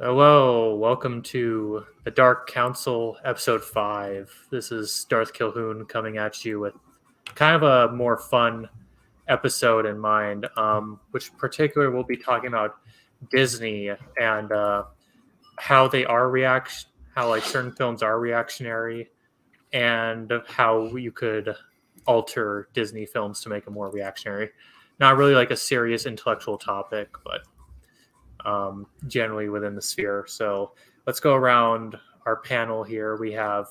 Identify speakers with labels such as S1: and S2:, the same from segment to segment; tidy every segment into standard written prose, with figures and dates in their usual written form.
S1: Hello, welcome to the Dark Council, episode 5. This is Darth Kilhoun coming at you with kind of a more fun episode in mind, which particularly we'll be talking about Disney and how they are how like certain films are reactionary, and how you could alter Disney films to make them more reactionary. Not really like a serious intellectual topic, but generally within the sphere. So let's go around our panel here. We have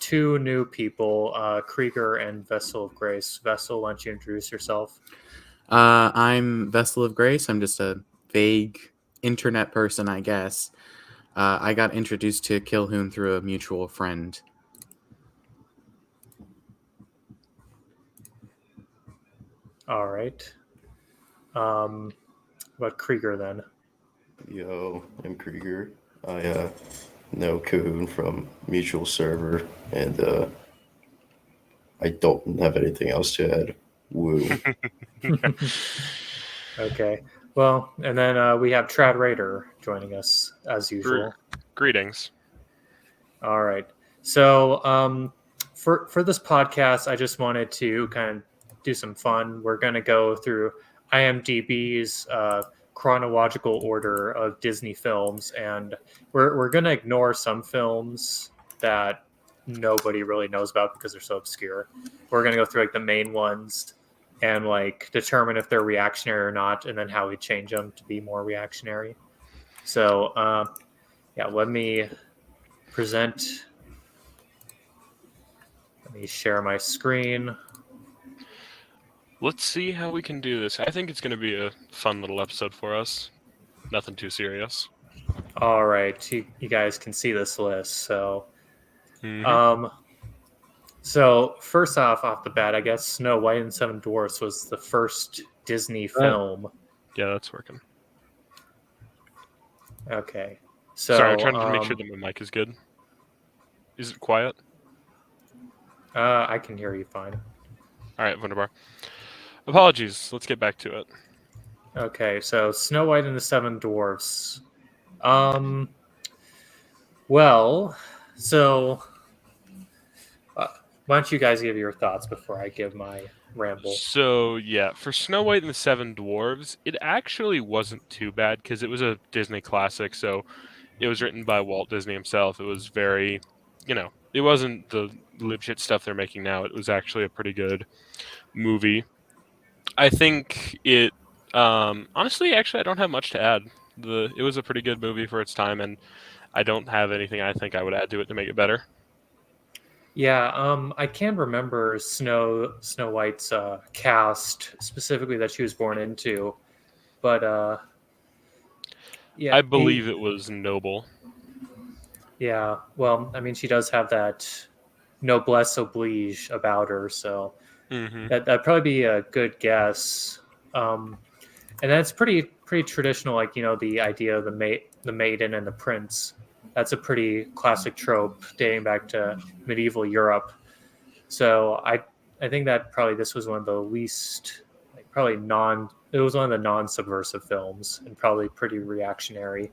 S1: two new people, Krieger and Vessel of Grace. Vessel, why don't you introduce yourself?
S2: I'm Vessel of Grace. I'm just a vague internet person, I guess. I got introduced to Kilhoun through a mutual friend.
S1: All right. About Krieger then.
S3: Yo, I'm Krieger. I know Cahoon from Mutual Server, and I don't have anything else to add. Woo.
S1: Okay. Well, and then we have Trad Raider joining us as usual.
S4: Greetings.
S1: All right. So for this podcast, I just wanted to kind of do some fun. We're going to go through IMDb's chronological order of Disney films, and we're going to ignore some films that nobody really knows about because they're so obscure. We're going to go through like the main ones and like determine if they're reactionary or not, and then how we change them to be more reactionary. So yeah, let me share my screen.
S4: Let's see how we can do this. I think it's going to be a fun little episode for us. Nothing too serious.
S1: All right, you guys can see this list. So,
S4: Mhm.
S1: So first off the bat, I guess Snow White and Seven Dwarfs was the first Disney film.
S4: Yeah, that's working.
S1: Okay. So
S4: Sorry, I'm trying to make sure that my mic is good. Is it quiet?
S1: I can hear you fine.
S4: All right, wunderbar. Apologies. Let's get back to it.
S1: Okay, so Snow White and the Seven Dwarfs. Well, so why don't you guys give your thoughts before I give my ramble?
S4: So, yeah, for Snow White and the Seven Dwarves, it actually wasn't too bad because it was a Disney classic, so it was written by Walt Disney himself. It was very, it wasn't the legit stuff they're making now. It was actually a pretty good movie. I think it, honestly, actually, I don't have much to add. It was a pretty good movie for its time, and I don't have anything I think I would add to it to make it better.
S1: Yeah, I can remember Snow White's cast specifically that she was born into, but yeah,
S4: I believe it was Noble.
S1: Yeah, well, I mean, she does have that noblesse oblige about her, so that'd probably be a good guess. And that's pretty traditional, like the idea of the maiden and the prince. That's a pretty classic trope dating back to medieval Europe. So I think that probably this was one of the least it was one of the non-subversive films and probably pretty reactionary.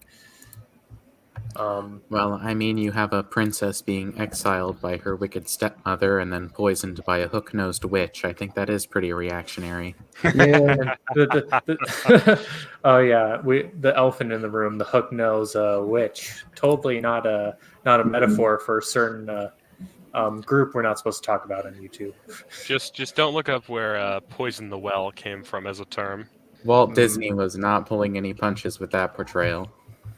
S2: Well, I mean, you have a princess being exiled by her wicked stepmother and then poisoned by a hook-nosed witch. I think that is pretty reactionary.
S1: Yeah. Oh yeah, the elephant in the room, the hook-nosed witch. Totally not a metaphor for a certain group we're not supposed to talk about on YouTube.
S4: Just don't look up where "poison the well" came from as a term.
S2: Walt Disney was not pulling any punches with that portrayal.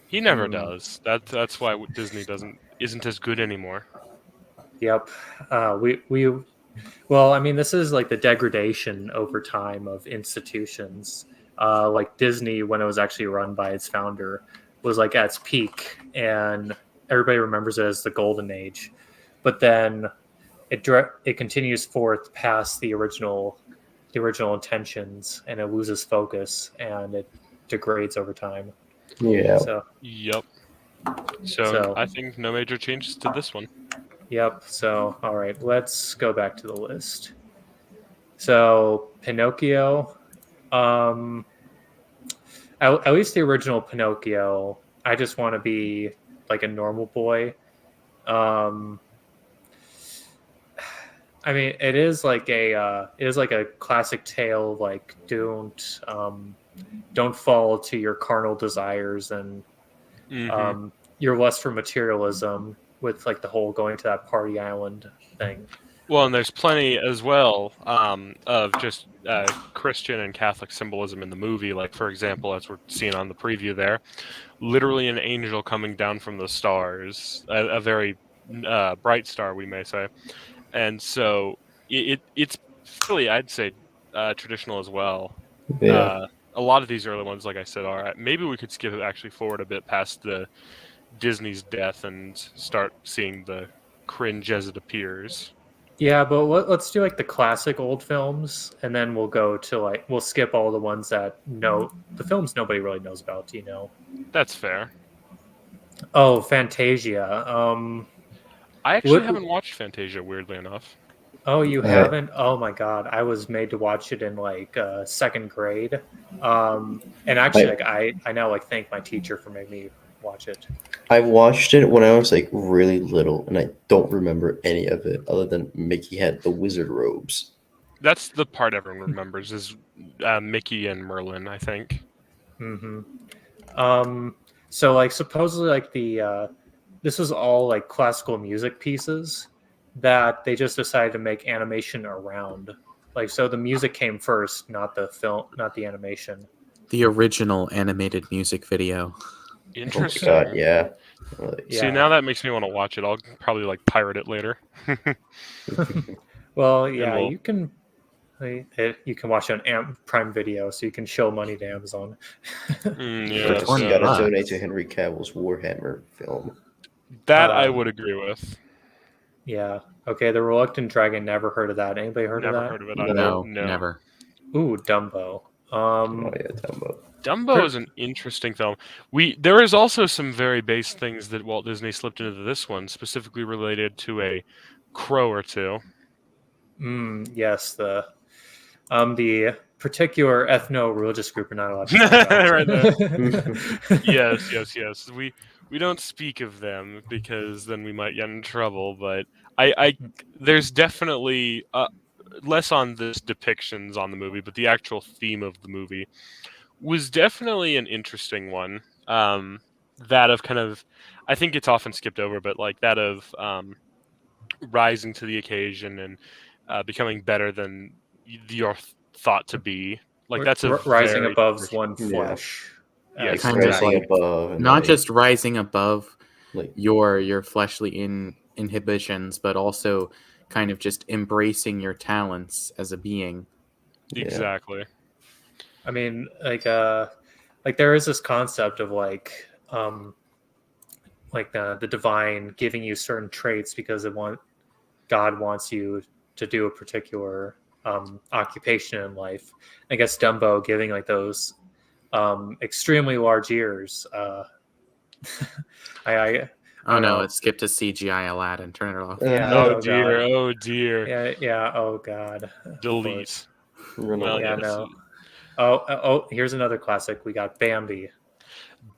S4: He never does. That's why Disney isn't as good anymore.
S1: Yep. Well, I mean, this is like the degradation over time of institutions. Like Disney, when it was actually run by its founder, was like at its peak, and everybody remembers it as the golden age. But then it continues forth past the original intentions, and it loses focus, and it degrades over time.
S3: Yeah.
S4: Yep. So I think no major changes to this one.
S1: Yep. So, all right, let's go back to the list. So, Pinocchio, at least the original Pinocchio, I just want to be like a normal boy. I mean, it is like a classic tale. Like, don't fall to your carnal desires and your lust for materialism. With like the whole going to that party island thing.
S4: Well, and there's plenty as well of just Christian and Catholic symbolism in the movie. Like, for example, as we're seeing on the preview there, literally an angel coming down from the stars, a very bright star, we may say. And so it's really, I'd say, traditional as well.
S3: Yeah.
S4: A lot of these early ones, like I said, are. Maybe we could skip it actually forward a bit past the Disney's death and start seeing the cringe as it appears.
S1: Yeah, but let's do like the classic old films, and then we'll go to like we'll skip all the ones that the films nobody really knows about.
S4: That's fair.
S1: Oh, Fantasia.
S4: I actually haven't watched Fantasia, weirdly enough.
S1: Oh, you haven't? Oh my God, I was made to watch it in like second grade. And actually, like I now like thank my teacher for making me watch it.
S3: I watched it when I was like really little, and I don't remember any of it other than Mickey had the wizard robes.
S4: That's the part everyone remembers is Mickey and Merlin, I think.
S1: So like supposedly like this was all like classical music pieces that they just decided to make animation around. Like, so the music came first, not the film, not the animation.
S2: The original animated music video.
S4: Interesting.
S3: Oh my God, yeah.
S4: See, now that makes me want to watch it. I'll probably like pirate it later.
S1: Well, yeah, you can watch it on Prime Video, so you can show money to Amazon.
S4: Yeah,
S3: you gotta donate to Henry Cavill's Warhammer film.
S4: That I would agree with.
S1: Yeah. Okay, The Reluctant Dragon. Never heard of that. Anybody heard of that?
S4: Never heard of it.
S2: No, never.
S1: Ooh, Dumbo.
S3: Oh yeah, Dumbo.
S4: Dumbo is an interesting film. There is also some very base things that Walt Disney slipped into this one, specifically related to a crow or two.
S1: Yes, the particular ethno-religious group are not allowed to talk about.
S4: Right there. Yes. We don't speak of them because then we might get in trouble. But there's definitely less on this depictions on the movie, but the actual theme of the movie was definitely an interesting one. That of kind of, I think it's often skipped over, but like that of rising to the occasion and becoming better than you're thought to be. Like that's a
S1: rising above one's flesh.
S4: Yeah,
S2: kind of like
S3: above,
S2: not just rising above
S3: like
S2: your fleshly inhibitions, but also kind of just embracing your talents as a being.
S4: Exactly.
S1: I mean, like there is this concept of like the divine giving you certain traits because God wants you to do a particular occupation in life. I guess Dumbo giving like those extremely large ears.
S2: It skipped to CGI Aladdin. Turn it off.
S1: Yeah,
S4: oh dear.
S1: Yeah. Oh God.
S4: Delete.
S3: Well,
S1: yeah. No. Oh. Here's another classic. We got Bambi.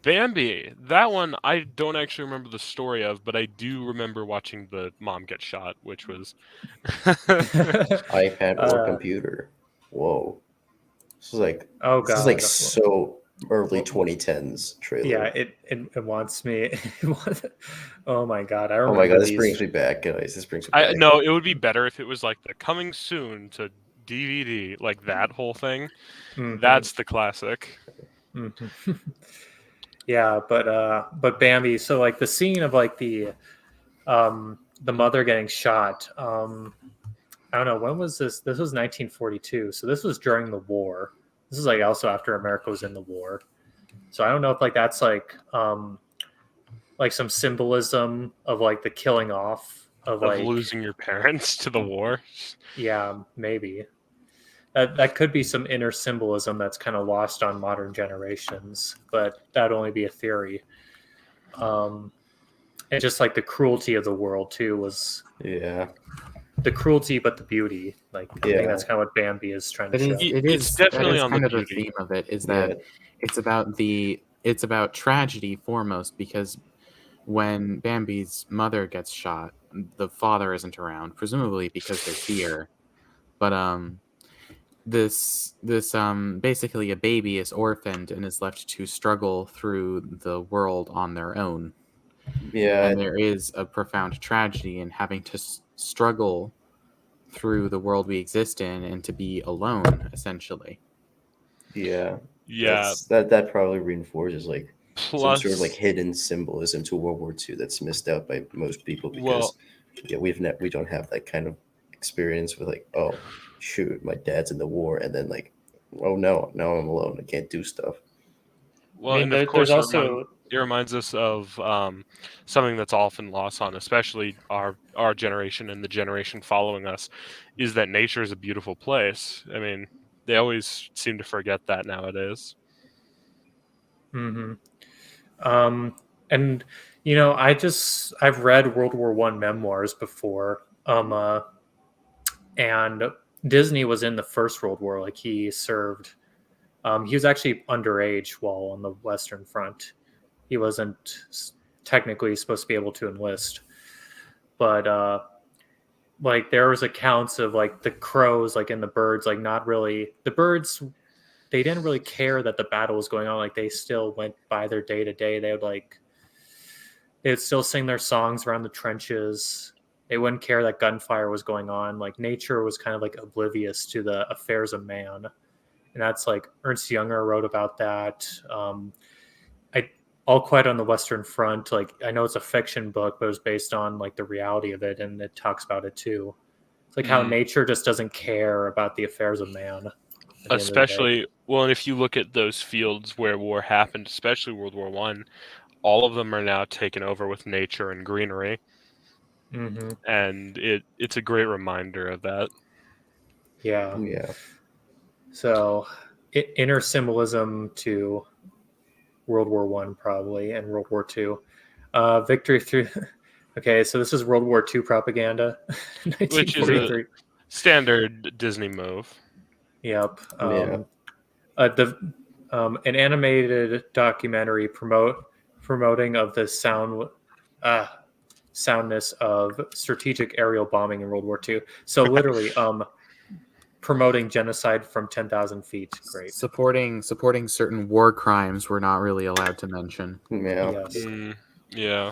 S4: Bambi. That one I don't actually remember the story of, but I do remember watching the mom get shot, which was
S3: iPad or computer. Whoa. This is like This is like so early 2010s trailer.
S1: Yeah, it wants me. Oh my God! I remember.
S3: Oh my God! This brings me back, guys. This brings me back.
S4: No, it would be better if it was like the coming soon to DVD, like that whole thing. Mm-hmm. That's the classic.
S1: Mm-hmm. Yeah, but Bambi. So like the scene of like the mother getting shot. I don't know, when was this? This was 1942, so this was during the war. This is like also after America was in the war. So I don't know if like that's like some symbolism of like the killing off of like
S4: losing your parents to the war.
S1: Yeah, maybe. That could be some inner symbolism that's kind of lost on modern generations, but that'd only be a theory. And just like the cruelty of the world too was the cruelty, but the beauty. Like I think that's kind of what Bambi is trying to show.
S2: It's definitely on kind of the theme of it is that it's about the it's about tragedy foremost, because when Bambi's mother gets shot, the father isn't around, presumably because there's fear. But this basically a baby is orphaned and is left to struggle through the world on their own.
S3: Yeah,
S2: And there is a profound tragedy in having to struggle through the world we exist in and to be alone, essentially.
S3: yeah.
S4: Yeah.
S3: That probably reinforces like some sort of like
S4: Plus,
S3: hidden symbolism to World War II that's missed out by most people
S4: well,
S3: because yeah, we don't have that kind of experience with like, oh shoot, my dad's in the war, and then like, oh no, now I'm alone, I can't do stuff.
S1: I mean,
S4: and of
S1: there's
S4: course,
S1: also
S4: it reminds us of something that's often lost on, especially our generation and the generation following us, is that nature is a beautiful place. I mean, they always seem to forget that nowadays.
S1: hmm Um, and I've read World War One memoirs before. And Disney was in the First World War. Like he served. He was actually underage while on the Western Front. He wasn't technically supposed to be able to enlist, but like there was accounts of like the crows, like in the birds, like not really the birds. They didn't really care that the battle was going on. Like they still went by their day to day. They'd still sing their songs around the trenches. They wouldn't care that gunfire was going on. Like nature was kind of like oblivious to the affairs of man. And that's like Ernst Jünger wrote about that. I All Quiet on the Western Front. Like I know it's a fiction book, but it was based on like the reality of it, and it talks about it too. It's like how
S4: Mm.
S1: nature just doesn't care about the affairs of man at the end of the day.
S4: Especially, well, and if you look at those fields where war happened, especially World War One, all of them are now taken over with nature and greenery,
S1: Mm-hmm.
S4: and it's a great reminder of that.
S1: Yeah.
S3: Yeah,
S1: So inner symbolism to World War One probably and World War Two. Victory through. Okay, so this is World War Two propaganda,
S4: Which is a
S1: 1943.
S4: standard Disney move.
S1: Yep.
S3: Yeah.
S1: An animated documentary promoting of the soundness of strategic aerial bombing in World War II. So literally, promoting genocide from 10,000 feet. Great.
S2: Supporting certain war crimes we're not really allowed to mention.
S3: yeah.
S1: Yes.
S4: Yeah.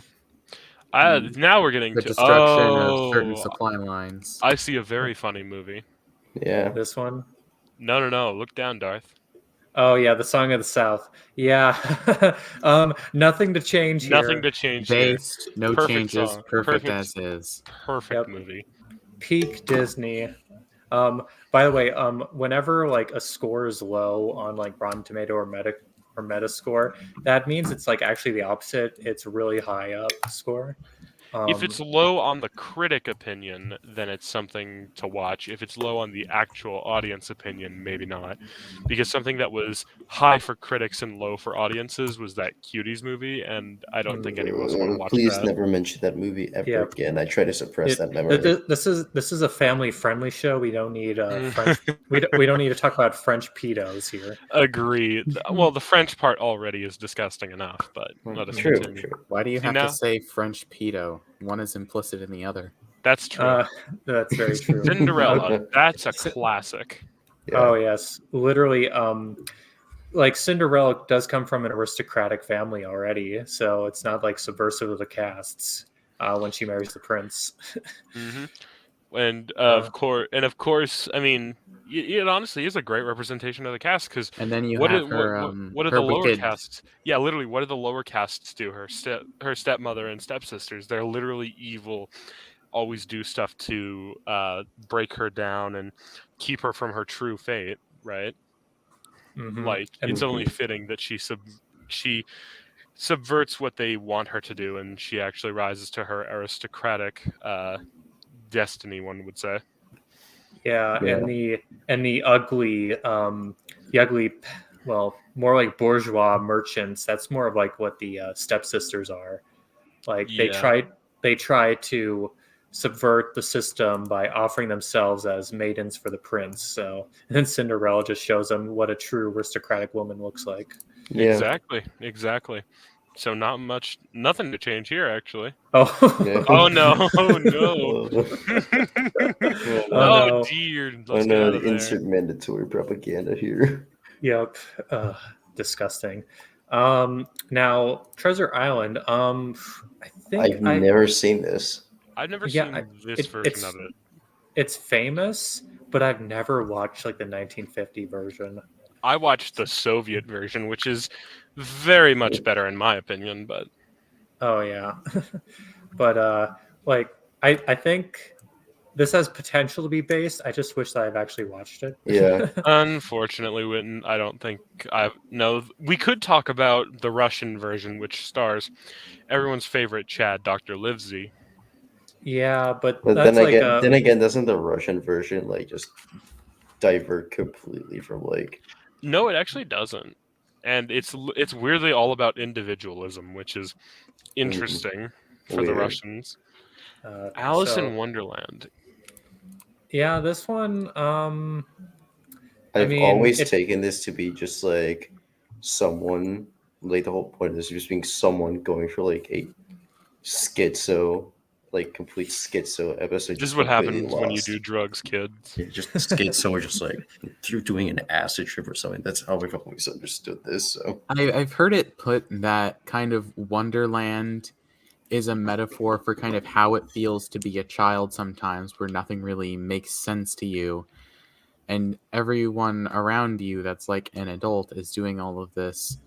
S4: Now we're getting
S2: The
S4: to
S2: destruction of certain supply lines.
S4: I see a very funny movie.
S3: Yeah.
S1: This one.
S4: No. Look down, Darth.
S1: Oh yeah, the Song of the South. Yeah. Nothing to change here.
S4: Nothing to change here.
S2: Based, no
S4: Perfect
S2: changes,
S4: song.
S2: perfect
S4: Perfect.
S2: as is.
S4: Perfect
S1: Yep.
S4: movie.
S1: Peak Disney. By the way, whenever like a score is low on like Rotten Tomato or Metascore, that means it's like actually the opposite. It's really high up score.
S4: If it's low on the critic opinion, then it's something to watch. If it's low on the actual audience opinion, maybe not. Because something that was high for critics and low for audiences was that Cuties movie, and I don't think any of us want to watch
S3: Please
S4: that.
S3: never mention that movie ever
S1: Yeah.
S3: again. I try to suppress that memory.
S1: This is a family friendly show. We don't need French. we don't need to talk about French pedos here.
S4: Agree. Well, the French part already is disgusting enough, but let us
S3: True,
S4: continue.
S3: true.
S2: Why do you
S4: See,
S2: have
S4: now-
S2: to say French pedo? One is implicit in the other.
S4: That's true.
S1: That's very true.
S4: Cinderella. That's a classic.
S3: Yeah.
S1: Oh yes, literally. Like Cinderella does come from an aristocratic family already, so it's not like subversive of the castes when she marries the prince.
S4: Hmm. And of course, I mean, it honestly is a great representation of the cast because
S2: And then you
S4: what
S2: have
S4: did
S2: her,
S4: what did
S2: her
S4: the lower
S2: wicked,
S4: casts? Yeah, literally, what did the lower casts do? Her stepmother and stepsisters. They're literally evil. Always do stuff to break her down and keep her from her true fate. Right?
S1: Mhm.
S4: Like
S1: And-
S4: it's only fitting that she subverts what they want her to do, and she actually rises to her aristocratic destiny. One would say.
S1: Yeah,
S3: Yeah.
S1: and the ugly, well, more like bourgeois merchants. That's more of like what the stepsisters are. Like
S4: Yeah.
S1: they try to subvert the system by offering themselves as maidens for the prince. So and then Cinderella just shows them what a true aristocratic woman looks like.
S3: Yeah.
S4: Exactly. So nothing to change here, actually.
S1: Oh,
S3: Yeah.
S4: Oh no, oh no.
S3: Oh,
S1: oh
S3: no.
S4: Oh
S1: no.
S4: dear,
S3: Oh
S4: let's get
S3: no,
S4: out
S3: the
S4: of there.
S3: insert mandatory propaganda here.
S1: Yep. Disgusting. Now Treasure Island. I think
S3: I've never seen this.
S4: I've never
S1: yeah,
S4: seen this
S1: it,
S4: version of
S1: it's
S4: it.
S1: it's famous, but I've never watched like the 1950 version.
S4: I watched the Soviet version, which is very much better in my opinion, but
S1: Oh yeah. But like I think this has potential to be based. I just wish that I've actually watched it.
S3: Yeah.
S4: unfortunately, Witten, I don't think I've no. We could talk about the Russian version, which stars everyone's favorite Chad, Dr. Livesey.
S1: Yeah, but
S3: But
S1: that's like
S3: then again, doesn't the Russian version like just divert completely from like
S4: No, it actually doesn't, and it's weirdly all about individualism, which is interesting for the
S3: weird?
S4: Russians.
S1: uh,
S4: Alice
S1: so
S4: in Wonderland.
S1: yeah, this one I
S3: I've
S1: mean
S3: always taken this to be just like someone, like the whole point of this just being someone going for like a schizo, like complete schizo episode,
S4: This is
S3: just
S4: what
S3: completely
S4: happens when you do
S3: lost.
S4: drugs, kids.
S3: Yeah, just schizo, or just like you're doing an acid trip or something. That's how I've always understood this. So
S2: I've heard it put that kind of Wonderland is a metaphor for kind of how it feels to be a child sometimes, where nothing really makes sense to you, and everyone around you that's like an adult is doing all of this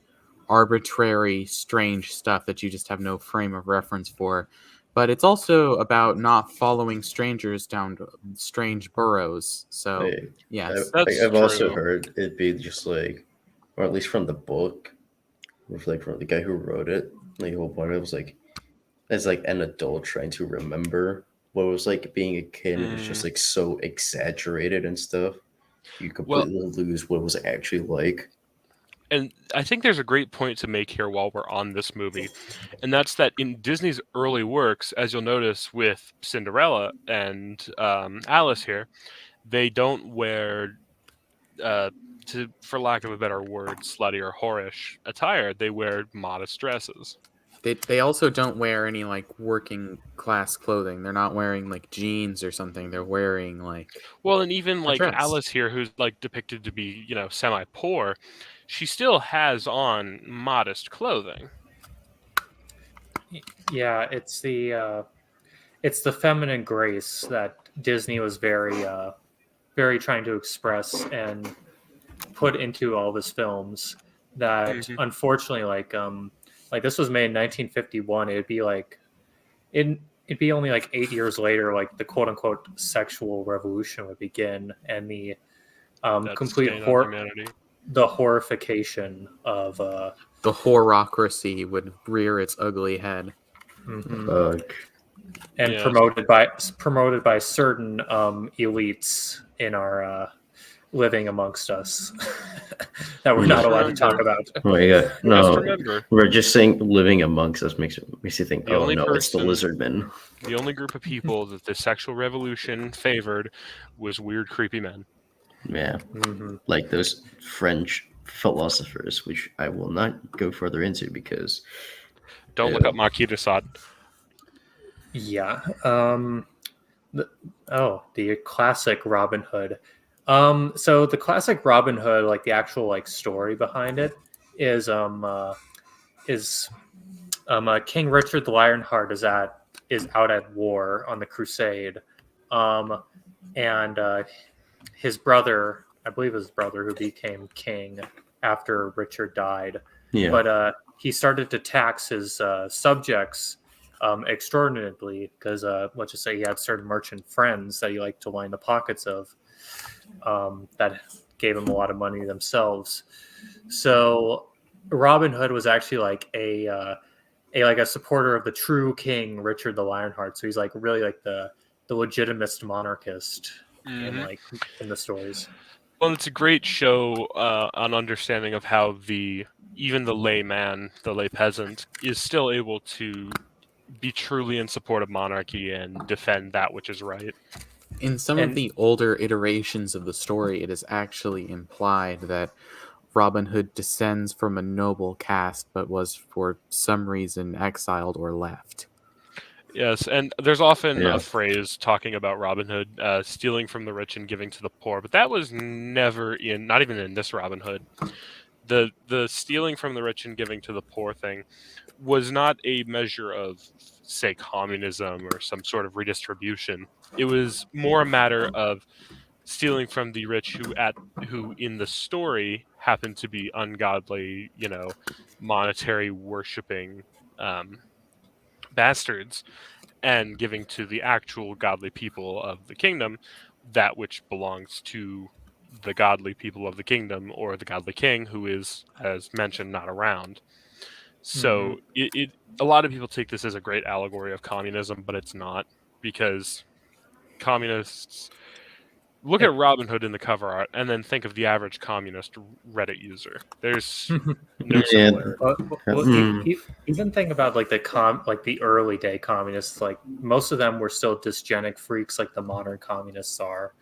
S2: arbitrary, strange stuff that you just have no frame of reference for. But it's also about not following strangers down strange burrows. So,
S3: hey,
S2: yes.
S4: That's
S3: I've also
S4: true.
S3: heard it be just like, or at least from the book, with like from the guy who wrote it, like the whole point of it was like, as like an adult trying to remember what it was like being a kid. It was just like so exaggerated and stuff. You
S4: Well,
S3: completely lose what it was actually like.
S4: and I think there's a great point to make here while we're on this movie, and that's that in Disney's early works, as you'll notice with Cinderella and Alice here, they don't wear, for lack of a better word, slutty or whorish attire. They wear modest dresses.
S2: They also don't wear any like working class clothing. They're not wearing like jeans or something. They're wearing like
S4: Well, and even
S2: a
S4: like
S2: dress.
S4: Alice here, who's like depicted to be, semi-poor, she still has on modest clothing.
S1: yeah, it's the feminine grace that Disney was very trying to express and put into all of his films that
S4: Mhm.
S1: unfortunately like this was made in 1951. It'd be only like 8 years later like the quote unquote sexual revolution would begin and the
S4: That
S1: complete
S4: stain on humanity.
S1: the horrification of
S2: The horocracy would rear its ugly head.
S1: mhm. And
S4: Yes.
S1: promoted by certain elites in our living amongst us that we're not
S4: Just
S1: allowed to talk
S4: remember,
S1: about.
S3: Oh yeah,
S4: just
S3: no,
S4: remember,
S3: we're just saying living amongst us makes you think.
S4: the
S3: Oh
S4: only
S3: no, it's the
S4: person,
S3: lizardmen.
S4: the only group of people that the sexual revolution favored was weird, creepy men.
S3: Yeah,
S1: Mm-hmm.
S3: like those French philosophers, which I will not go further into because
S4: Don't look up Marquis de Sade.
S1: Yeah. The classic Robin Hood. So the classic Robin Hood, like the actual like story behind it, is King Richard the Lionheart is out at war on the Crusade, and his brother, I believe his brother, who became king after Richard died,
S3: yeah,
S1: but he started to tax his subjects extraordinarily because let's just say he had certain merchant friends that he liked to line the pockets of that gave him a lot of money themselves. So Robin Hood was actually like a supporter of the true king Richard the Lionheart. So he's like really like the legitimist monarchist in the stories.
S4: Well, it's a great show on understanding of how even the layman, the lay peasant, is still able to be truly in support of monarchy and defend that which is right.
S2: In some of the older iterations of the story, it is actually implied that Robin Hood descends from a noble caste, but was for some reason exiled or left.
S4: Yes, and there's often
S3: Yeah.
S4: a phrase talking about Robin Hood stealing from the rich and giving to the poor, but that was never not even in this Robin Hood. The stealing from the rich and giving to the poor thing was not a measure of, say, communism or some sort of redistribution. It was more a matter of stealing from the rich who in the story happened to be ungodly, monetary worshipping bastards, and giving to the actual godly people of the kingdom that which belongs to the godly people of the kingdom, or the godly king, who is, as mentioned, not around. So it a lot of people take this as a great allegory of communism, but it's not, because communists look at Robin Hood in the cover art and then think of the average communist Reddit user. There's no
S3: Yeah.
S4: similarity.
S1: Even think about like the early day communists. Like most of them were still dysgenic freaks, like the modern communists are.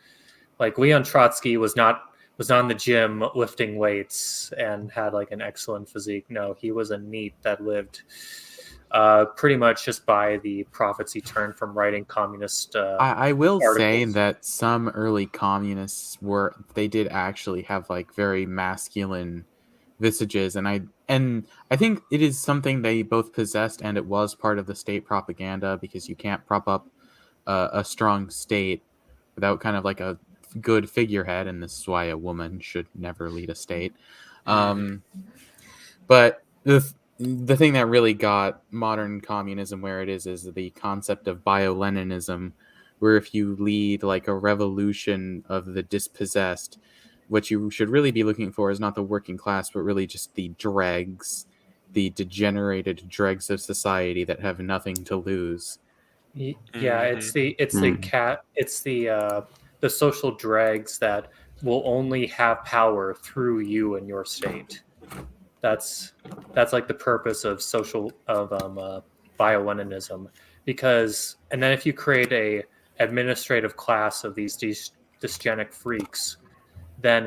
S1: Like Leon Trotsky was not in the gym lifting weights and had like an excellent physique. No, he was a NEET that lived pretty much just by the profits he turned from writing communist.
S2: I will say
S1: articles.
S2: that some early communists they did actually have like very masculine visages, and I think it is something they both possessed, and it was part of the state propaganda, because you can't prop up a strong state without kind of like a good figurehead, and this is why a woman should never lead a state. But the thing that really got modern communism where it is the concept of bio-Leninism, where if you lead like a revolution of the dispossessed, what you should really be looking for is not the working class, but really just the dregs, the degenerated dregs of society that have nothing to lose.
S1: Yeah, it's the social dregs that will only have power through you and your state. That's like the purpose of bio-Leninism, because and then if you create a administrative class of these dysgenic freaks, then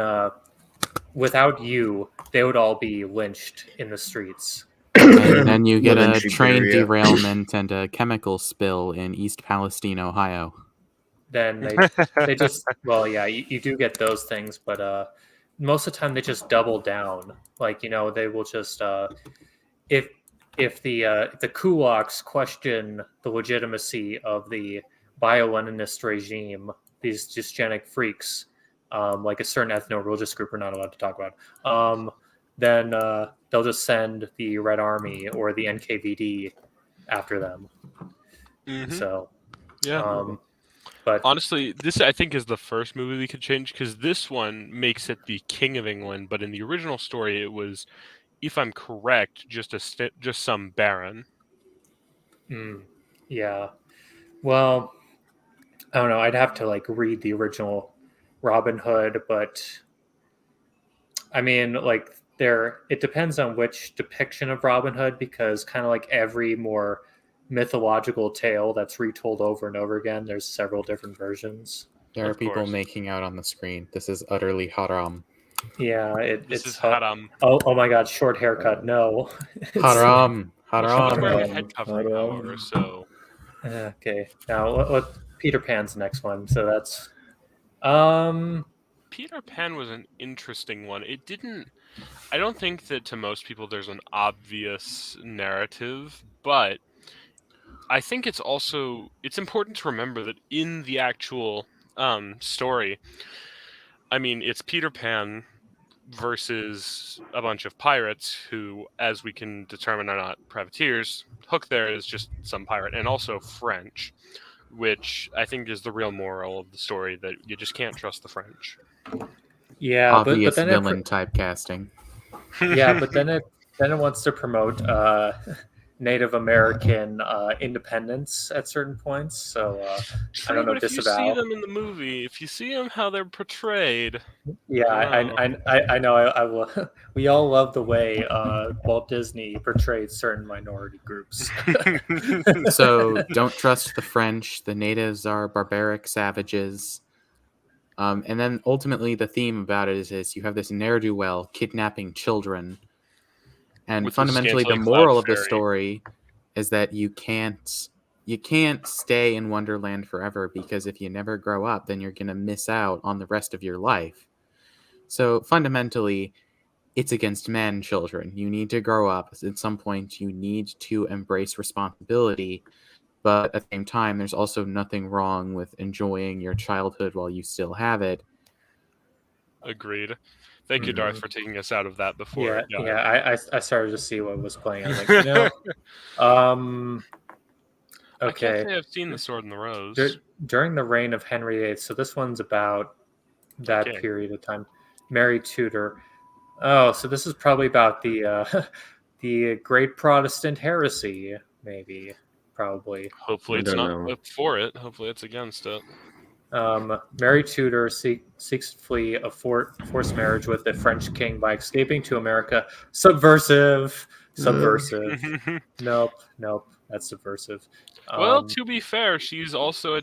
S1: without you, they would all be lynched in the streets.
S2: And then you get
S3: Live in
S2: a train
S3: Siberia.
S2: derailment and a chemical spill in East Palestine, Ohio.
S1: Then they just you do get those things, but most of the time they just double down. Like they will just if the kulaks question the legitimacy of the bio-Leninist regime, these dysgenic freaks, like a certain ethno-religious group we're not allowed to talk about, then they'll just send the Red Army or the NKVD after them. So,
S4: yeah.
S1: but
S4: Honestly, this I think is the first movie we could change, because this one makes it the King of England, but in the original story it was, if I'm correct, just some baron.
S1: Yeah. Well, I don't know. I'd have to like read the original Robin Hood, but I mean, like it depends on which depiction of Robin Hood, because kind of like every more mythological tale that's retold over and over again, there's several different versions.
S2: There are
S4: Of
S2: people
S4: course.
S2: making out on the screen. This is utterly haram.
S1: Yeah,
S4: This
S1: it's
S4: is haram.
S1: Oh my god, short haircut. No.
S2: Haram.
S4: Well, she was wearing a
S2: Haram.
S4: head covering, however, so
S1: Okay. Now what Peter Pan's the next one. So that's
S4: Peter Pan was an interesting one. I don't think that to most people there's an obvious narrative, but I think it's important to remember that in the actual story, I mean, it's Peter Pan versus a bunch of pirates who, as we can determine, are not privateers. Hook there is just some pirate, and also French, which I think is the real moral of the story, that you just can't trust the French.
S1: yeah,
S2: Obvious
S1: but then
S2: villain typecasting.
S1: but then it wants to promote Native American independence at certain points. So
S4: True,
S1: I don't know,
S4: but if you see
S1: disavow.
S4: them in the movie, if you see them how they're portrayed,
S1: Yeah, I know. I will. We all love the way Walt Disney portrayed certain minority groups.
S2: So don't trust the French. The natives are barbaric savages. And then ultimately the theme about it is you have this ne'er-do-well kidnapping children. And
S4: With a
S2: fundamentally the
S4: scantily clad
S2: moral of the
S4: fairy.
S2: story is that you can't stay in Wonderland forever, because if you never grow up, then you're going to miss out on the rest of your life. So fundamentally, it's against men, children. You need to grow up. At some point, you need to embrace responsibility. But at the same time, there's also nothing wrong with enjoying your childhood while you still have it.
S4: Agreed. Thank you, Darth, for taking us out of that before
S1: Yeah,
S4: it got...
S1: yeah. I started to see what was playing. I was like,
S4: I can't
S1: okay.
S4: say I've seen The Sword and the Rose.
S1: During the reign of Henry VIII, so this one's about that
S4: Okay.
S1: period of time. Mary Tudor. Oh, so this is probably about the the Great Protestant Heresy, maybe, probably.
S4: Hopefully
S3: I
S4: it's
S3: don't
S4: not
S3: know.
S4: for it. Hopefully it's against it.
S1: Mary Tudor seeks to flee a forced marriage with the French king by escaping to America. Subversive. Nope, that's subversive.
S4: Well, to be fair, she's also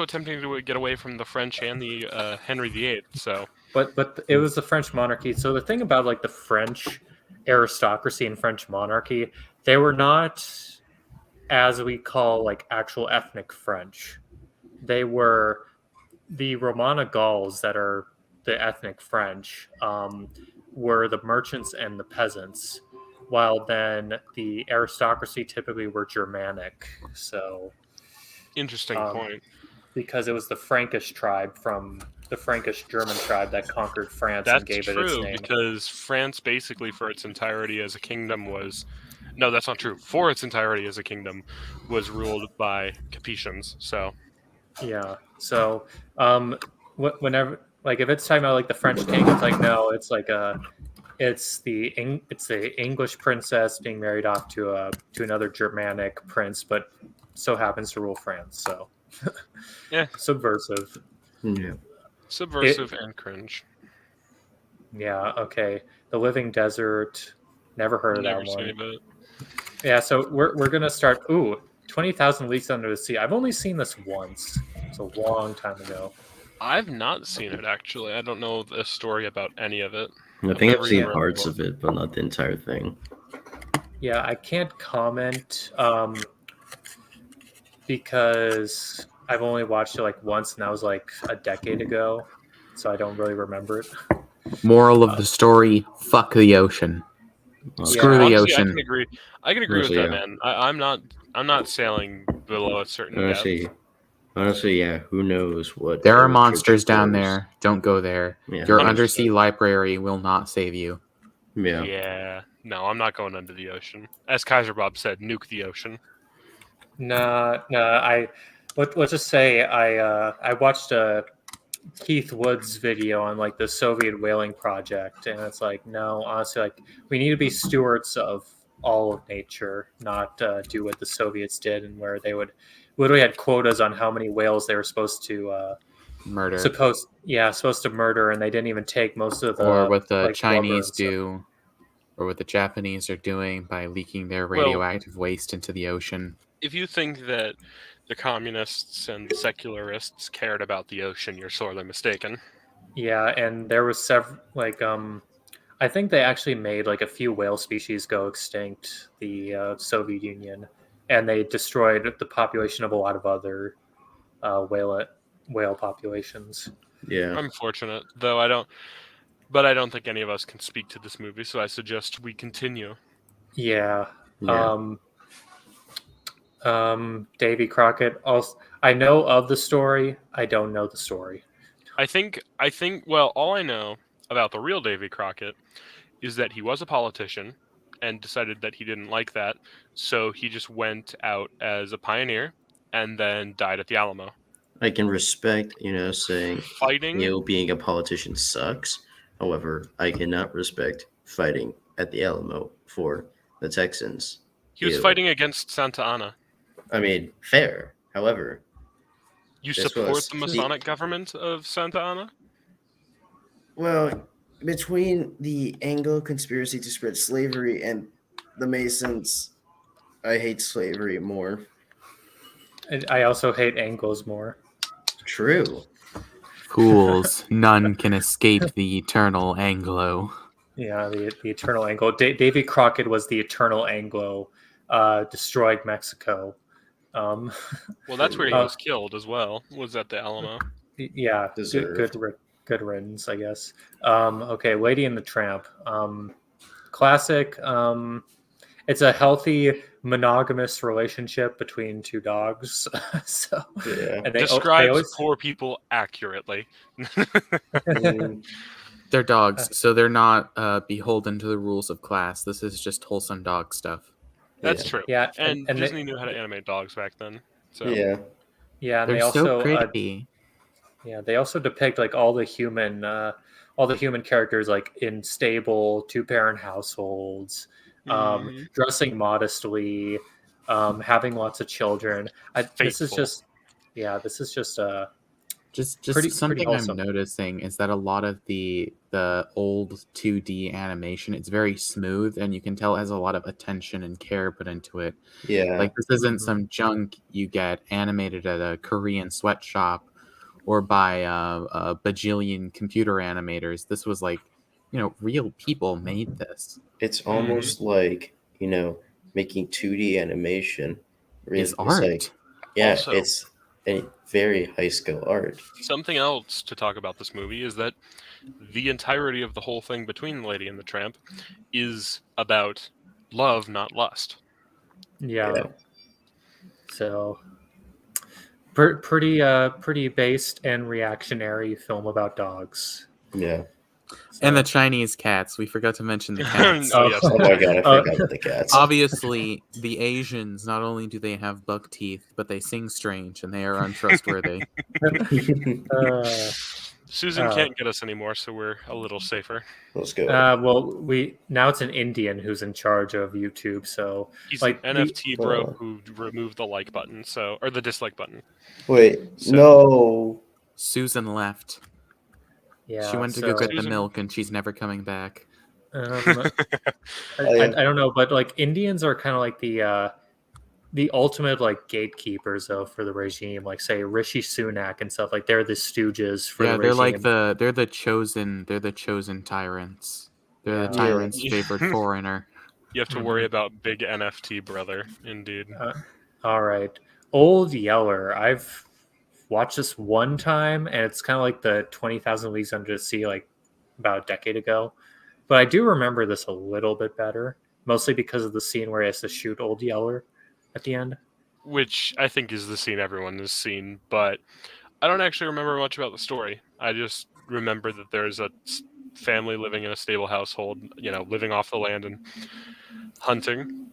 S4: attempting to get away from the French and the Henry VIII. So
S1: But it was the French monarchy. So the thing about like the French aristocracy and French monarchy, they were not as we call like actual ethnic French. They were the Romana Gauls that are the ethnic French, were the merchants and the peasants, while then the aristocracy typically were Germanic. So
S4: interesting point.
S1: because it was the Frankish tribe from the Frankish German tribe that conquered France and
S4: That's
S1: gave it its
S4: true,
S1: name.
S4: because France basically for its entirety as a kingdom was... No, that's not true. For its entirety as a kingdom was ruled by Capetians. So
S1: Yeah. So whenever like if it's talking about like the French king, it's like no, it's like it's the English princess being married off to another Germanic prince, but so happens to rule France. So
S4: yeah,
S1: subversive.
S3: Yeah.
S4: subversive and cringe.
S1: Yeah. Okay. The Living Desert. Never heard of
S4: Never
S1: that
S4: seen
S1: one.
S4: any of it.
S1: Yeah. So we're gonna start. Ooh, 20,000 Leagues Under the Sea. I've only seen this once. It's a long time ago.
S4: I've not seen it actually. I don't know the story about any of it.
S3: I think
S4: never
S3: I've seen
S4: even read the
S3: parts
S4: book.
S3: of it, but not the entire thing.
S1: Yeah, I can't comment because I've only watched it like once, and that was like a decade ago, so I don't really remember it.
S2: Moral of the story: fuck the ocean.
S3: Well,
S2: Screw the
S4: Honestly,
S2: ocean.
S4: I can agree. I can agree with
S3: Honestly,
S4: that,
S3: yeah.
S4: man. I'm not sailing below a certain depth.
S3: Honestly, yeah. Who knows what
S2: There are
S3: Church
S2: monsters down
S3: explores.
S2: there. Don't go there.
S3: Yeah,
S2: Your
S4: 100%.
S2: undersea library will not save you.
S3: Yeah.
S4: Yeah. No, I'm not going under the ocean. As Kaiser Bob said, nuke the ocean.
S1: Nah. Let's just say I watched a Keith Woods video on like the Soviet whaling project, and it's like no, honestly, like we need to be stewards of all of nature, not do what the Soviets did, and where they would literally had quotas on how many whales they were supposed to
S2: Murder.
S1: supposed to murder, and they didn't even take most of the
S2: Or what the
S1: like blubber
S2: Chinese
S1: and stuff.
S2: do, or what the Japanese are doing by leaking their
S4: Well-
S2: radioactive waste into the ocean.
S4: If you think that the communists and the secularists cared about the ocean, you're sorely mistaken.
S1: Yeah, and there was several like I think they actually made like a few whale species go extinct, the Soviet Union, and they destroyed the population of a lot of other whale populations.
S3: Yeah.
S4: Unfortunate, though I don't think any of us can speak to this movie, so I suggest we continue.
S1: Yeah.
S3: Yeah.
S1: Davy Crockett. Also, I know of the story. I don't know the story.
S4: I think well, all I know about the real Davy Crockett is that he was a politician and decided that he didn't like that, so he just went out as a pioneer and then died at the Alamo.
S3: I can respect, saying
S4: Fighting
S3: being a politician sucks. However, I cannot respect fighting at the Alamo for the Texans.
S4: He was
S3: Ew.
S4: fighting against Santa Anna.
S3: I mean, fair. However,
S4: You
S3: This
S4: support
S3: was
S4: the Masonic government of Santa Anna?
S3: well, between the Anglo conspiracy to spread slavery and the Masons, I hate slavery more.
S1: I also hate Anglos more.
S3: True.
S2: Fools, none can escape the eternal Anglo.
S1: Yeah, the eternal Anglo. Davy Crockett was the eternal Anglo, destroyed Mexico. Um,
S4: Well, that's where he
S1: Uh,
S4: was killed as well. Was at the Alamo.
S1: yeah,
S3: Deserved.
S1: good riddance, I guess. Okay, Lady and the Tramp. Classic. It's a healthy monogamous relationship between two dogs. So,
S3: Yeah.
S1: and they
S4: Describes
S1: always
S4: poor people accurately.
S3: Mm,
S2: They're dogs, so they're not beholden to the rules of class. This is just wholesome dog stuff.
S4: That's
S3: yeah.
S4: true.
S1: yeah,
S4: And
S1: and
S4: Disney knew how to animate dogs back then. So
S3: Yeah.
S1: and
S2: They're
S1: they
S2: so
S1: also
S2: pretty.
S1: they also depict like all the human characters like in stable two-parent households,
S4: mhm.
S1: dressing modestly, having lots of children. This is
S4: Faithful.
S1: just this is just
S2: Just
S1: pretty
S2: something I'm
S1: wholesome.
S2: noticing is that a lot of the old 2D animation, it's very smooth, and you can tell it has a lot of attention and care put into it.
S3: Yeah.
S2: Like, this isn't
S1: Mhm.
S2: some junk you get animated at a Korean sweatshop or by a bajillion computer animators. This was like, real people made this.
S3: It's
S4: Mhm.
S3: almost like, making 2D animation.
S2: Is
S3: It's like,
S2: art.
S3: yeah,
S4: Also,
S3: it's a very high skill art.
S4: something else to talk about this movie is that the entirety of the whole thing between the Lady and the Tramp is about love, not lust.
S1: Yeah.
S3: Yeah.
S1: So pretty based and reactionary film about dogs.
S3: Yeah.
S1: So,
S2: And the Chinese cats. We forgot to mention the cats.
S4: Oh, yes.
S3: Oh my god, I forgot about the cats.
S2: Obviously, the Asians, not only do they have buck teeth, but they sing strange and they are untrustworthy.
S1: uh,
S4: Susan
S1: uh,
S4: can't get us anymore, so we're a little safer.
S3: Let's go.
S1: well, now it's an Indian who's in charge of YouTube. So
S4: He's
S1: like
S4: an
S1: the
S4: NFT bro who removed the like button, or the dislike button.
S3: Wait,
S4: So-
S3: no.
S2: Susan left.
S1: yeah,
S2: She went to
S1: so,
S2: go get the
S4: Susan-
S2: milk and she's never coming back.
S1: I
S3: yeah.
S1: don't know, but like Indians are kind of like the ultimate like gatekeepers though for the regime. Like say Rishi Sunak and stuff. Like they're the stooges for
S2: Yeah,
S1: the
S2: they're
S1: regime.
S2: like they're the chosen tyrants. They're the
S1: Yeah.
S2: tyrant's
S4: Yeah.
S2: favorite foreigner.
S4: You have to worry about big NFT brother, indeed.
S1: All right, Old Yeller. I've watched this one time, and it's kind of like the 20,000 Leagues Under the Sea, like about a decade ago. But I do remember this a little bit better, mostly because of the scene where he has to shoot Old Yeller at the end.
S4: Which I think is the scene everyone has seen, but I don't actually remember much about the story. I just remember that there's a family living in a stable household, living off the land and hunting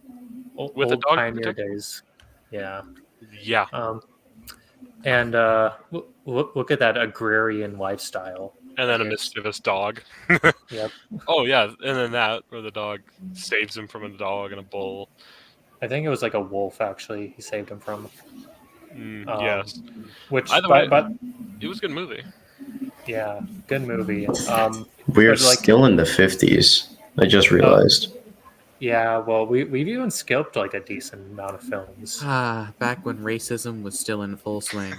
S4: with a
S1: Old
S4: dog to
S1: pioneer
S4: protect them.
S1: days. Yeah.
S4: Yeah,
S1: And look at that agrarian lifestyle.
S4: and then a
S1: It's-
S4: mischievous dog.
S1: Yep.
S4: Oh yeah, and then that where the dog saves him from a dog and a bull.
S1: I think it was like a wolf, actually, he saved him from.
S4: Yes,
S1: Which,
S4: Either way-
S1: but
S4: it was a good movie.
S1: yeah, good movie.
S3: We're
S1: but, like-
S3: still in the 50s. I just realized.
S1: Yeah, well, we've even skipped like a decent amount of films.
S2: Back when racism was still in full swing.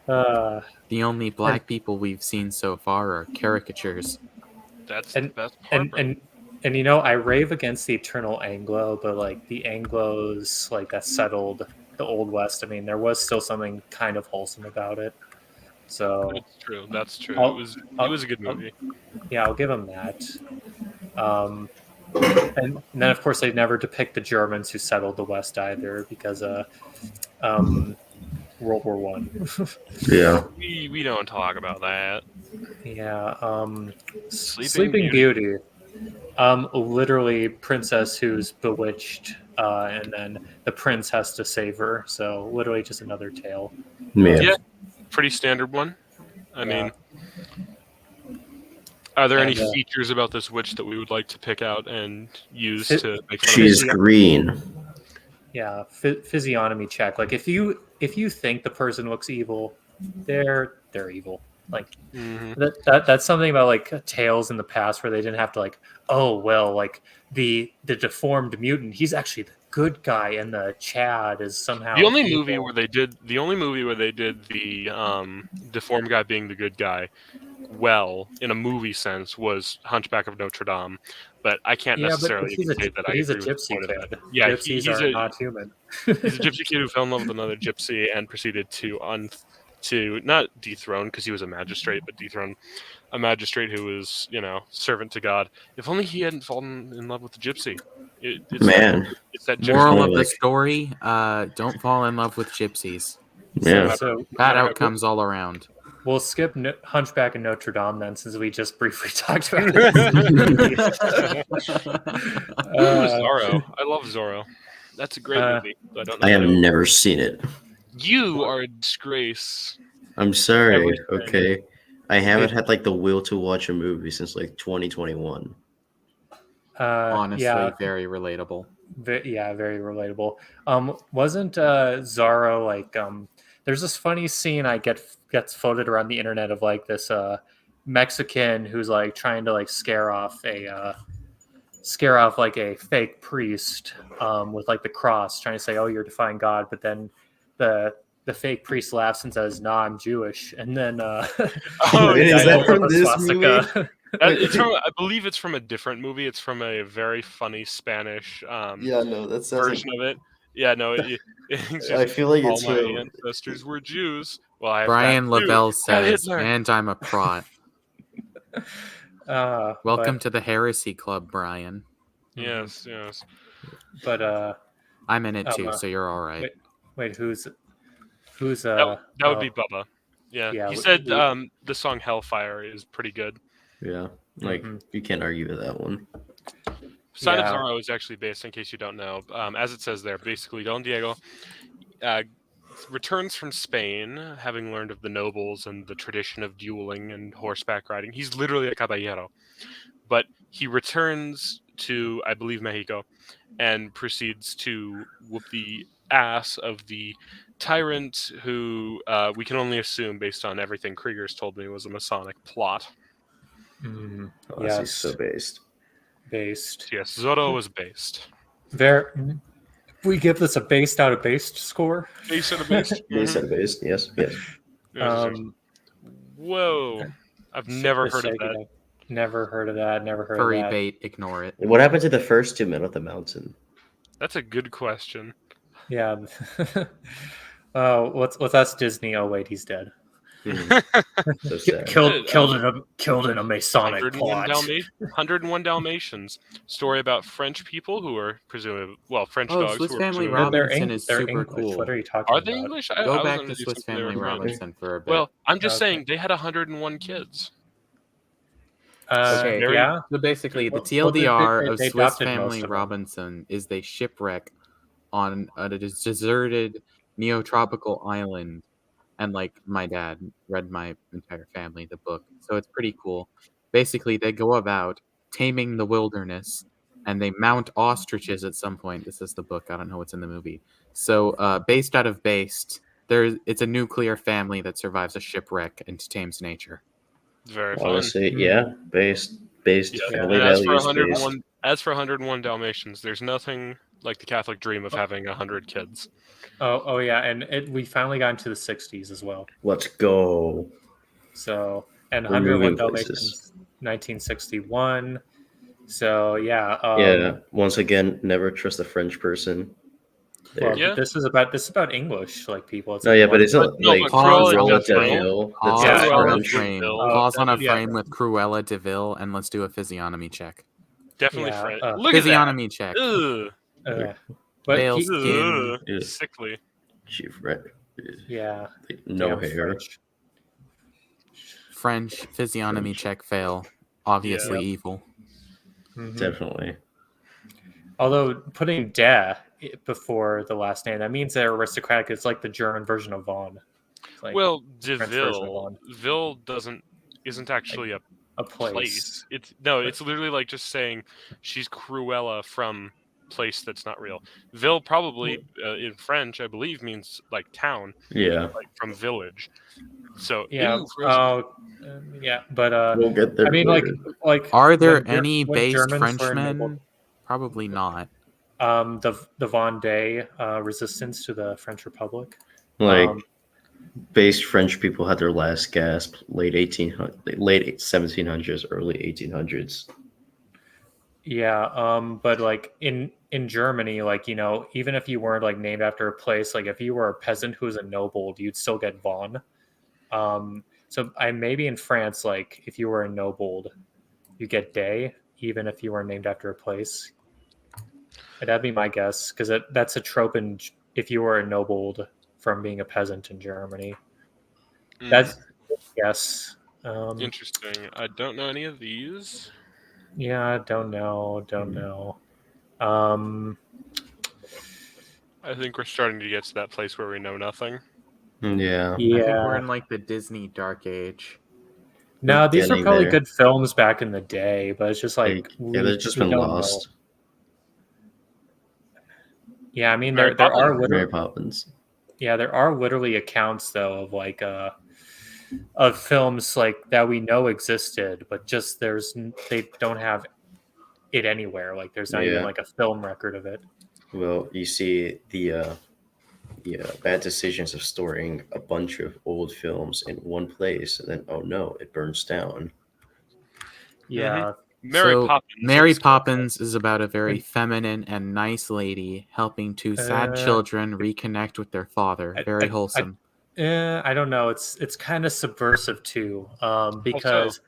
S1: Uh,
S2: The only black people we've seen so far are caricatures.
S4: That's
S1: And-
S4: the best part.
S1: and I rave against the eternal Anglo, but like the Anglos like that settled the Old West. I mean, there was still something kind of wholesome about it. So
S4: That's true. That's true.
S1: I'll-
S4: It was a good movie.
S1: yeah, I'll give them that. And then of course they never depict the Germans who settled the West either because World War One.
S3: Yeah.
S4: We don't talk about that.
S1: Yeah.
S4: Sleeping
S1: Sleeping Beauty. Literally princess who's bewitched, and then the prince has to save her. So literally just another tale.
S3: Man.
S4: Yeah. Pretty standard one. I
S1: Yeah.
S4: mean, are there any
S1: And,
S4: features about this witch that we would like to pick out and use
S1: It-
S4: to make fun
S3: She's
S4: of?
S1: Yeah.
S3: green.
S1: Yeah, physiognomy check. Like if you think the person looks evil, they're evil. Like
S4: Mhm.
S1: that's something about like tales in the past where they didn't have to like, oh well, like the deformed mutant, he's actually good guy, and the Chad is somehow
S4: The only
S1: evil.
S4: movie where they did the deformed guy being the good guy well in a movie sense was Hunchback of Notre Dame, but I can't
S1: Yeah, but
S4: necessarily
S1: he's
S4: say that I
S1: he's a
S4: agree with the
S1: gypsy
S4: point of
S1: kid.
S4: that. Yeah,
S1: Gypsies
S4: he's
S1: are
S4: a
S1: not human.
S4: he's a gypsy kid who fell in love with another gypsy and proceeded to not dethrone because he was a magistrate, but dethrone a magistrate who was servant to God. If only he hadn't fallen in love with the gypsy.
S3: Man,
S4: It's that gypsy.
S2: Moral
S3: More
S2: of the
S3: like-
S2: story: don't fall in love with gypsies.
S3: yeah.
S1: So
S2: Bad outcomes all around.
S1: we'll skip Hunchback of Notre Dame then, since we just briefly talked about it.
S4: Zorro. I love Zorro. That's a great movie. But I don't know.
S3: I have
S4: who.
S3: never seen it.
S4: You are a disgrace.
S3: I'm sorry.
S4: Everything.
S3: Okay, I haven't had like the will to watch a movie since like 2021.
S2: Honestly,
S1: yeah,
S2: very relatable.
S1: very relatable. Wasn't Zorro like there's this funny scene gets floated around the internet of like this Mexican who's like trying to like scare off like a fake priest with like the cross, trying to say, "Oh, you're defying God," but then the fake priest laughs and says, "Nah, I'm Jewish," and then
S3: Wait, is that
S1: holds up
S3: from
S1: a
S3: this
S1: swastika.
S4: I believe it's from a different movie. It's from a very funny Spanish
S3: no, that sounds
S4: version of it. Yeah, no. It's
S3: I feel like
S4: all
S3: it's
S4: my
S3: from.
S4: ancestors were Jews. Well, I have
S2: Brian
S4: that too.
S2: Lavelle
S4: Got
S2: says,
S4: Hitler.
S2: "And I'm a prot." Welcome to the Heresy Club, Brian.
S4: Yes.
S1: But
S2: I'm in it too,
S1: uh,
S2: so you're all right.
S1: wait, who's
S4: That would be Bubba. Yeah, he said the song Hellfire is pretty good.
S3: Yeah, like you can't argue with that one.
S4: Sign of Zorro is actually based, in case you don't know, as it says there, basically Don Diego returns from Spain, having learned of the nobles and the tradition of dueling and horseback riding. He's literally a caballero. But he returns to, I believe, Mexico, and proceeds to whoop the ass of the tyrant who we can only assume, based on everything Krieger's told me, was a Masonic plot.
S3: Yes, so based.
S4: Yes, Zorro was based.
S1: We give this a based out of based score.
S4: Based out of based.
S3: Based out of based. Yes.
S4: Whoa! I've never heard of that.
S1: Never heard of that.
S2: Furry bait, ignore it.
S3: What happened to the first 2 men of the mountain?
S4: That's a good question.
S1: Yeah. What's us Disney? Oh wait, he's dead.
S3: So sad.
S1: Killed in a Masonic plot.
S4: 101 Dalmatians. Story about French people who are presumably French dogs.
S2: Swiss
S4: who
S2: Family
S4: are
S2: Robinson is
S1: they're
S2: super
S1: English.
S2: cool.
S1: What are you talking
S4: Are
S1: about?
S4: they English?
S2: Go back to Swiss Family Robinson for a bit.
S4: Well, I'm just saying they had 101 kids.
S2: Okay,
S1: yeah.
S2: So basically, the
S1: Well,
S2: TLDR
S1: they
S2: of Swiss
S1: adopted most
S2: Family
S1: of them.
S2: Robinson is they shipwreck on a deserted neotropical island, and like my dad read my entire family the book, so it's pretty cool. Basically, they go about taming the wilderness, and they mount ostriches at some point. This is the book. I don't know what's in the movie. So, based out of Based, it's a nuclear family that survives a shipwreck and tames nature.
S4: Very fun.
S3: Honestly, yeah, based family
S4: And as
S3: values.
S4: for 101 Dalmatians, there's nothing like the Catholic dream of having 100 kids.
S1: Oh yeah, and we finally got into the 60s as well.
S3: Let's go.
S1: So, and
S3: We're moving
S1: 101 Dalmatians, 1961. So yeah.
S3: Yeah. Once again, never trust a French person.
S1: Well,
S4: Yeah.
S1: this is about English, like people. It's
S3: No,
S1: like
S3: yeah, but it's not
S4: No,
S3: like
S4: but Cruella
S3: Cruella
S4: de
S3: de
S4: Vil.
S3: Vil.
S2: Pause
S3: That's
S1: Yeah,
S2: on a
S3: French.
S2: frame.
S4: Oh,
S2: Pause on a
S1: yeah.
S2: frame with Cruella de Vil, and let's do a physiognomy check.
S4: Definitely
S1: Yeah,
S4: French.
S1: uh,
S4: Look at that.
S2: Physiognomy check.
S4: Ugh.
S1: But
S2: Pale
S1: he,
S2: skin.
S3: Ugh.
S4: Sickly.
S3: Chief, right?
S1: yeah,
S3: No
S1: damn
S3: hair.
S1: French.
S2: French physiognomy check fail. Obviously
S4: Yeah.
S2: evil.
S1: Mhm.
S3: Definitely.
S1: Although putting "de" before the last name, that means they're aristocratic. It's like the German version of Von. It's like
S4: Well, de
S1: French version of
S4: Ville.
S1: Von.
S4: Ville isn't actually
S1: a place.
S4: place. It's literally like just saying she's Cruella from place that's not real. Ville probably in French, I believe, means like town,
S3: Yeah.
S4: like from village. So
S1: Yeah.
S4: ew, gross.
S1: Yeah. But
S3: We'll get there.
S1: I mean,
S3: later.
S1: like
S2: Are there
S1: when
S2: any
S1: when
S2: based
S1: Germans were
S2: Frenchmen?
S1: enabled-
S2: Probably not.
S1: The Vendée resistance to the French Republic.
S3: Like, based French people had their last gasp late 1700s, early 1800s.
S1: Yeah, but like in Germany, like even if you weren't like named after a place, like if you were a peasant who was ennobled, you'd still get von. So I maybe in France, like if you were ennobled, you get day, even if you were named after a place. That'd be my guess, because that's a trope in if you were ennobled from being a peasant in Germany. That's yes.
S4: Interesting. I don't know any of these.
S1: Yeah, don't know. Um,
S4: I think we're starting to get to that place where we know nothing.
S3: Yeah.
S2: I think we're
S1: yeah.
S2: in like the Disney dark age.
S1: No, these were
S3: Getting
S1: probably
S3: there.
S1: good films back in the day, but it's just like
S3: yeah, they've just been
S1: don't
S3: lost.
S1: know. Yeah, I mean
S4: Mary
S1: there are
S3: Mary
S1: literally,
S3: Poppins.
S1: yeah, there are literally accounts though of like of films like that we know existed, but just they don't have it anywhere. Like there's not even
S3: Yeah.
S1: like a film record of it.
S3: Well, you see the bad decisions of storing a bunch of old films in one place, and then oh no, it burns down.
S1: Yeah.
S4: Mary
S2: So,
S4: Poppins.
S2: Mary
S4: let's go.
S2: Poppins is about a very
S1: And-
S2: feminine and nice lady helping two sad
S1: Uh,
S2: children reconnect with their father. Very wholesome.
S1: I don't know. It's kind of subversive too, because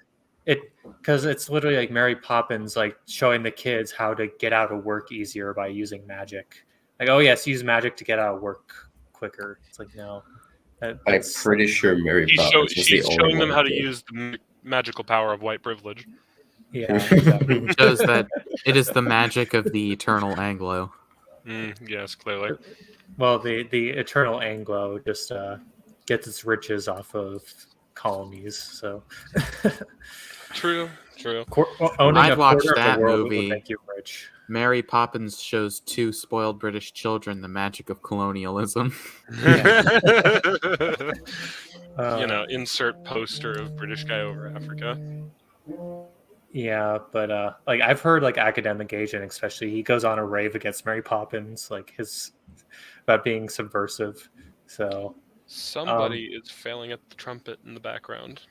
S4: Also,
S1: it's literally like Mary Poppins, like showing the kids how to get out of work easier by using magic. Like, oh yes, use magic to get out of work quicker. It's like no,
S3: I'm
S1: that's
S3: pretty sure Mary Poppins was the
S4: she's
S3: only
S4: showing them
S3: one
S4: how to
S3: that did.
S4: use the magical power of white privilege.
S1: yeah, exactly.
S2: Shows that it is the magic of the eternal Anglo.
S4: Yes, clearly.
S1: Well, the Eternal Anglo just gets its riches off of colonies. So
S4: True.
S1: owning
S2: I'd
S1: a
S2: watch
S1: quarter of
S2: that
S1: the world
S2: movie.
S1: would make you rich.
S2: Mary Poppins shows two spoiled British children the magic of colonialism.
S4: Insert poster of British guy over Africa.
S1: Yeah, but like I've heard like academic agent, especially, he goes on a rave against Mary Poppins, like his about being subversive. So
S4: Somebody is failing at the trumpet in the background.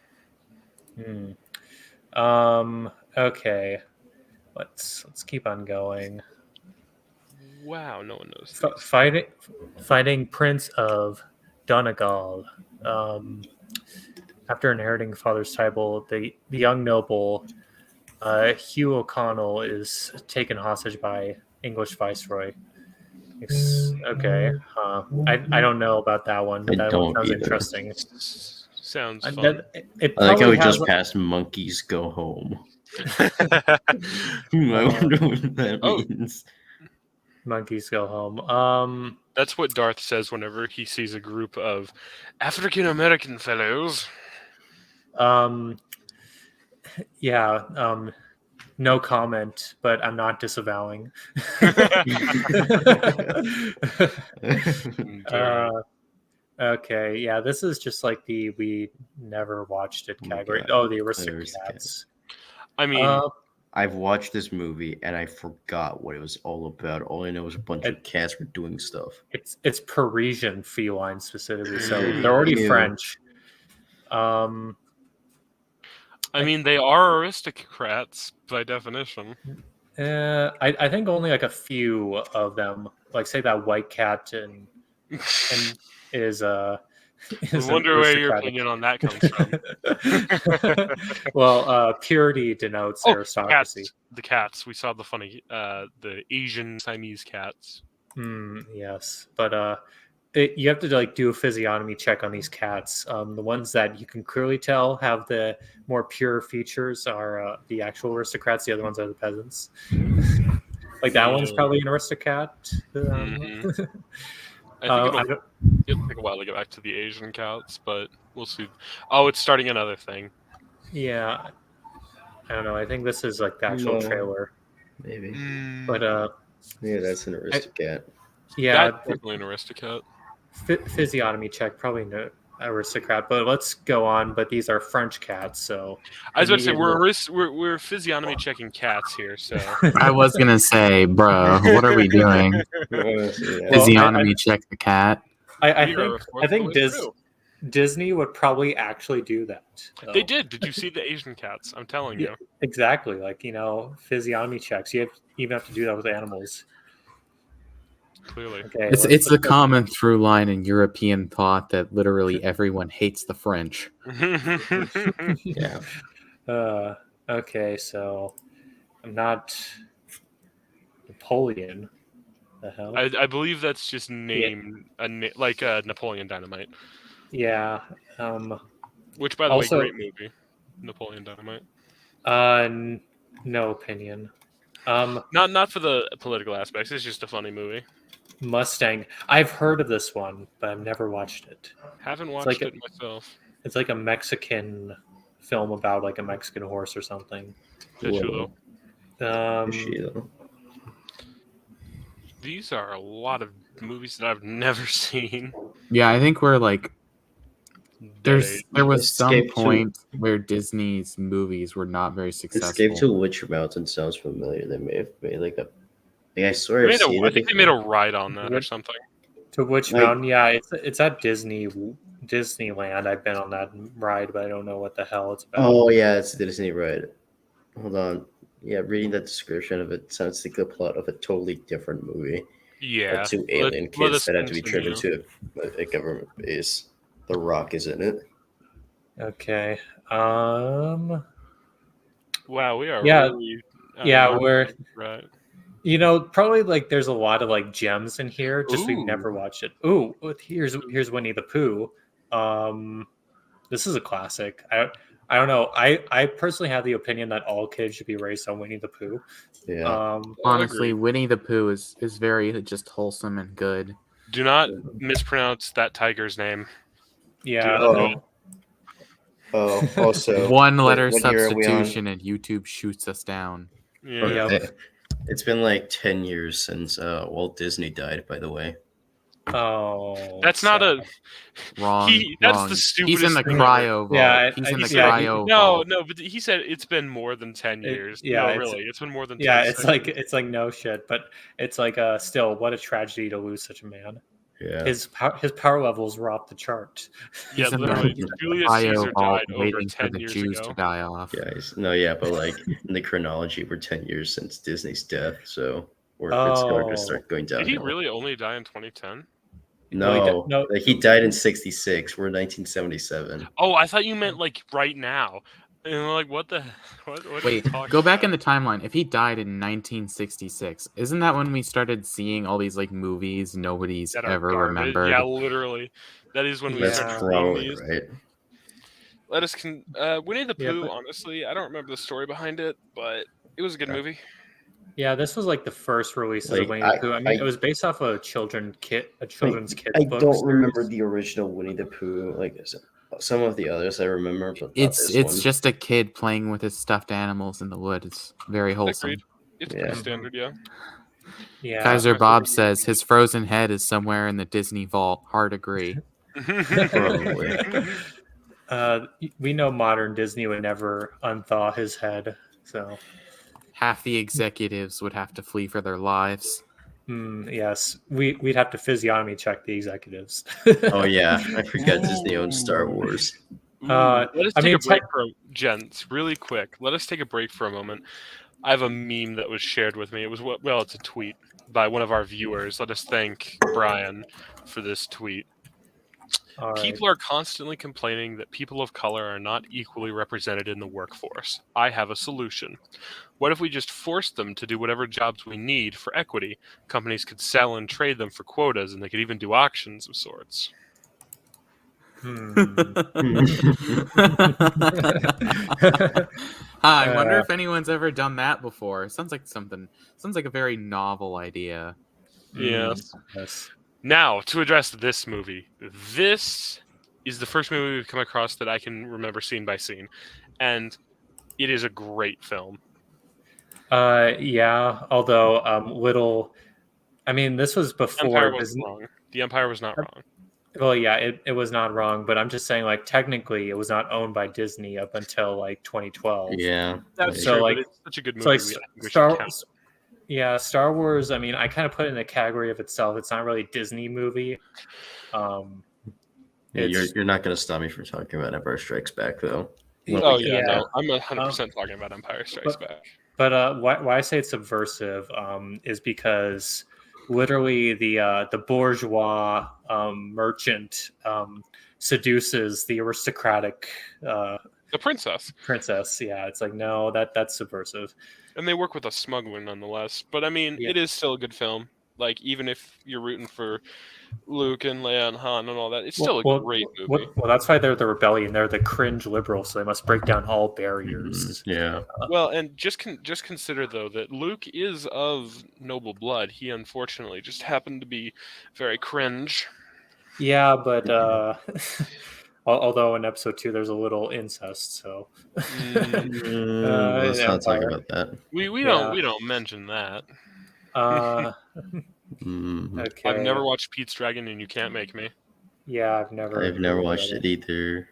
S1: Okay. Let's keep on going.
S4: Wow, no one knows these.
S1: Fighting Prince of Donegal. After inheriting father's title, the young noble Hugh O'Connell is taken hostage by English viceroy. Okay, I don't know about that one.
S3: I
S1: That one
S3: don't
S1: sounds
S3: either.
S1: interesting.
S4: Sounds fun.
S1: It
S3: I like how
S1: probably
S3: we
S1: has
S3: just passed Monkeys Go Home.
S4: Oh,
S3: I wonder what that means.
S1: Monkeys Go Home.
S4: That's what Darth says whenever he sees a group of African American fellows.
S1: Yeah. No comment, but I'm not disavowing. Okay, yeah, this is just like we never watched it
S3: Oh my
S1: category.
S3: God.
S1: Oh, the Aristocats.
S4: I mean,
S3: I've watched this movie and I forgot what it was all about. All I know is a bunch of cats were doing stuff.
S1: It's Parisian feline specifically, so they're already
S3: Ew.
S1: French.
S4: I mean, they are aristocrats by definition.
S1: I think only like a few of them, like say that white cat and is
S4: I
S1: is an
S4: wonder where your
S1: aristocratic.
S4: opinion on that comes from.
S1: Well, purity denotes aristocracy.
S4: The cats. We saw the funny, the Asian Siamese cats.
S1: Yes, but you have to like do a physiognomy check on these cats. The ones that you can clearly tell have the more pure features are the actual aristocrats. The other ones are the peasants. Like that one's probably an aristocrat.
S4: I think it'll take a while to get back to the Asian cats, but we'll see. Oh, it's starting another thing.
S1: Yeah, I don't know. I think this is like the actual trailer.
S3: Maybe.
S1: But
S3: yeah, that's an aristocrat.
S1: yeah,
S4: That's definitely an aristocrat.
S1: physiognomy check. Probably no. aristocrat. But let's go on. But these are French cats, so
S4: I was about to say
S1: immediately-
S4: we're physiognomy checking cats here, so
S2: I was gonna say, bro, what are we doing?
S3: Honestly, yeah.
S1: Well,
S2: Physiognomy check the cat.
S1: I
S4: we are
S1: think
S4: a fourth
S1: I
S4: of the
S1: think
S4: way through.
S1: Disney would probably actually do that.
S4: They
S1: though.
S4: did. Did you see the Asian cats? I'm telling
S1: Yeah,
S4: you.
S1: exactly. Like physiognomy checks. You even have to do that with animals.
S4: Clearly.
S1: Okay,
S2: It's
S1: let's
S2: a common through line in European thought that literally everyone hates the French.
S3: Yeah.
S1: Okay, so I'm not Napoleon. The hell?
S4: I believe that's just named like Napoleon Dynamite,
S1: Yeah.
S4: which by the
S1: Also-
S4: way, great movie, Napoleon Dynamite.
S1: No opinion.
S4: Not for the political aspects. It's just a funny movie.
S1: Mustang. I've heard of this one, but I've never watched it.
S4: Haven't
S1: like
S4: watched
S1: a-
S4: it myself.
S1: It's like a Mexican film about like a Mexican horse or something.
S4: Qué
S3: Whoa.
S4: chulo.
S3: Is she, though?
S4: These are a lot of movies that I've never seen.
S2: Yeah, I think we're like there was some
S3: Escape to-
S2: point where Disney's movies were not very successful.
S3: Escape to Witch Mountain sounds familiar. They may have made like a. Like, I swear
S4: They
S3: I've
S4: made
S3: seen
S4: I
S3: it
S4: think they
S3: before.
S4: made a ride on that or something.
S1: To which
S3: Like-
S1: mountain? Yeah, it's at Disneyland. I've been on that ride, but I don't know what the hell it's about.
S3: Oh yeah, it's Disney, right? Hold on. Yeah, reading that description of it sounds like the plot of a totally different movie.
S4: Yeah.
S3: Of two alien kids that had to be driven to a government base. The Rock is in it.
S1: Okay.
S4: Wow, we are
S1: Yeah.
S4: really
S1: Yeah, we're
S4: right.
S1: probably like there's a lot of like gems in here. Just we've
S4: Ooh.
S1: never watched it. Ooh, here's Winnie the Pooh. This is a classic. I don't know. I personally have the opinion that all kids should be raised on Winnie the Pooh.
S3: Yeah.
S2: Honestly,
S4: agree.
S2: Winnie the Pooh is very just wholesome and good.
S4: Do not mispronounce that tiger's name.
S1: Yeah.
S3: Oh. Oh, also
S2: One letter
S3: what year are we on?
S2: substitution and YouTube shoots us down.
S4: Yeah.
S1: Yeah.
S3: It's been like 10 years since Walt Disney died, by the way.
S1: Oh,
S4: That's not a
S2: Wrong.
S4: That's
S2: wrong.
S4: the
S2: He's in
S4: stupidest
S2: the
S4: thing ever.
S2: cryo vault.
S1: Yeah,
S2: He's in the
S1: yeah,
S2: cryo
S4: No,
S2: vault.
S4: no, but he said it's been more than 10 years.
S1: yeah,
S4: no,
S1: it's-
S4: really, it's been more than 10
S1: Yeah, it's
S4: seconds.
S1: like no shit, but it's like still what a tragedy to lose such a man.
S3: Yeah.
S1: His power levels were off the chart.
S4: Yeah,
S2: He's in
S4: literally.
S2: the
S4: Julius
S2: cryo
S4: Caesar
S2: vault
S4: died over
S2: waiting for
S4: 10
S2: the
S4: years
S2: Jews
S4: ago.
S2: to die off.
S3: Guys, no, yeah, but like in the chronology, we're 10 years since Disney's death, so it's going to start going downhill.
S4: Did he really only die in 2010?
S3: No,
S1: No.
S3: like, he died in 66. We're 1977.
S4: Oh, I thought you meant like right now. And I'm like, what the? What are you
S2: Wait,
S4: talking
S2: go back
S4: about?
S2: in the timeline. If he died in 1966, isn't that when we started seeing all these like movies nobody's
S4: That are
S2: ever
S4: garbage.
S2: remembered?
S4: Yeah, literally. That is when we
S1: Yeah.
S4: started
S3: That's
S4: seeing
S3: probably
S4: these.
S3: right.
S4: Let us Winnie the
S1: Yeah,
S4: Pooh.
S1: but-
S4: Honestly, I don't remember the story behind it, but it was a good
S3: Yeah.
S4: movie.
S1: Yeah, this was like the first releases
S3: Like,
S1: of Winnie the Pooh. I mean,
S3: I-
S1: it was based off a children's kids
S3: I
S1: book
S3: don't
S1: series.
S3: remember the original Winnie the Pooh. Like some of the others I remember, but not
S2: It's
S3: this one.
S2: just a kid playing with his stuffed animals in the woods. It's very wholesome.
S4: Agreed. It's
S3: Yeah.
S4: pretty standard, yeah.
S1: Yeah,
S2: Kaiser
S4: my
S2: Bob
S4: favorite
S2: says his frozen head is somewhere in the Disney vault. Hard agree.
S3: Probably.
S1: we know modern Disney would never unthaw his head. So,
S2: Half the executives would have to flee for their lives.
S1: yes, we'd have to physiognomy check the executives.
S3: Oh yeah, I forgot Disney owns Star Wars.
S4: Ooh,
S1: Uh,
S4: let us
S1: I
S4: take
S1: mean,
S4: a break for gents, really quick. Let us take a break for a moment. I have a meme that was shared with me. It was it's a tweet by one of our viewers. Let us thank Brian for this tweet.
S1: All right.
S4: People are constantly complaining that people of color are not equally represented in the workforce. I have a solution. What if we just forced them to do whatever jobs we need for equity? Companies could sell and trade them for quotas, and they could even do auctions of sorts.
S2: I wonder if anyone's ever done that before. Sounds like a very novel idea.
S4: Yes.
S1: Yes.
S4: Now, to address this movie. This is the first movie we've come across that I can remember scene by scene. And it is a great film.
S1: Yeah. Although, little. I mean, this was before
S4: Empire was
S1: Disney.
S4: wrong. The Empire was not wrong.
S1: Well, yeah, it was not wrong, but I'm just saying, like, technically, it was not owned by Disney up until like 2012.
S3: Yeah.
S4: That's
S1: So,
S4: true,
S1: like,
S4: but it's such a good
S1: so like
S4: movie. I think we should
S1: Star,
S4: count.
S1: yeah, Star Wars. I mean, I kind of put it in the category of itself. It's not really a Disney movie.
S3: Yeah,
S1: It's
S3: you're not gonna stop me from talking about Empire Strikes Back though. When
S4: Oh
S3: we
S4: yeah,
S3: get
S1: yeah.
S4: no, I'm 100%
S1: Um,
S4: talking about Empire Strikes
S1: but
S4: Back.
S1: but why I say it's subversive is because literally the bourgeois merchant seduces the aristocratic
S4: The princess,
S1: princess. Yeah, it's like no, that's subversive.
S4: and they work with a smuggler nonetheless. But I mean,
S1: Yeah.
S4: it is still a good film. Like even if you're rooting for Luke and Leia and Han and all that, it's still a great movie.
S1: Well, that's why they're the rebellion. They're the cringe liberals, so they must break down all barriers.
S3: Yeah.
S4: Well, and just consider though that Luke is of noble blood. He unfortunately just happened to be very cringe.
S1: Yeah, but although in episode 2 there's a little incest, so
S3: Let's
S1: in
S3: not talk
S1: Empire.
S3: about that.
S4: We
S1: Yeah.
S4: don't mention that.
S1: Okay.
S4: I've never watched Pete's Dragon, and you can't make me.
S1: Yeah, I've never
S3: watched it either.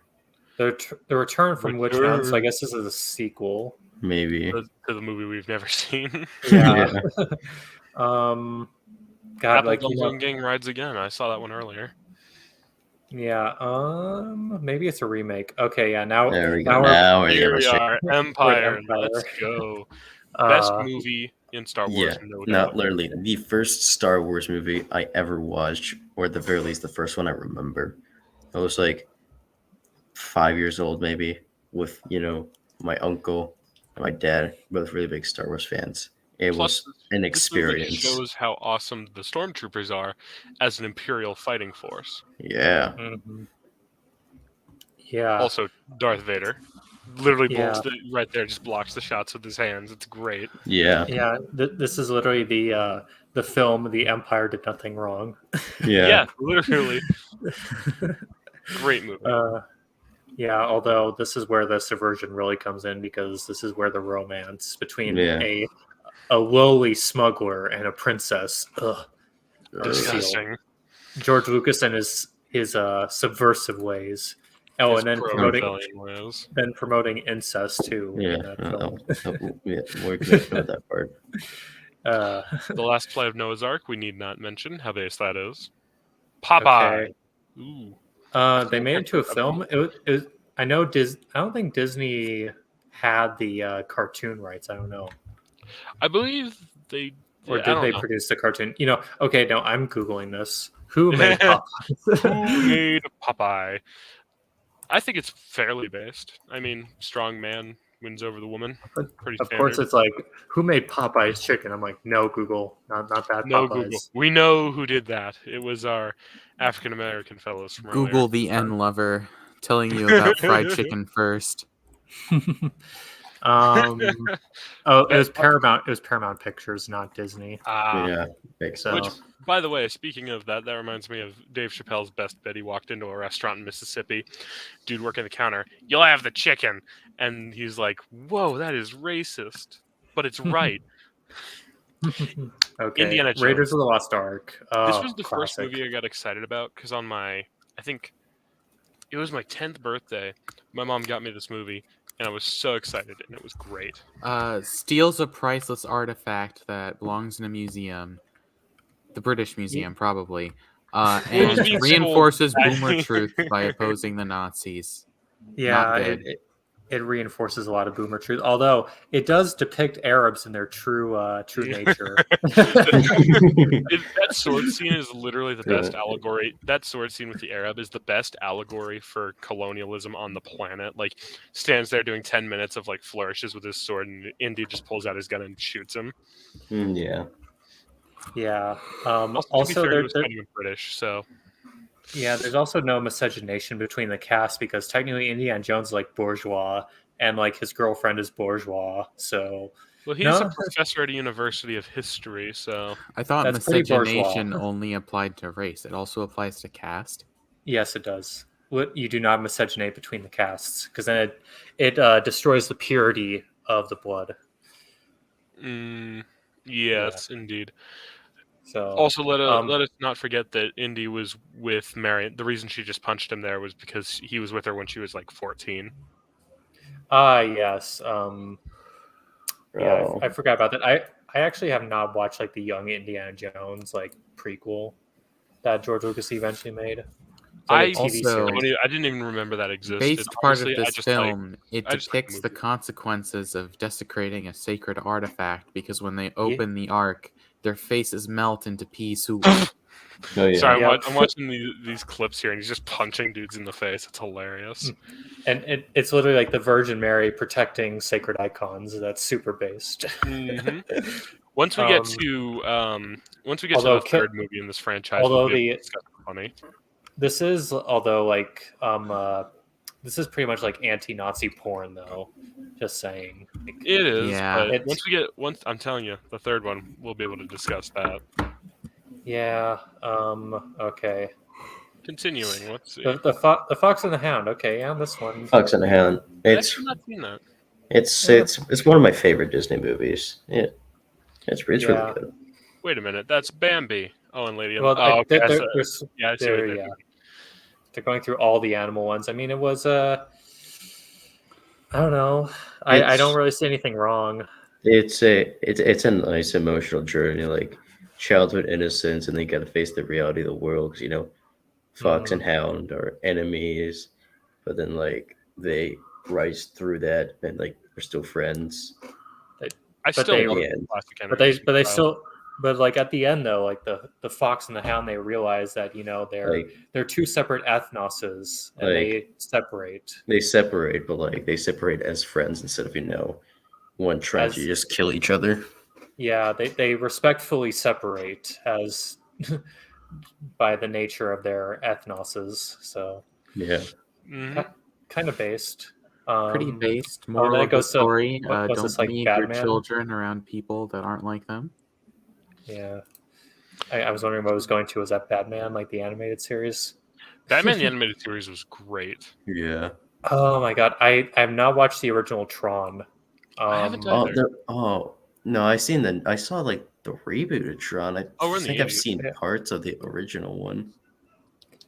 S1: The Return from Witch Mountain, so I guess this is a sequel.
S3: Maybe.
S4: To the movie we've never seen.
S1: Yeah.
S4: Apple
S1: God, like
S4: Dumpling Gang rides again. I saw that one earlier.
S1: yeah. Maybe it's a remake. Okay, yeah. Now
S3: There we go.
S1: Now
S3: Now
S4: Here we are, Empire.
S1: Empire.
S4: Let's go. Best
S1: Uh,
S4: movie in Star Wars,
S3: Yeah,
S4: no
S3: not
S4: doubt.
S3: literally the first Star Wars movie I ever watched, or at the very least the first one I remember. I was like 5 years old, maybe, with my uncle and my dad, both really big Star Wars fans. It
S4: Plus,
S3: was an
S4: this movie
S3: experience.
S4: shows how awesome the stormtroopers are as an Imperial fighting force.
S3: Yeah,
S1: mhm. Yeah.
S4: Also, Darth Vader literally
S1: Yeah.
S4: right there, just blocks the shots with his hands. It's great.
S3: yeah,
S1: Yeah, this is literally the film The Empire Did Nothing Wrong.
S4: Yeah, literally. Great movie.
S1: Yeah, although this is where the subversion really comes in because this is where the romance between a lowly smuggler and a princess.
S4: Disgusting.
S1: George Lucas and his subversive ways. Oh,
S4: His
S1: and then
S4: pro-rebellion ways.
S1: promoting incest too.
S3: yeah.
S1: In that film.
S3: Yeah, we're gonna cover that part.
S4: The last play of Noah's Ark, we need not mention how base that is. Popeye.
S1: Okay.
S4: Ooh.
S1: They made it into a film. I know I don't think Disney had the cartoon rights. I don't know.
S4: I believe they
S1: Or
S4: I
S1: did
S4: don't
S1: they
S4: know.
S1: produce the cartoon? Okay, no, I'm Googling this. Who made Popeye?
S4: Who made Popeye? I think it's fairly based. I mean, strong man wins over the woman. Pretty
S1: Of
S4: standard.
S1: course, it's like, who made Popeye's chicken? I'm like, no, Google, not that
S4: No
S1: Popeye's.
S4: Google. We know who did that. It was our African American fellows from
S2: Google
S4: earlier.
S2: the N lover telling you about fried chicken first.
S1: It was Paramount. It was Paramount Pictures, not Disney.
S3: Yeah, makes
S1: So,
S3: sense.
S4: By the way, speaking of that, that reminds me of Dave Chappelle's best bit. He walked into a restaurant in Mississippi. Dude working the counter. You'll have the chicken. And he's like, whoa, that is racist. But it's right.
S1: okay.
S4: Indiana Jones.
S1: Raiders of the Lost Ark.
S4: This was the first
S1: classic.
S4: movie I got excited about because on I think it was my 10th birthday, my mom got me this movie. And I was so excited, and it was great.
S2: Steals a priceless artifact that belongs in a museum. The British Museum, probably. And
S4: being
S2: reinforces
S4: sold.
S2: boomer truth by opposing the Nazis.
S1: Yeah,
S2: Not good.
S1: it reinforces a lot of boomer truth. Although it does depict Arabs in their true nature.
S4: That sword scene is literally the best allegory. That sword scene with the Arab is the best allegory for colonialism on the planet. Like, stands there doing 10 minutes of like flourishes with his sword, and Indy just pulls out his gun and shoots him.
S3: Yeah.
S1: Yeah.
S4: Also, to be fair, he
S1: there,
S4: was kind of British, so
S1: yeah, there's also no miscegenation between the cast because technically Indiana Jones is like bourgeois and like his girlfriend is bourgeois. So
S4: well, he's a professor at a university of history, so
S2: I thought
S1: That's pretty
S2: miscegenation
S1: bourgeois.
S2: only applied to race. It also applies to caste.
S1: yes, it does. You do not miscegenate between the castes because then it destroys the purity of the blood.
S4: yes, indeed.
S1: So
S4: Also, let us not forget that Indy was with Marion. The reason she just punched him there was because he was with her when she was like 14.
S1: Yes. Yeah,
S3: Oh,
S1: I forgot about that. I actually have not watched like the Young Indiana Jones like prequel that George Lucas eventually made. It's like a
S4: I
S1: TV
S2: Also-
S1: series.
S4: I didn't even remember that existed.
S2: Based part of
S4: Honestly,
S2: this film, it
S4: I just like the
S2: depicts the
S4: movie.
S2: consequences of desecrating a sacred artifact because when they
S1: Yeah.
S2: open the ark, their faces melt into pea soup.
S3: oh yeah.
S4: Sorry,
S1: Yep.
S4: I'm watching these clips here, and he's just punching dudes in the face. It's hilarious.
S1: And it's literally like the Virgin Mary protecting sacred icons. That's super based.
S4: hmm Once we get to
S1: although
S4: the third movie in this franchise,
S1: although
S4: we'll be
S1: the-
S4: able to discuss it funny.
S1: This is although like this is pretty much like anti-Nazi porn though. Just saying. Like,
S4: It is,
S2: Yeah.
S4: but
S1: It's-
S4: I'm telling you, the third one, we'll be able to discuss that.
S1: yeah. Okay.
S4: Continuing, let's see.
S1: The Fox and the Hound. Okay, yeah, this one.
S3: Fox and the Hound.
S4: I've
S3: It's
S4: actually not seen that.
S3: it's one of my favorite Disney movies. Yeah, it's really
S1: Yeah.
S3: good.
S4: Wait a minute, that's Bambi. Oh, and Lady.
S1: Well,
S4: oh, okay.
S1: there's
S4: Yeah, I see
S1: there,
S4: what they're
S1: yeah.
S4: doing.
S1: They're going through all the animal ones. I mean, it was I don't know. I
S3: It's-
S1: don't really see anything wrong.
S3: It's a nice emotional journey, like childhood innocence, and then you got to face the reality of the world. 'Cause, Fox and Hound are enemies, but then like they rise through that, and like they're still friends.
S4: I still
S1: they-
S4: love
S3: Yeah.
S4: the classic
S1: But they
S4: animation style.
S1: still but like at the end though, like the Fox and the Hound, they realize that
S3: Like
S1: they're two separate ethnoses and they separate.
S3: they separate, but like they separate as friends instead of one trying
S1: As-
S3: to just kill each other.
S1: Yeah, they respectfully separate as by the nature of their ethnoses. So
S3: Yeah,
S4: Mhm.
S1: kind of based.
S2: Pretty based.
S1: then
S2: Moral
S1: it
S2: of the
S1: goes to-
S2: story:
S1: what's
S2: don't
S1: this, like,
S2: leave your
S1: Batman?
S2: children around people that aren't like them.
S1: Yeah. I was wondering what I was going to. Was that Batman, like the animated series?
S4: Batman the animated series was great.
S3: yeah.
S1: Oh my god, I have not watched the original Tron.
S4: I haven't
S3: Oh,
S4: either.
S3: no, I saw like the reboot of Tron. I
S4: Oh, really?
S3: think
S4: Yeah,
S3: I've seen
S1: yeah.
S3: parts of the original one.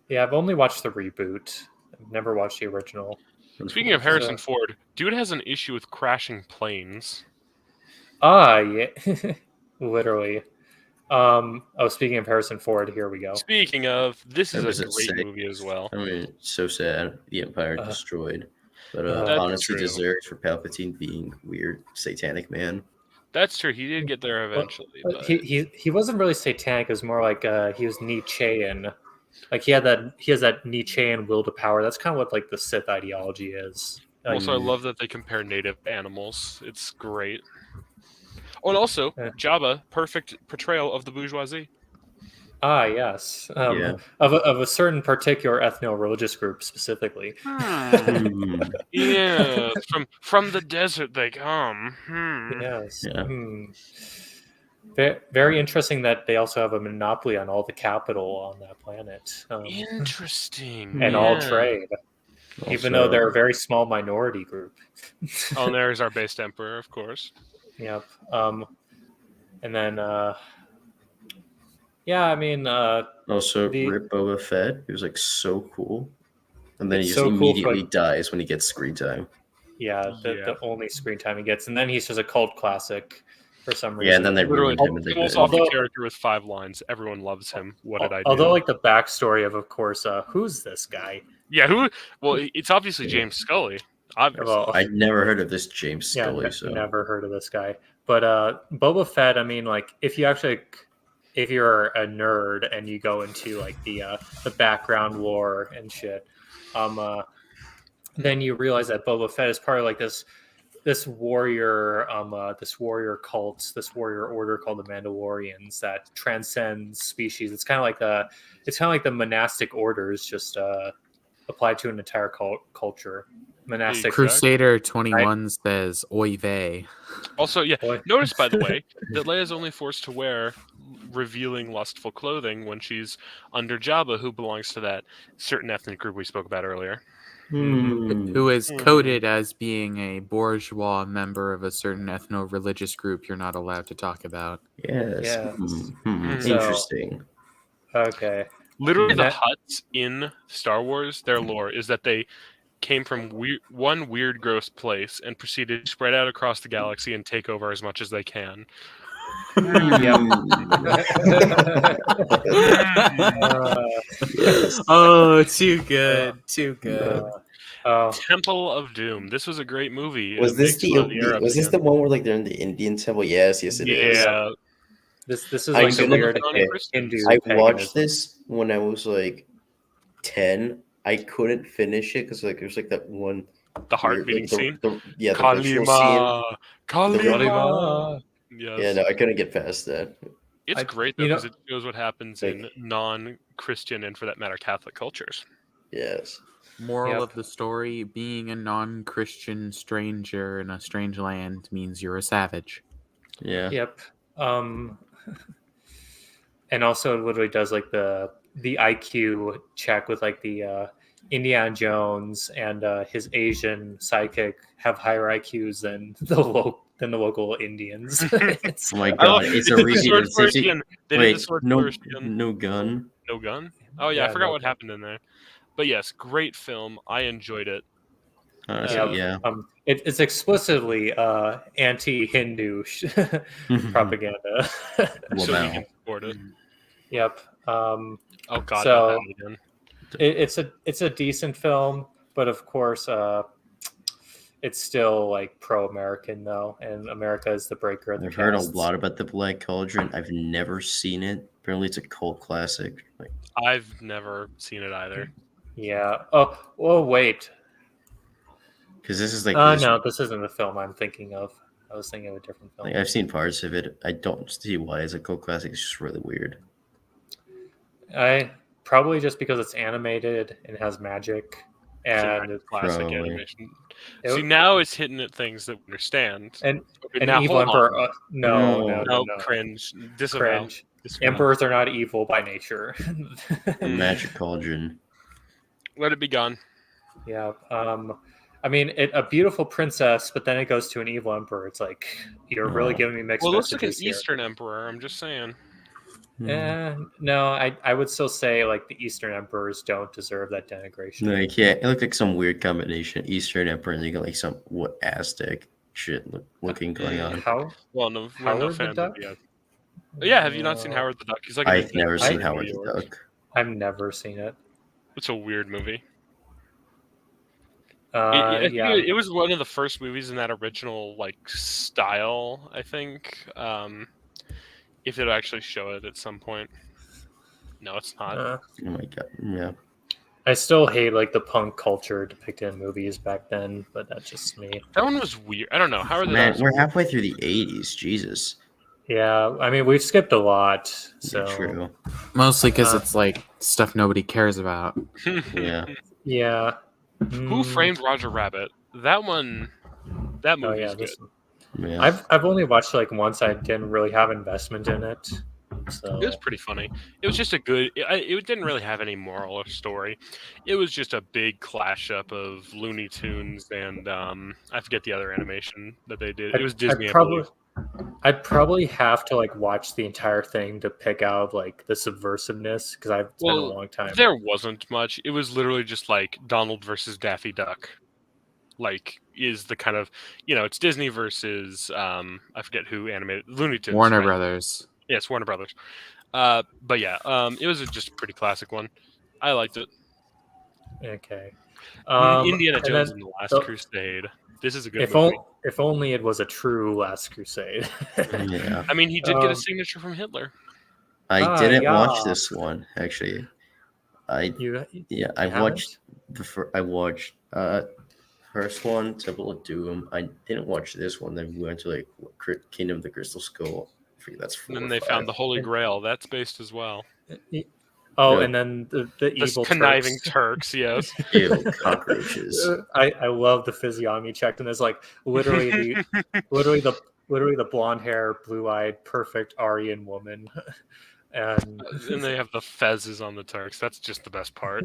S1: Yeah, I've only watched the reboot. I've never watched the original.
S4: Speaking of Harrison
S1: So-
S4: Ford, dude has an issue with crashing planes.
S1: Yeah, literally. Speaking of Harrison Ford, here we go.
S4: Speaking of, this is
S3: That was
S4: a
S3: a
S4: great
S3: sick-
S4: movie as well.
S3: I mean, so sad. The Empire
S1: Uh,
S3: destroyed, but
S1: That's
S3: honestly
S4: true.
S3: deserves for Palpatine being weird, satanic man.
S4: That's true. He did get there eventually.
S1: But
S4: But
S1: he wasn't really satanic. It was more like he was Nietzschean. Like he has that Nietzschean will to power. That's kind of what like the Sith ideology is. Like,
S4: also, I love that they compare native animals. It's great. Oh, and also,
S1: Yeah.
S4: Jabba, perfect portrayal of the bourgeoisie.
S1: yes,
S3: Yeah.
S1: of a certain particular ethno-religious group specifically.
S3: Hmm.
S4: Yeah, from the desert they come.
S1: Yes.
S3: Yeah.
S1: Very interesting that they also have a monopoly on all the capital on that planet.
S4: Interesting.
S1: And all
S4: yeah.
S1: trade, even though
S3: Also,
S1: they're a very small minority group.
S4: Oh, and there's our based emperor, of course.
S1: Yep. And then, yeah, I mean,
S3: also
S1: the-
S3: Rip Boba Fett. He was like so cool, and then he
S1: It's
S3: just
S1: so cool for-
S3: immediately dies when he gets screen time.
S1: yeah, the only screen time he gets, and then he's just a cult classic for some reason.
S3: Yeah, and then they
S4: Literally,
S3: ruined him. And they
S4: pulls
S3: did.
S4: off the
S1: Although-
S4: character with 5 lines. Everyone loves him. What did I do?
S1: Although, like the backstory of course, who's this guy?
S4: Yeah, who? Well, it's obviously James Scully. Obviously.
S1: Well,
S3: I never heard of this James
S1: yeah,
S3: Scully. So
S1: never heard of this guy. But Boba Fett, I mean, like if you're a nerd and you go into like the background lore and shit, then you realize that Boba Fett is part of like this warrior cult, this warrior order called the Mandalorians that transcends species. It's kind of like the monastic orders, just applied to an entire culture. Monastic
S2: Crusader 21 says, "Oy vey."
S4: Also, yeah.
S1: Boy.
S4: Notice, by the way, that Leia's only forced to wear revealing lustful clothing when she's under Jabba, who belongs to that certain ethnic group we spoke about earlier.
S2: who is coded as being a bourgeois member of a certain ethno-religious group you're not allowed to talk about.
S3: Yes.
S1: Yeah. So-
S3: Interesting.
S1: Okay.
S4: Literally,
S1: And
S4: the
S1: that-
S4: Hutts in Star Wars, their lore is that they came from one weird, gross place and proceeded to spread out across the galaxy and take over as much as they can.
S3: Yes.
S2: Oh, too good. Too good.
S1: Oh,
S4: Temple of Doom. This was a great movie.
S3: Was
S4: It
S3: this
S4: makes fun of
S3: the
S4: Arabs
S3: was this
S4: again.
S3: the one where like they're in the Indian temple? Yes, it is.
S4: Yeah.
S1: this is
S3: I
S1: like the
S3: couldn't-
S1: weird
S3: okay.
S1: Hindu
S3: I
S1: paganism.
S3: watched this when I was like 10. I couldn't finish it because like there's like that one
S4: The heart
S3: weird,
S4: beating
S3: like, the,
S4: scene.
S3: the ritual scene.
S4: Kalima.
S1: Kalima.
S4: Yes.
S3: Yeah, no, I couldn't get past that.
S4: It's
S1: I-
S4: great though
S1: you know-
S4: because it shows what happens in non-Christian and, for that matter, Catholic cultures.
S3: Yes.
S2: Moral
S1: Yep.
S2: of the story, being a non-Christian stranger in a strange land means you're a savage.
S3: Yeah.
S1: Yep. And also it literally does like the IQ check with like the Indiana Jones and his Asian sidekick have higher IQs than the local Indians. It's,
S3: Oh my
S4: I love-
S3: god, it's
S4: they
S3: a
S4: did the
S3: repeat.
S4: sword
S3: It's actually-
S4: version. They did
S3: Wait,
S4: the sword
S3: no,
S4: version.
S3: no gun.
S4: No gun? Oh yeah, I
S1: Yeah,
S4: forgot
S1: no
S4: what
S1: gun.
S4: happened in there. But yes, great film. I enjoyed it.
S3: Honestly,
S1: Yeah.
S3: yeah.
S1: it's explicitly anti-Hindu propaganda.
S3: Well,
S4: So we
S3: now.
S4: can support it.
S1: Yep.
S4: Oh god,
S1: So-
S4: not that again.
S1: It's a decent film, but of course, it's still like pro-American though, and America is the breaker of the
S3: I've heard a
S1: casts.
S3: lot about the Black Cauldron. I've never seen it. Apparently, it's a cult classic. Like,
S4: I've never seen it either.
S1: Yeah. Oh, wait.
S3: because this is like,
S1: No, this isn't the film I'm thinking of. I was thinking of a different film.
S3: like I've seen parts of it. I don't see why it's a cult classic. It's just really weird.
S1: I probably just because it's animated and has magic,
S4: It's
S1: and
S4: a classic
S3: Probably.
S4: animation.
S1: it-
S4: See, now it's hitting at things that we understand.
S1: and
S4: Okay,
S1: an
S4: now,
S1: evil
S4: hold
S1: emperor.
S4: on.
S1: No,
S4: Cringe. Disavow.
S1: cringe.
S4: Disavow.
S1: Emperors are not evil by nature.
S3: The Magic Cauldron.
S4: Let it be gone.
S1: Yeah. I mean, a beautiful princess, but then it goes to an evil emperor. It's like you're really
S3: Oh.
S1: giving me mixed
S4: Well, it looks like an
S1: messages here.
S4: Eastern Emperor. I'm just saying.
S1: No, I would still say like the Eastern emperors don't deserve that denigration.
S3: Like, yeah, it looked like some weird combination. Eastern Emperor, and you got like some Aztec shit looking going on.
S1: How?
S4: Well, no, we're
S1: Howard
S4: no
S1: the
S4: fans of
S1: Duck?
S4: the. Yeah, have you not seen Howard the Duck? He's like an
S3: I've never seen
S4: New
S3: Howard the
S4: York.
S3: Duck.
S1: I've never seen it.
S4: It's a weird movie.
S1: Yeah.
S4: It was one of the first movies in that original like style. I think. If they'll actually show it at some point. No, it's not.
S1: Uh,
S3: Oh my god, yeah.
S1: I still hate like the punk culture depicted in movies back then, but that's just me.
S4: That one was weird. I don't know. Howard the
S3: Man,
S4: Duck.
S3: we're halfway through the 80s. Jesus.
S1: Yeah, I mean we've skipped a lot, so
S3: Yeah, true.
S2: Mostly because
S1: Uh,
S2: it's like stuff nobody cares about.
S3: Yeah.
S1: yeah.
S4: Who Framed Roger Rabbit? That one. That
S1: Oh
S4: movie
S1: yeah,
S4: is good.
S1: this one.
S3: Yeah.
S1: I've only watched it like once. I didn't really have investment in it, so
S4: It was pretty funny. It was just a good. It didn't really have any moral or story. It was just a big clash up of Looney Tunes and I forget the other animation that they did. It was Disney.
S1: I'd probably have to like watch the entire thing to pick out like the subversiveness because I've spent a
S4: Well,
S1: long time.
S4: There wasn't much. It was literally just like Donald versus Daffy Duck. Like is the kind of it's Disney versus I forget who animated Looney Tunes.
S2: Warner
S4: right?
S2: Brothers.
S4: Yes, Warner Brothers. But yeah, it was just a pretty classic one. I liked it.
S1: Okay.
S4: Indiana
S1: and
S4: Jones
S1: then
S4: and the Last
S1: the-
S4: Crusade. This is a good
S1: If,
S4: movie.
S1: if only it was a true Last Crusade.
S3: Yeah.
S4: I mean, he did get a
S1: Um,
S4: signature from Hitler.
S3: I didn't
S1: yeah.
S3: watch this one actually. I
S1: You
S3: I watched I watched first one, Temple of Doom. I didn't watch this one. Then we went to like Kingdom of the Crystal Skull. I forget that's 4
S4: And then
S3: or
S4: they
S3: 5.
S4: found the Holy Grail. That's based as well.
S1: Oh,
S3: Yeah.
S1: and then the
S4: The
S1: evil
S4: conniving
S1: Turks.
S4: Turks, yes.
S3: Ew, cockroaches.
S1: I love the physiognomy check, and there's like literally the blonde hair, blue eyed, perfect Aryan woman, and
S4: And they have the fezzes on the Turks. That's just the best part.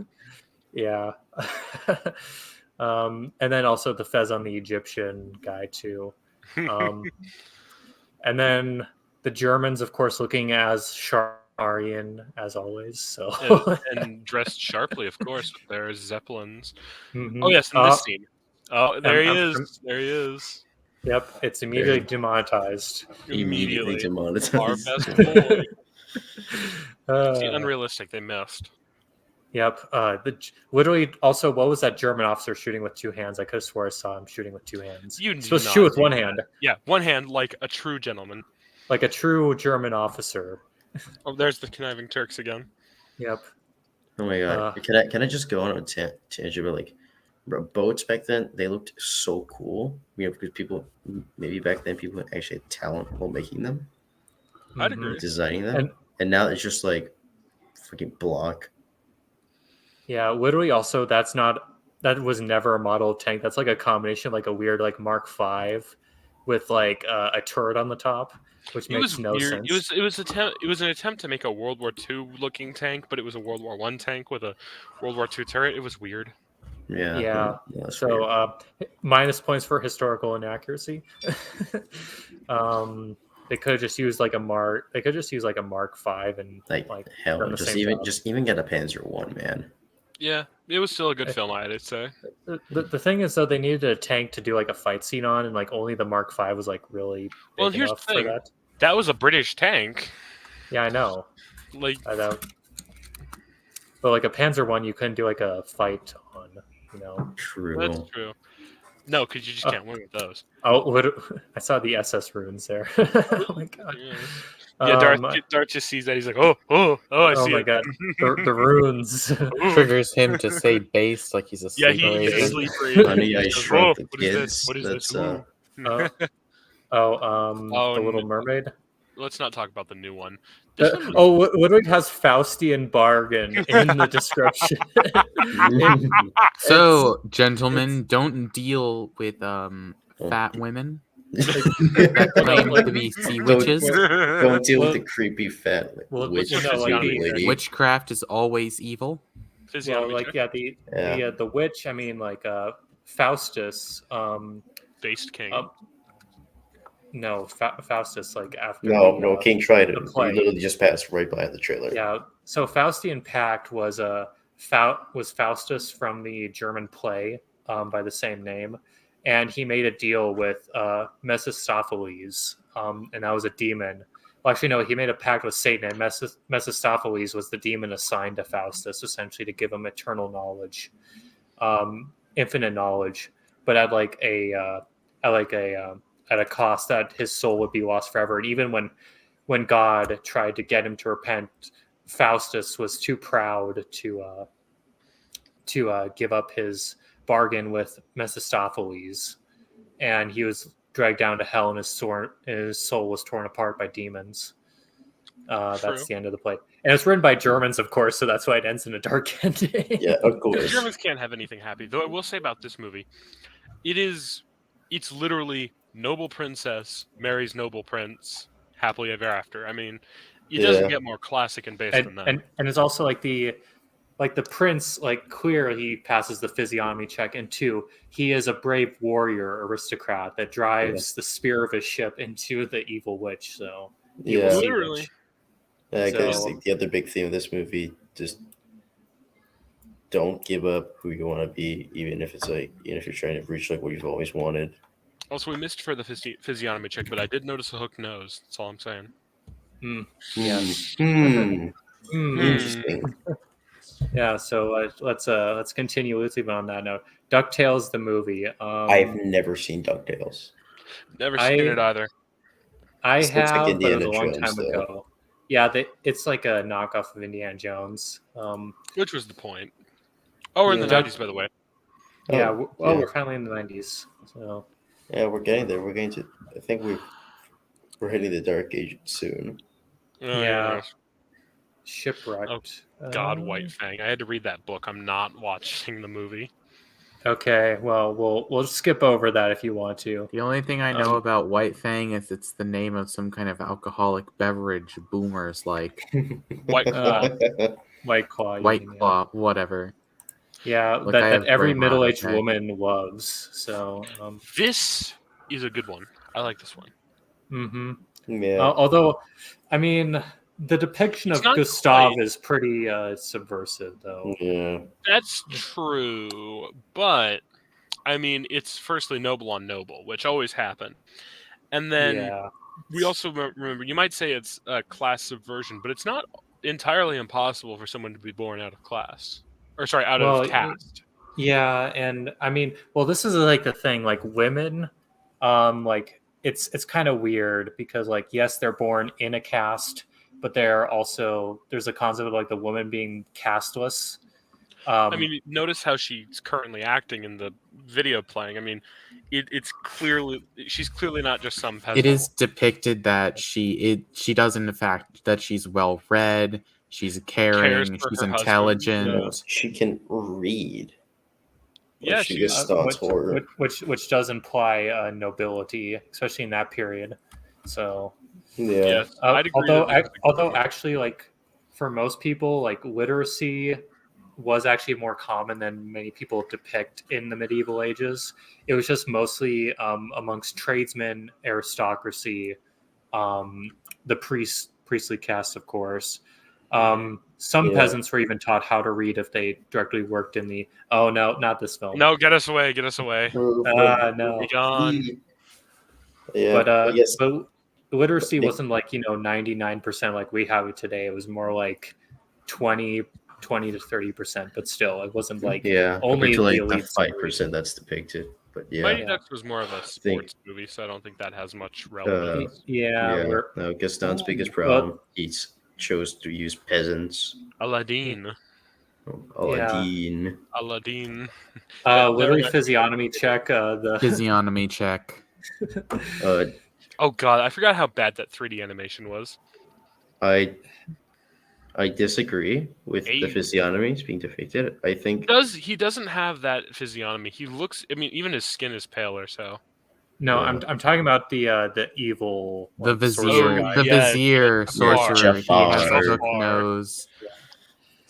S1: yeah. And then also the Fez on the Egyptian guy too. And then the Germans, of course, looking as Sharian as always. So
S4: and dressed sharply, of course, with their zeppelins.
S1: Mhm.
S4: Oh yes, in this scene. Oh, there he
S1: I'm-
S4: is. There he is.
S1: Yep, it's immediately demonetized.
S3: Immediately
S4: Our
S3: demonetized.
S4: best boy. See,
S1: Uh,
S4: unrealistic. They missed.
S1: Yep. Literally, also, what was that German officer shooting with two hands? I could have swore I saw him shooting with two hands.
S4: You
S1: He's
S4: do
S1: supposed to
S4: not
S1: shoot with
S4: do
S1: one
S4: that.
S1: hand,
S4: Yeah, one hand like a true gentleman.
S1: like a true German officer.
S4: Oh, there's the conniving Turks again.
S1: Yep.
S3: Oh my god! Can I just go on a tangent? But like, bro, boats back then, they looked so cool. Because people maybe back then people actually had talent while making them,
S4: I'd
S1: Mhm.
S4: agree.
S3: designing them, and now it's just like fucking block.
S1: Yeah, literally. Also, that was never a model tank. That's like a combination, like a weird like Mark V with like a turret on the top, which
S4: It
S1: makes
S4: was
S1: no
S4: weird.
S1: sense.
S4: It was an attempt to make a World War II looking tank, but it was a World War I tank with a World War II turret. It was weird.
S1: Yeah.
S3: That's
S1: So
S3: weird.
S1: minus points for historical inaccuracy. They could have just used like a Mark. They could just use like a Mark V and
S3: Like hell,
S1: done the
S3: just
S1: same
S3: even
S1: job.
S3: just even get a Panzer I, man.
S4: Yeah, it was still a good film, I'd say.
S1: The thing is though, they needed a tank to do like a fight scene on, and like only the Mark V was like really big
S4: Well, and here's
S1: enough
S4: the
S1: for
S4: thing.
S1: that.
S4: That was a British tank.
S1: Yeah, I know.
S4: Like,
S1: I know. But like a Panzer I, you couldn't do like a fight on. You know.
S3: True.
S4: that's true. No, because you just can't win with those.
S1: Oh, I saw the SS runes there. Oh my god.
S4: Yeah, Darth just sees that. He's like, I
S1: oh
S4: see
S1: my
S4: it.
S1: god, the runes.
S2: Triggers him to say base like he's a
S4: Yeah,
S2: sleeper
S4: he's
S2: agent.
S4: sleep rating.
S3: Honey, I
S4: He goes,
S3: Shrunk the
S4: what is
S3: Kids.
S4: this? What is
S3: That's
S4: this? Ooh.
S1: The Little
S4: no.
S1: Mermaid.
S4: Let's not talk about the new one. This one
S1: Ludwig has Faustian bargain in the description.
S2: So, gentlemen, don't deal with fat women that claim to be sea witches.
S3: Don't deal with
S1: Well-
S3: the creepy fat
S1: well,
S3: witch
S1: you know, like
S3: voodoo
S1: the-
S3: lady.
S2: Witchcraft is always evil.
S1: Well,
S4: Physiognomy
S1: like
S4: check.
S1: the witch. I mean, like Faustus.
S4: Based king.
S1: No, Faustus. Like after.
S3: No, King tried it.
S1: the
S3: We
S1: play.
S3: literally just passed right by the trailer.
S1: Yeah. So Faustian Pact was was Faustus from the German play by the same name, and he made a deal with Mephistopheles, and that was a demon. Well, actually, no, he made a pact with Satan, and Mephistopheles was the demon assigned to Faustus, essentially to give him eternal knowledge, infinite knowledge, but at a cost that his soul would be lost forever. And even when God tried to get him to repent, Faustus was too proud to give up his bargain with Mephistopheles, and he was dragged down to hell, and his soul was torn apart by demons. That's the end of the play, and it's written by Germans, of course, so that's why it ends in a dark ending.
S3: Yeah, of
S4: The
S3: course.
S4: Germans can't have anything happy. Though I will say about this movie, it's literally noble princess marries noble prince, happily ever after. I mean, it doesn't get more classic and base than that.
S1: And it's also like the prince, like clearly he passes the physiognomy check, and two, he is a brave warrior aristocrat that drives the spear of his ship into the evil witch. So
S3: Yeah,
S4: Literally.
S3: I guess
S1: So-
S3: like, the other big theme of this movie, just don't give up who you want to be, even if you're trying to reach like what you've always wanted.
S4: Also, we missed for the physiognomy check, but I did notice a hook nose. That's all I'm saying.
S3: Interesting.
S1: Yeah, so let's continue loosely on that note. DuckTales the movie.
S3: I've never seen DuckTales.
S4: Never seen it either.
S1: I
S3: This looks like
S1: have, but it was
S3: Indiana
S1: a long
S3: Jones,
S1: time
S3: though.
S1: ago. Yeah, it's like a knockoff of Indiana Jones.
S4: Which was the point. Oh, we're in the
S3: Yeah.
S4: 90s, by the way.
S1: Yeah,
S3: Oh,
S1: well,
S3: yeah.
S1: we're finally in the 90s. So
S3: Yeah, we're getting there. We're getting to. I think we're hitting the dark age soon.
S4: Oh,
S1: Yeah. Shipwrecked.
S4: God, White Fang. I had to read that book. I'm not watching the movie.
S1: Okay, well, we'll skip over that if you want to.
S2: The only thing I know about White Fang is it's the name of some kind of alcoholic beverage boomers like
S4: White Claw.
S1: White Claw. you
S2: White
S1: mean, yeah.
S2: Claw, whatever.
S1: Yeah,
S2: Look,
S1: that
S2: I
S1: that
S2: have
S1: every
S2: Braveheart,
S1: middle-aged
S2: okay?
S1: woman loves. So,
S4: This is a good one. I like this one.
S1: hmm
S3: Yeah.
S1: although, I mean, the depiction
S4: It's
S1: of
S4: not
S1: Gustav
S4: quite.
S1: is pretty subversive, though.
S3: Yeah.
S4: That's true, but I mean, it's firstly noble on noble, which always happen, and then
S1: Yeah.
S4: we also remember. You might say it's a class subversion, but it's not entirely impossible for someone to be born out of class, or sorry, out of
S1: Well,
S4: caste.
S1: yeah, and I mean, well, this is like the thing, like women, like it's kind of weird because like yes, they're born in a caste, but they're also there's a concept of like the woman being casteless.
S4: I
S1: Um,
S4: mean, notice how she's currently acting in the video playing. I mean, it's clearly she's clearly not just some
S2: It
S4: peasant.
S2: is depicted that she does in fact that she's well read, she's
S4: Cares
S2: caring,
S4: for
S2: she's
S4: her husband.
S2: intelligent.
S3: She can read. Or
S4: Yeah,
S3: she just
S4: she's
S3: starts horror.
S1: which does imply nobility, especially in that period. So,
S3: Yeah.
S4: yes. I'd agree
S1: although
S4: that this is a good one.
S1: actually, like for most people, like literacy was actually more common than many people depict in the medieval ages. It was just mostly amongst tradesmen, aristocracy, the priestly caste, of course. Some
S3: Yeah.
S1: peasants were even taught how to read if they directly worked in the. Oh no, not this film.
S4: No, get us away, get us away.
S1: No.
S4: Be gone.
S3: Yeah. I guess.
S1: But literacy
S3: Nick-
S1: wasn't like 99% like we have it today. It was more like 20 to 30%, but still it wasn't like
S3: Yeah.
S1: only
S3: Compared to
S1: the
S3: like the
S1: elites.
S3: 5% that's depicted. But yeah.
S4: Mighty
S1: Yeah.
S4: Ducks was more of a sports movie, so I don't think that has much relevance.
S1: Yeah,
S3: Yeah. No, Gaston's biggest
S1: well,
S3: problem. He chose to use peasants.
S4: Aladdin.
S3: Aladdin.
S4: Aladdin.
S1: literary physiognomy check. The
S2: Physiognomy check.
S4: Oh god, I forgot how bad that 3D animation was.
S3: I disagree with the
S4: Eight.
S3: physiognomies being depicted. I think
S4: He doesn't have that physiognomy. He looks. I mean, even his skin is paler. So
S1: no,
S3: Yeah.
S1: I'm talking about the evil
S2: The
S1: like, sorcerer
S2: vizier,
S1: guy.
S2: the
S4: yes,
S2: vizier
S4: Jafar.
S2: sorcerer. He has the
S3: Jafar.
S2: hook nose.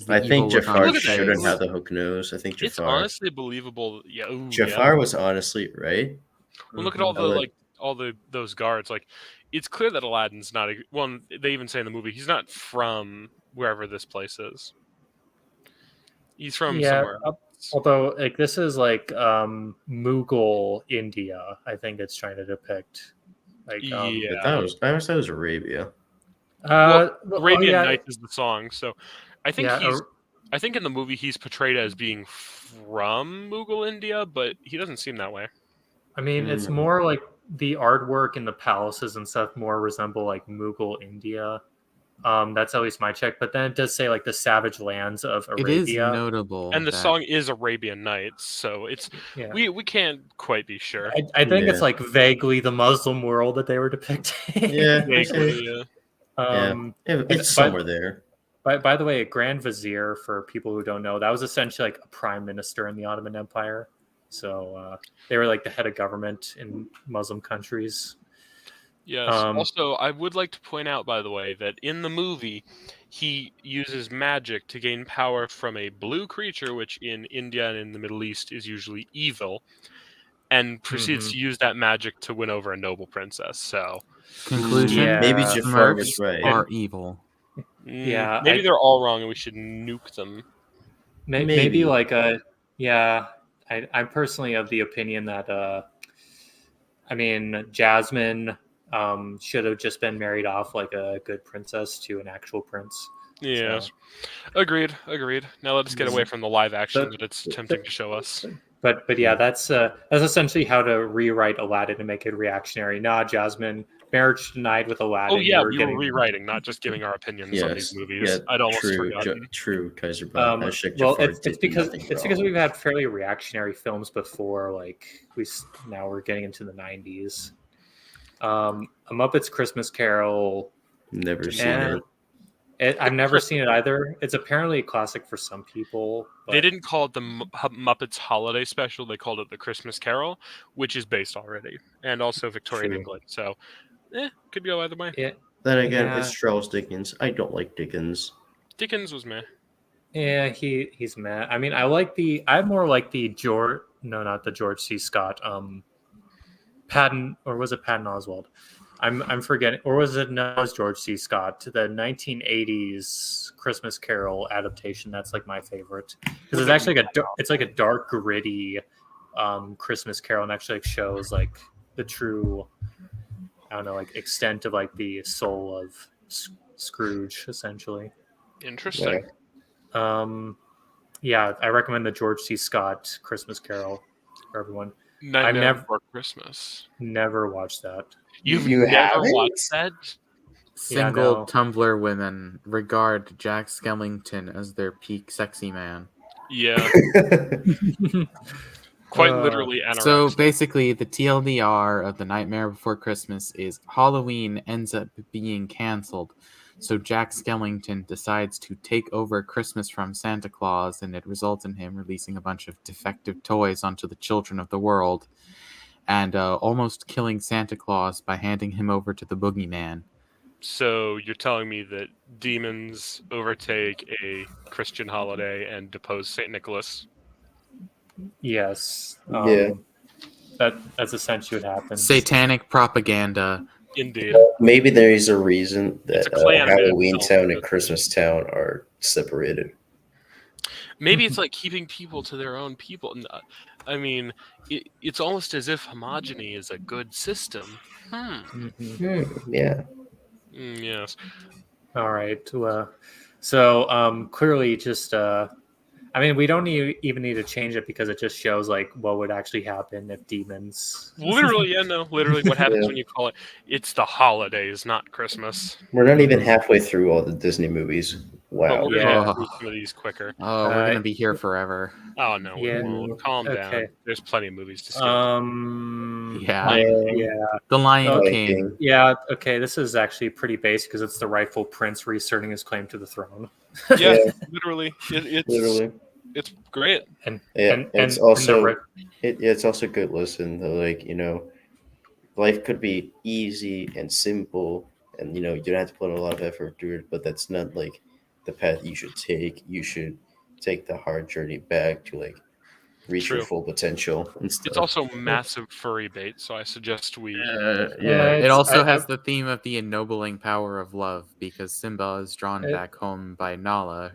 S2: The
S3: I think
S2: evil look on
S3: Jafar
S4: Look
S2: his
S4: at that.
S3: shouldn't
S2: face.
S3: have the hook nose. I think
S4: It's
S3: Jafar.
S4: honestly believable. Yeah. Ooh,
S3: Jafar
S4: yeah.
S3: was honestly right.
S4: Well, look at all the
S3: Ala-
S4: those guards. Like, it's clear that Aladdin's not. Well, they even say in the movie he's not from wherever this place is. He's from
S1: Yeah,
S4: somewhere.
S1: although like this is like Mughal India. I think it's trying to depict. Like
S4: Yeah.
S3: I always thought it was Arabia.
S4: Arabian
S1: yeah,
S4: Nights is the song, so I think
S1: yeah,
S4: I think in the movie he's portrayed as being from Mughal India, but he doesn't seem that way.
S1: I mean, it's
S3: Hmm.
S1: more like the artwork and the palaces and stuff more resemble like Mughal India. That's at least my check. But then it does say like the savage lands of
S2: It is
S1: Arabia.
S2: notable.
S4: And the
S2: that-
S4: song is Arabian Nights, so it's
S1: Yeah.
S4: we can't quite be sure.
S1: I think it's
S3: Yeah.
S1: like vaguely the Muslim world that they were depicting.
S3: Yeah.
S4: Vaguely, yeah.
S3: It's somewhere there.
S1: By the way, a Grand Vizier, for people who don't know, that was essentially like a prime minister in the Ottoman Empire. So they were like the head of government in Muslim countries.
S4: Yes. Also, I would like to point out, by the way, that in the movie, he uses magic to gain power from a blue creature, which in India and in the Middle East is usually evil, and proceeds to use that magic to win over a noble princess. So,
S2: Conclusion:
S1: Yeah.
S3: Maybe Jafar was
S2: Smurfs
S3: right.
S2: are evil.
S1: Yeah,
S4: maybe they're all wrong, and we should nuke them.
S1: Maybe
S3: Maybe.
S1: like I'm personally of the opinion that I mean Jasmine should have just been married off like a good princess to an actual prince.
S4: Yes.
S1: So-
S4: Agreed. Now let us get away from the live action
S1: But-
S4: that it's attempting to show us.
S1: But yeah, that's essentially how to rewrite Aladdin to make it reactionary. Nah, Jasmine, marriage denied with Aladdin.
S4: Oh yeah,
S1: You're
S4: we were rewriting, not just giving our opinions on these movies.
S3: Yeah,
S4: I'd almost
S3: true,
S4: forgotten.
S3: true, Kaiser
S1: Well,
S3: Jafar
S1: it's
S3: did
S1: because
S3: nothing
S1: it's because
S3: wrong.
S1: we've had fairly reactionary films before. Like now we're getting into the '90s. A Muppets Christmas Carol.
S3: Never seen
S1: And I've never seen it either. It's apparently a classic for some people. But
S4: They didn't call it the Muppets Holiday Special. They called it the Christmas Carol, which is based already, and also Victorian
S3: True.
S4: England. So, could go either way.
S1: it,
S3: Then again,
S1: Yeah.
S3: it's Charles Dickens. I don't like Dickens.
S4: Dickens was meh.
S1: Yeah, he's mad. I mean, I more like the George. No, not the George C. Scott. Patton, or was it Patton Oswalt? I'm forgetting, or was it no? It was George C. Scott, the 1980s Christmas Carol adaptation. That's like my favorite because it's actually it's like a dark, gritty Christmas Carol, and actually like shows like the true, I don't know, like extent of like the soul of Scrooge, essentially.
S4: Interesting.
S1: Yeah, I recommend the George C. Scott Christmas Carol for everyone.
S4: Nightmare Before Christmas.
S1: Never watched that.
S4: You've
S3: You
S4: never
S3: haven't?
S4: watched that?
S2: Single
S1: no.
S2: Tumblr women regard Jack Skellington as their peak sexy man.
S4: Yeah, quite literally anorexic.
S2: So basically, the TLDR of The Nightmare Before Christmas is Halloween ends up being canceled. So Jack Skellington decides to take over Christmas from Santa Claus, and it results in him releasing a bunch of defective toys onto the children of the world, and almost killing Santa Claus by handing him over to the boogeyman.
S4: So you're telling me that demons overtake a Christian holiday and depose Saint Nicholas?
S1: Yes.
S3: Yeah.
S1: That's essentially what happens.
S2: Satanic propaganda.
S4: Indeed.
S3: Maybe there is a reason
S4: It's
S3: that
S4: a clan of
S3: Halloween
S4: itself.
S3: Town and Christmas Town are separated.
S4: Maybe it's like keeping people to their own people. I mean, it's almost as if homogeny is a good system.
S3: Yeah.
S4: Yes.
S1: All right. So clearly, just I mean, we don't even need to change it because it just shows like what would actually happen if demons.
S4: Literally, yeah, no. Literally, what happens
S3: Yeah.
S4: when you call it? It's the holidays, not Christmas.
S3: We're not even halfway through all the Disney movies.
S4: But
S3: Wow.
S4: we're
S1: Yeah.
S4: gonna get through some of these quicker.
S2: Oh, we're gonna be here forever.
S4: Oh no, we
S1: Yeah.
S4: won't. Calm
S1: Okay.
S4: down. There's plenty of movies to skip.
S2: Yeah.
S1: Yeah.
S2: The Lion
S1: Oh,
S2: King.
S1: Yeah. Okay. This is actually pretty basic because it's the rightful prince reasserting his claim to the throne.
S4: Yeah,
S3: Yeah.
S4: literally.
S3: Literally.
S4: It's great.
S1: And
S3: Yeah.
S1: and
S3: It's
S1: and
S3: also
S1: the
S3: it's also good listen though, like, life could be easy and simple, and you don't have to put a lot of effort through it, but that's not like the path you should take. You should take the hard journey back to like reach your
S4: True.
S3: full potential and stuff.
S4: It's also massive furry bait, so I suggest we.
S3: yeah.
S2: It also
S1: I-
S2: has the theme of the ennobling power of love because Simba is drawn
S1: It-
S2: back home by Nala.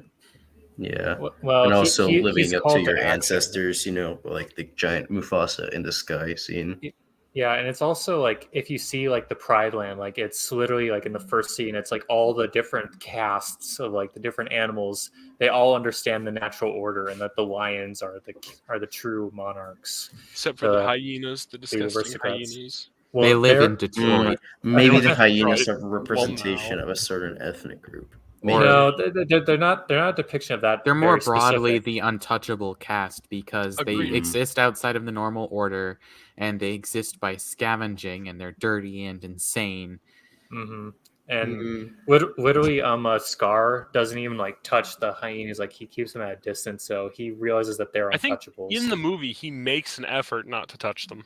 S3: Yeah.
S1: well,
S3: And also
S1: he's
S3: living up to
S1: called
S3: your
S1: action.
S3: ancestors, like the giant Mufasa in the sky scene.
S1: Yeah, and it's also like if you see like the Pride Land, like it's literally like in the first scene, it's like all the different casts of like the different animals. They all understand the natural order, and that the lions are the true monarchs.
S4: Except for the
S1: the
S4: hyenas, the disgusting
S1: aristocrats.
S4: hyenas.
S1: Well,
S2: They live
S1: they're-
S2: in Detroit.
S3: Maybe the
S4: Right.
S3: hyenas
S4: Right.
S3: are a representation
S4: Well,
S3: of a certain ethnic group.
S2: Or-
S1: No, they're not. They're not a depiction of that.
S2: They're more
S1: very
S2: broadly
S1: specific.
S2: the untouchable caste because
S4: Agreed.
S2: they exist outside of the normal order and they exist by scavenging and they're dirty and insane.
S1: Mm-hmm. And
S3: Mm,
S1: literally, Scar doesn't even like touch the hyenas. Like he keeps them at a distance, so he realizes that they're
S4: I think
S1: untouchables.
S4: in the movie, he makes an effort not to touch them.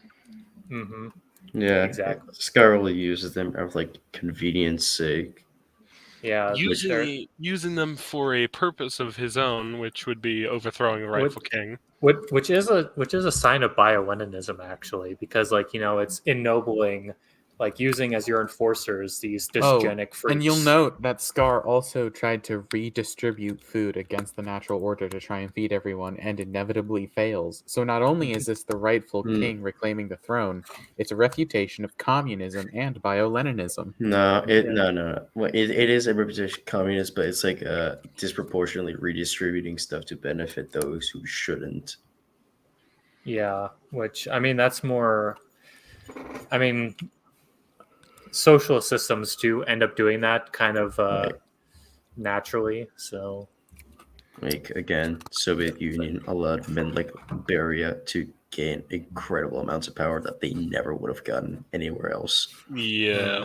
S1: Mm-hmm.
S3: yeah,
S1: Exactly.
S3: Scar really uses them of like convenience sake.
S1: Yeah,
S4: Using them for a purpose of his own, which would be overthrowing the rightful king.
S1: which is a sign of bio-Leninism actually, because like it's ennobling, like using as your enforcers these dysgenic fruits.
S2: And you'll note that Scar also tried to redistribute food against the natural order to try and feed everyone and inevitably fails. So not only is this the rightful king reclaiming the throne, it's a refutation of communism and bio-Leninism.
S3: No. Well, it is a representation of communism, but it's like disproportionately redistributing stuff to benefit those who shouldn't.
S1: Yeah, which I mean that's more. I mean, socialist systems do end up doing that kind of naturally. So
S3: Like again, Soviet Union allowed men like Beria to gain incredible amounts of power that they never would have gotten anywhere else.
S4: Yeah.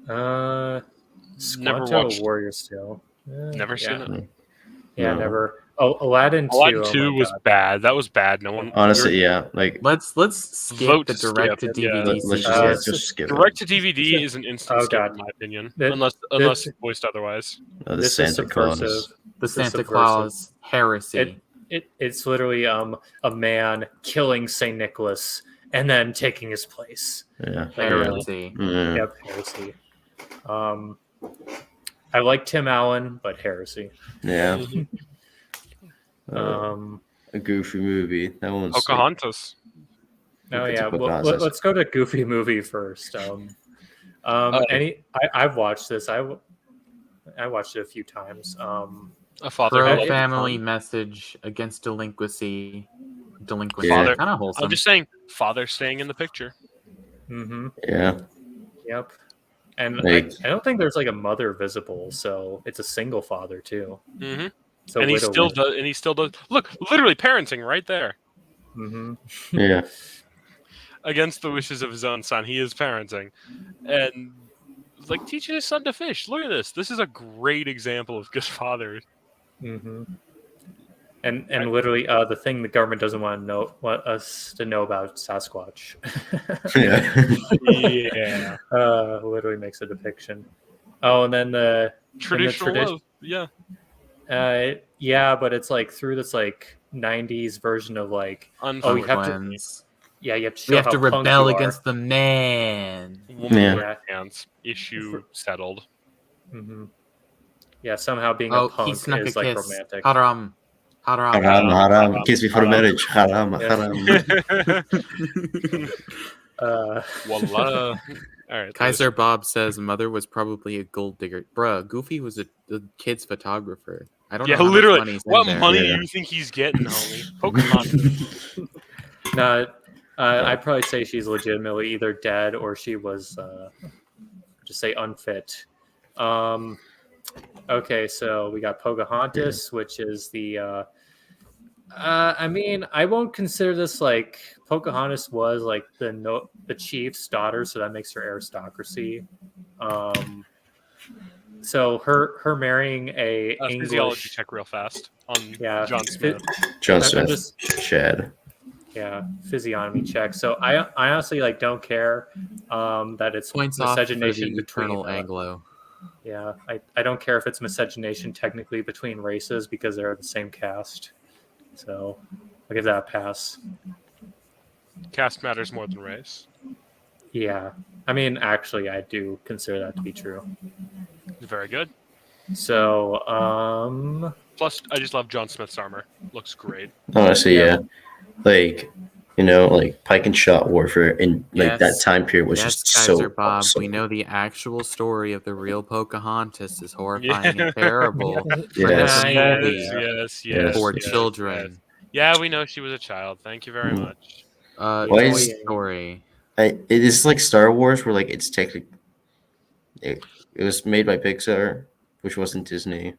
S1: Never
S4: Never watched.
S1: Warrior still.
S4: Never seen it.
S1: Yeah,
S3: No.
S1: never. Oh, Aladdin 2.
S4: Aladdin
S1: oh
S4: 2
S1: my
S4: was
S1: God.
S4: bad. That was bad. No one.
S3: Honestly, yeah. Like
S2: Let's skip
S4: Vote
S2: the
S4: to skip
S2: direct to
S4: it, yeah.
S2: DVD
S3: let's
S2: sequence.
S3: just skip it.
S4: Direct to DVD is an instant
S1: Oh,
S4: skip,
S1: God.
S4: in my opinion,
S1: That-
S4: unless voiced otherwise.
S3: The
S1: This is
S3: Santa Claus.
S1: subversive.
S2: The
S1: the
S2: Santa
S1: subversive.
S2: Claus heresy.
S1: It's literally a man killing Saint Nicholas and then taking his place.
S3: Yeah.
S2: Heresy.
S3: Yeah.
S1: Yep, heresy. I like Tim Allen, but heresy.
S3: Yeah.
S1: Um,
S3: A goofy movie. That one's like,
S4: Pocahontas.
S1: oh
S3: It's
S1: yeah,
S3: a
S1: well,
S3: Pocahontas.
S1: let's go to Goofy movie first. I've watched this. I watched it a few times.
S4: A father who
S2: Pro
S4: loves
S2: family
S4: fun.
S2: message against delinquency.
S3: Yeah.
S2: Kind of wholesome.
S4: I'm just saying, father staying in the picture.
S1: Mm-hmm.
S3: Yeah.
S1: Yep. And
S3: Like-
S1: I don't think there's like a mother visible, so it's a single father too.
S4: Mm-hmm.
S1: So
S4: And he still does. And he still does. Look, literally parenting right there.
S1: Mm-hmm.
S3: Yeah.
S4: Against the wishes of his own son, he is parenting, and like teaching his son to fish. Look at this. This is a great example of good father.
S1: Mm-hmm. And literally, the thing the government doesn't want us to know about Sasquatch.
S3: Yeah.
S4: Yeah,
S1: Literally makes a depiction. Oh, and then the
S4: traditional
S1: tradi-
S4: love. Yeah,
S1: yeah, but it's like through this like '90s version of like, oh, you have to,
S2: Twins.
S1: yeah, you have to show
S2: We have
S1: how
S2: to
S1: punk
S2: rebel
S1: you are.
S2: against the man.
S4: woman
S3: Yeah.
S4: with hands. Issue settled.
S1: Mm-hmm. Yeah, somehow being a
S2: Oh,
S1: punk
S2: he snuck
S1: is
S2: a
S1: like
S2: kiss.
S1: romantic.
S2: Haram. Haram.
S3: Haram, haram. Kiss before
S1: Haram.
S3: marriage. Haram,
S1: Yeah.
S3: haram.
S4: Wallah. All right,
S2: Kaiser Bob says mother was probably a gold digger. Bruh, Goofy was a kid's photographer. I don't
S4: yeah,
S2: know how
S4: literally.
S2: much money's
S4: What
S2: in there.
S4: money
S3: Yeah.
S4: do you think he's getting, homie? Pocahontas.
S1: No, I'd probably say she's legitimately either dead or she was, just say unfit. Okay, so we got Pocahontas, which is the. I mean, I won't consider this like Pocahontas was like the chief's daughter, so that makes her aristocracy. So her marrying a
S4: Physiology
S1: English,
S4: check real fast on
S1: yeah,
S4: John Smith.
S3: John
S1: I'm
S3: Smith.
S1: just-
S3: Chad.
S1: yeah, physiognomy check. So I honestly like don't care that it's
S2: Points off for the
S1: miscegenation between
S2: eternal Anglo.
S1: yeah, I don't care if it's miscegenation technically between races because they're the same cast. So I'll give that a pass.
S4: Cast matters more than race.
S1: Yeah. I mean, actually, I do consider that to be true.
S4: Very good.
S1: So,
S4: Plus, I just love John Smith's armor. Looks great.
S3: Honestly,
S1: Yeah.
S3: yeah. Like, you know, like pike and shot warfare in like that
S2: Yes.
S3: time period was
S2: Yes,
S3: just
S2: Kaiser
S3: so
S2: Bob.
S3: awesome.
S2: We know the actual story of the real Pocahontas is horrifying
S4: Yeah.
S2: and terrible
S3: Yes.
S4: Yes.
S2: for
S4: yes,
S2: children.
S4: yes. Yeah, we know she was a child. Thank you very much.
S3: Why
S2: Toy
S3: is-
S2: Story.
S3: It is like Star Wars, where like it's technically it was made by Pixar, which wasn't Disney.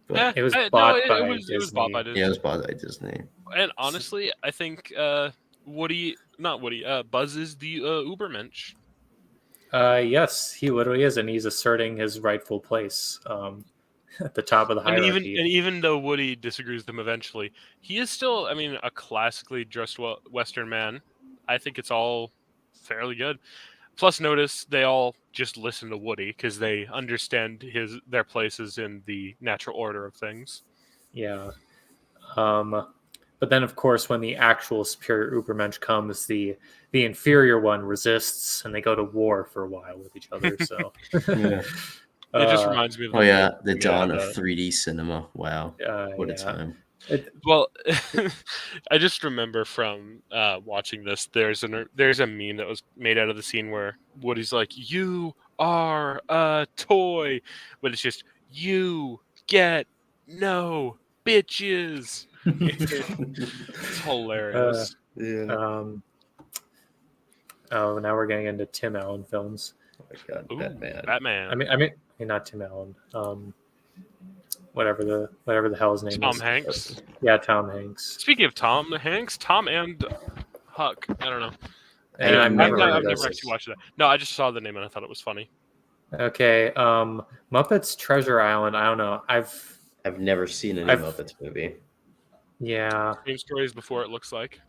S3: But
S1: It was
S4: no,
S1: bought
S4: it
S1: by
S4: was bought by
S1: Disney.
S4: Disney.
S3: yeah, it was bought by Disney.
S4: And honestly, I think not Woody, Buzz is the Ubermensch.
S1: Yes, he literally is, and he's asserting his rightful place at the top of the
S4: And
S1: hierarchy.
S4: even though Woody disagrees with him eventually, he is still, I mean, a classically dressed Western man. I think it's all fairly good. Plus, notice they all just listen to Woody because they understand their places in the natural order of things.
S1: Yeah. But then, of course, when the actual superior Ubermensch comes, the inferior one resists, and they go to war for a while with each other. So,
S3: Yeah.
S4: It just reminds me of
S3: Oh yeah, the
S4: yeah,
S3: dawn of
S4: the-
S3: 3D cinema. Wow, what a
S1: yeah.
S3: time!
S4: Well, I just remember from watching this. There's a meme that was made out of the scene where Woody's like, "You are a toy," but it's just "You get no bitches." It's hilarious.
S3: Yeah.
S1: Oh, now we're getting into Tim Allen films.
S3: Oh my god,
S4: Ooh,
S3: Batman.
S4: Batman.
S1: I mean, not Tim Allen. Whatever the hell his name
S4: Tom
S1: is.
S4: Hanks.
S1: Yeah, Tom Hanks.
S4: Speaking of Tom Hanks, Tom and Huck. I don't know.
S1: And I've
S3: I've
S1: never heard
S4: I've
S1: of
S4: never
S1: this.
S4: actually watched that. No, I just saw the name and I thought it was funny.
S1: Okay, Muppets Treasure Island. I don't know.
S3: I've never seen any
S1: I've-
S3: Muppets movie.
S1: Yeah,
S4: Same stories before it looks like.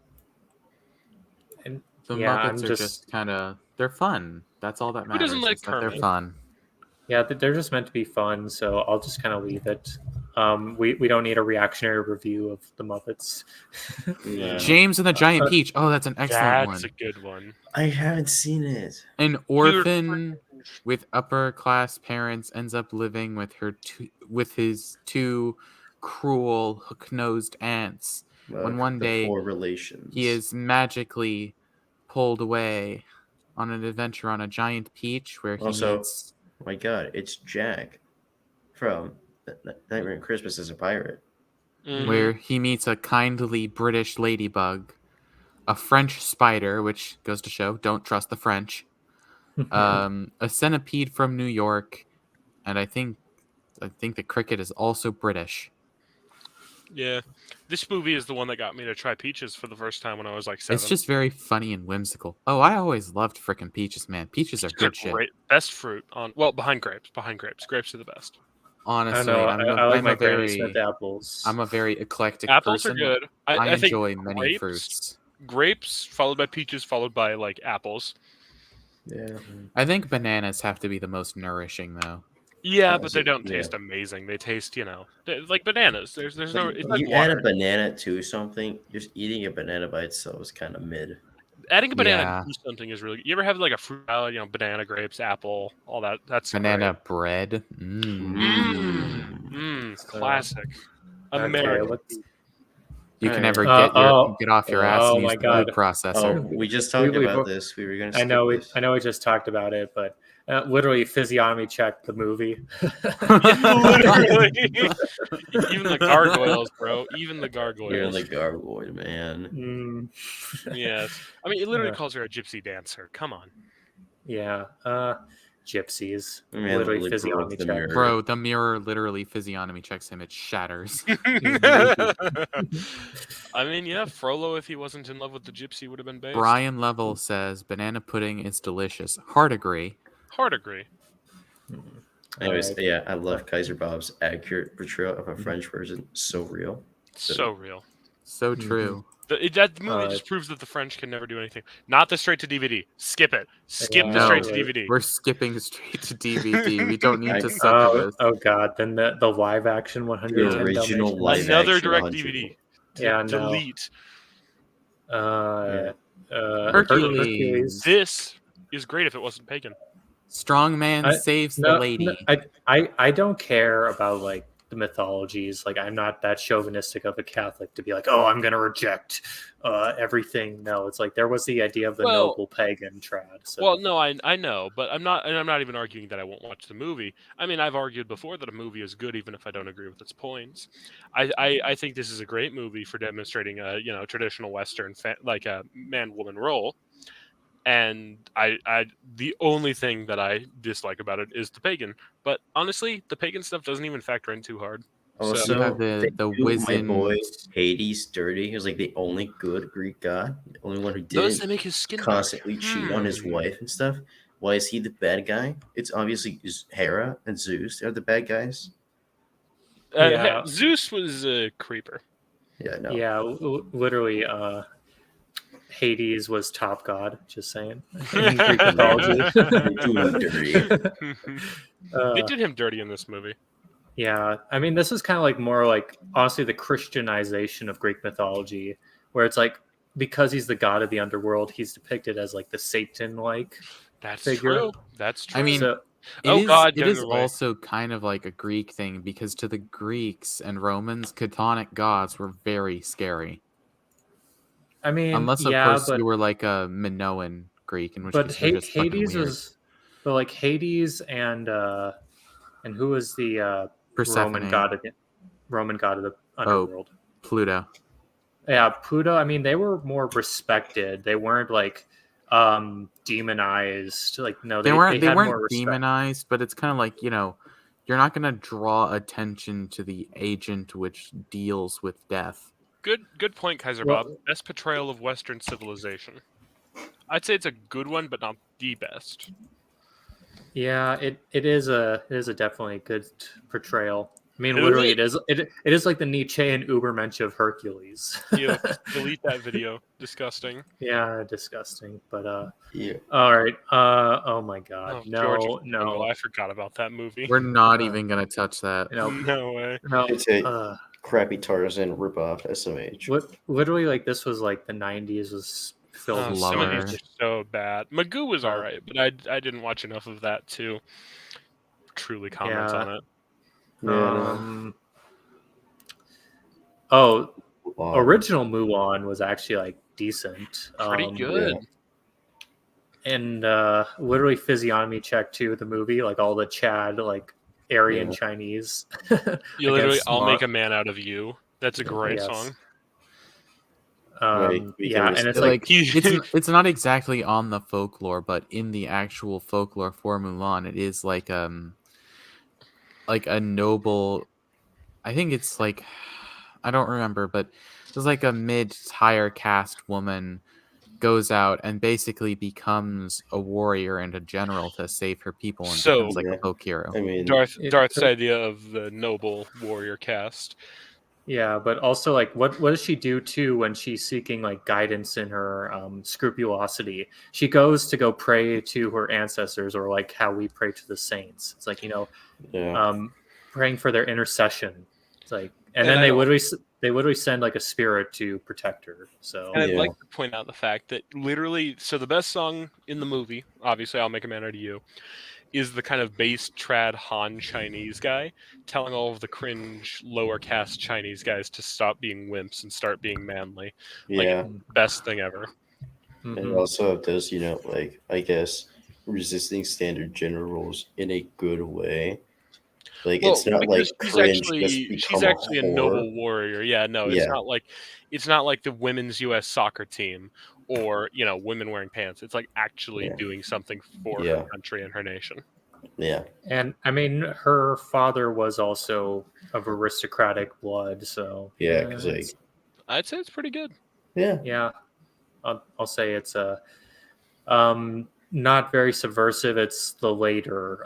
S1: and
S2: The
S1: yeah,
S2: Muppets
S1: I'm
S2: are just kind of, they're fun. That's all that
S4: Who
S2: matters.
S4: doesn't like
S2: is that they're
S4: Kermit?
S2: fun.
S1: yeah, they're just meant to be fun. So I'll just kind of leave it. We don't need a reactionary review of the Muppets.
S3: No.
S2: James and the Giant Peach. Oh, that's an excellent
S4: That's
S2: one.
S4: a good one.
S3: I haven't seen it.
S2: An orphan with upper class parents ends up living with his two cruel hook-nosed aunts. When one
S3: The
S2: day
S3: poor relations.
S2: he is magically pulled away on an adventure on a giant peach where he
S3: Also,
S2: meets
S3: oh my God, it's Jack from Nightmare on Christmas as a pirate.
S4: Mhm.
S2: where he meets a kindly British ladybug, a French spider, which goes to show don't trust the French, a centipede from New York, and I think the cricket is also British.
S4: Yeah, this movie is the one that got me to try peaches for the first time when I was like 7.
S2: It's just very funny and whimsical. Oh, I always loved frickin' peaches, man. Peaches are
S4: Peaches are
S2: good shit.
S4: great. Best fruit on behind grapes. Behind grapes. Grapes are the best.
S1: I don't
S2: Honestly,
S1: know. I like
S2: I'm
S1: my
S2: a
S1: Granny
S2: very
S1: Smith apples.
S2: I'm a very eclectic
S4: Apples are
S2: person.
S4: good.
S2: I
S4: I think
S2: enjoy many
S4: grapes,
S2: fruits.
S4: grapes followed by peaches followed by like apples.
S3: Yeah.
S2: I think bananas have to be the most nourishing, though.
S4: Yeah,
S3: Oh,
S4: but
S3: so-
S4: they don't
S3: yeah.
S4: taste amazing. They taste, like bananas. There's no.
S3: Like,
S4: It's like
S3: you add
S4: water.
S3: a banana to something, just eating a banana by itself is kind of mid.
S4: Adding a banana
S2: Yeah.
S4: to something is really. You ever have like a fruit salad? Banana, grapes, apple, all that. That's
S2: Banana bread.
S4: Classic.
S1: Okay,
S4: American.
S1: let's.
S2: You can
S3: Alright.
S2: never get off your ass
S1: oh
S2: and use
S1: my
S2: the
S1: God.
S2: food processor.
S3: Oh, we just talked
S1: we've-
S3: about this. We were gonna.
S1: I
S3: Skip
S1: know
S3: this.
S1: we just talked about it, but literally physiognomy checked the movie.
S4: Literally. Even the gargoyles, bro. Even the
S3: You're
S4: gargoyles.
S3: the gargoyle, man.
S4: Yes. I mean, it literally
S1: Yeah.
S4: calls her a gypsy dancer. Come on.
S1: Yeah, gypsies.
S3: I mean,
S1: Literally
S3: broke
S1: physiognomy
S3: the
S1: check.
S3: mirror.
S2: Bro, the mirror literally physiognomy checks him. It shatters.
S4: I mean, yeah, Frollo, if he wasn't in love with the gypsy, would have been based.
S2: Brian Level says banana pudding is delicious. Hard agree.
S4: Hard agree.
S3: Anyways,
S1: Alright.
S3: yeah, I love Kaiser Bob's accurate portrayal of a French version. So real.
S4: So real.
S2: So true.
S4: That movie just proves that the French can never do anything. Not the straight to DVD. Skip it. Skip the
S1: Yeah,
S4: straight to
S1: right.
S4: DVD.
S2: We're skipping straight to DVD. We don't need to
S3: I-
S2: suffer this.
S1: Oh God! Then the live action 110
S3: The original
S1: Dalmatians.
S3: live
S4: Another
S3: action
S4: direct
S3: 100.
S4: DVD.
S1: Yeah, no.
S4: Delete.
S2: Hercules.
S4: This is great if it wasn't pagan.
S2: Strong man saves the lady.
S1: I don't care about like the mythologies. Like I'm not that chauvinistic of a Catholic to be like, oh, I'm gonna reject everything. No, it's like there was the idea of the noble pagan trad. So.
S4: Well, no, I know, but I'm not even arguing that I won't watch the movie. I mean, I've argued before that a movie is good even if I don't agree with its points. I think this is a great movie for demonstrating a traditional Western like a man-woman role. And the only thing that I dislike about it is the pagan. But honestly, the pagan stuff doesn't even factor in too hard.
S3: Also,
S2: You have
S3: they
S2: the
S3: do my boy
S2: wizened.
S3: Hades dirty. He was like the only good Greek god, the only one who
S4: Those that
S3: didn't
S4: make his skin
S3: constantly cheat on his wife and stuff. Why is he the bad guy? It's obviously Hera and Zeus. They're the bad guys.
S1: Yeah.
S4: Zeus was a creeper.
S3: Yeah, no.
S1: Yeah, literally, Hades was top god. Just saying. In Greek mythology.
S3: They do him dirty.
S4: They did him dirty in this movie.
S1: Yeah, I mean, this is kind of like more like honestly the Christianization of Greek mythology, where it's like because he's the god of the underworld, he's depicted as like the Satan-like.
S4: That's
S1: figure.
S4: true. That's true.
S2: I mean,
S1: So,
S2: it
S4: get
S2: is
S4: in the way.
S2: also kind of like a Greek thing because to the Greeks and Romans, Chthonic gods were very scary.
S1: I mean,
S2: Unless, of
S1: yeah,
S2: course,
S1: but
S2: you were like a Minoan Greek, in which
S1: but
S2: case you're just fucking
S1: Hades
S2: weird.
S1: is, but like Hades and who was the
S2: Persephone,
S1: Roman god of the underworld?
S2: Pluto.
S1: Yeah, Pluto. I mean, they were more respected. They weren't like demonized. Like no,
S2: They
S1: had
S2: weren't
S1: more respect.
S2: demonized, but it's kind of like, you're not going to draw attention to the agent which deals with death.
S4: Good point, Kaiser
S1: Well-
S4: Bob. Best portrayal of Western civilization. I'd say it's a good one, but not the best.
S1: Yeah, it is a definitely good portrayal. I mean,
S4: Is
S1: literally,
S4: it?
S1: it is like the Nietzschean Ubermensch of Hercules.
S4: Ew, delete that video. Disgusting.
S1: Yeah, disgusting. But
S3: Yeah.
S1: all right. Oh my God,
S4: Oh, George of
S1: no,
S4: the Jungle.
S1: no,
S4: I forgot about that movie.
S2: We're not
S1: Uh,
S2: even gonna touch that.
S1: no,
S4: No way.
S1: no.
S3: It's a crappy Tarzan ripoff SMH.
S1: What literally like this was like the '90s was filled
S4: Oh,
S1: with
S4: some
S1: so
S4: of
S2: Lover.
S4: these
S1: much.
S4: are so bad. Magoo was
S1: Uh,
S4: alright, but I didn't watch enough of that to truly comment
S1: Yeah.
S4: on it.
S3: Yeah, no.
S1: Oh,
S3: Wow.
S1: original Mulan was actually like decent.
S4: Pretty good.
S1: And literally physiognomy check too. The movie, like all the Chad, like Aryan
S3: Yeah.
S1: Chinese.
S4: You literally,
S1: against
S4: I'll
S1: Mar-
S4: make a man out of you. That's a great
S1: Yes.
S4: song.
S3: Right, we
S1: Yeah,
S3: can
S1: and it's
S3: respect-
S1: like
S2: it's not exactly on the folklore, but in the actual folklore for Mulan, it is like a noble. I think it's like I don't remember, but it's like a mid-higher caste woman goes out and basically becomes a warrior and a general to save her people and
S4: So-
S2: becomes like
S3: Yeah.
S2: a folk hero.
S3: I mean,
S4: Darth's idea of the noble warrior cast.
S1: yeah, but also like what does she do too when she's seeking like guidance in her scrupulosity? She goes to go pray to her ancestors, or like how we pray to the saints. It's like
S3: yeah.
S1: praying for their intercession. It's like, and
S4: And
S1: then
S4: I
S1: they literally send like a spirit to protect her. So
S4: And I'd
S3: Yeah.
S4: like to point out the fact that literally, so the best song in the movie, obviously, I'll Make a Man Out of You, is the kind of bass trad Han Chinese guy telling all of the cringe lower caste Chinese guys to stop being wimps and start being manly.
S3: Yeah.
S4: Best thing ever.
S3: And
S1: mhm.
S3: also does, like, I guess, resisting standard generals in a good way. Like, it's not like
S4: because
S3: cringe, just become
S4: she's actually a
S3: whore.
S4: noble warrior. Yeah, no,
S3: Yeah.
S4: it's not like the women's U.S. soccer team or women wearing pants. It's like actually
S3: Yeah.
S4: doing something for
S3: Yeah.
S4: her country and her nation.
S3: Yeah.
S1: And I mean, her father was also of aristocratic blood, so
S3: Yeah, because, like,
S1: it's-
S4: I'd say it's pretty good.
S3: yeah.
S1: yeah, I'll say it's a not very subversive. It's the later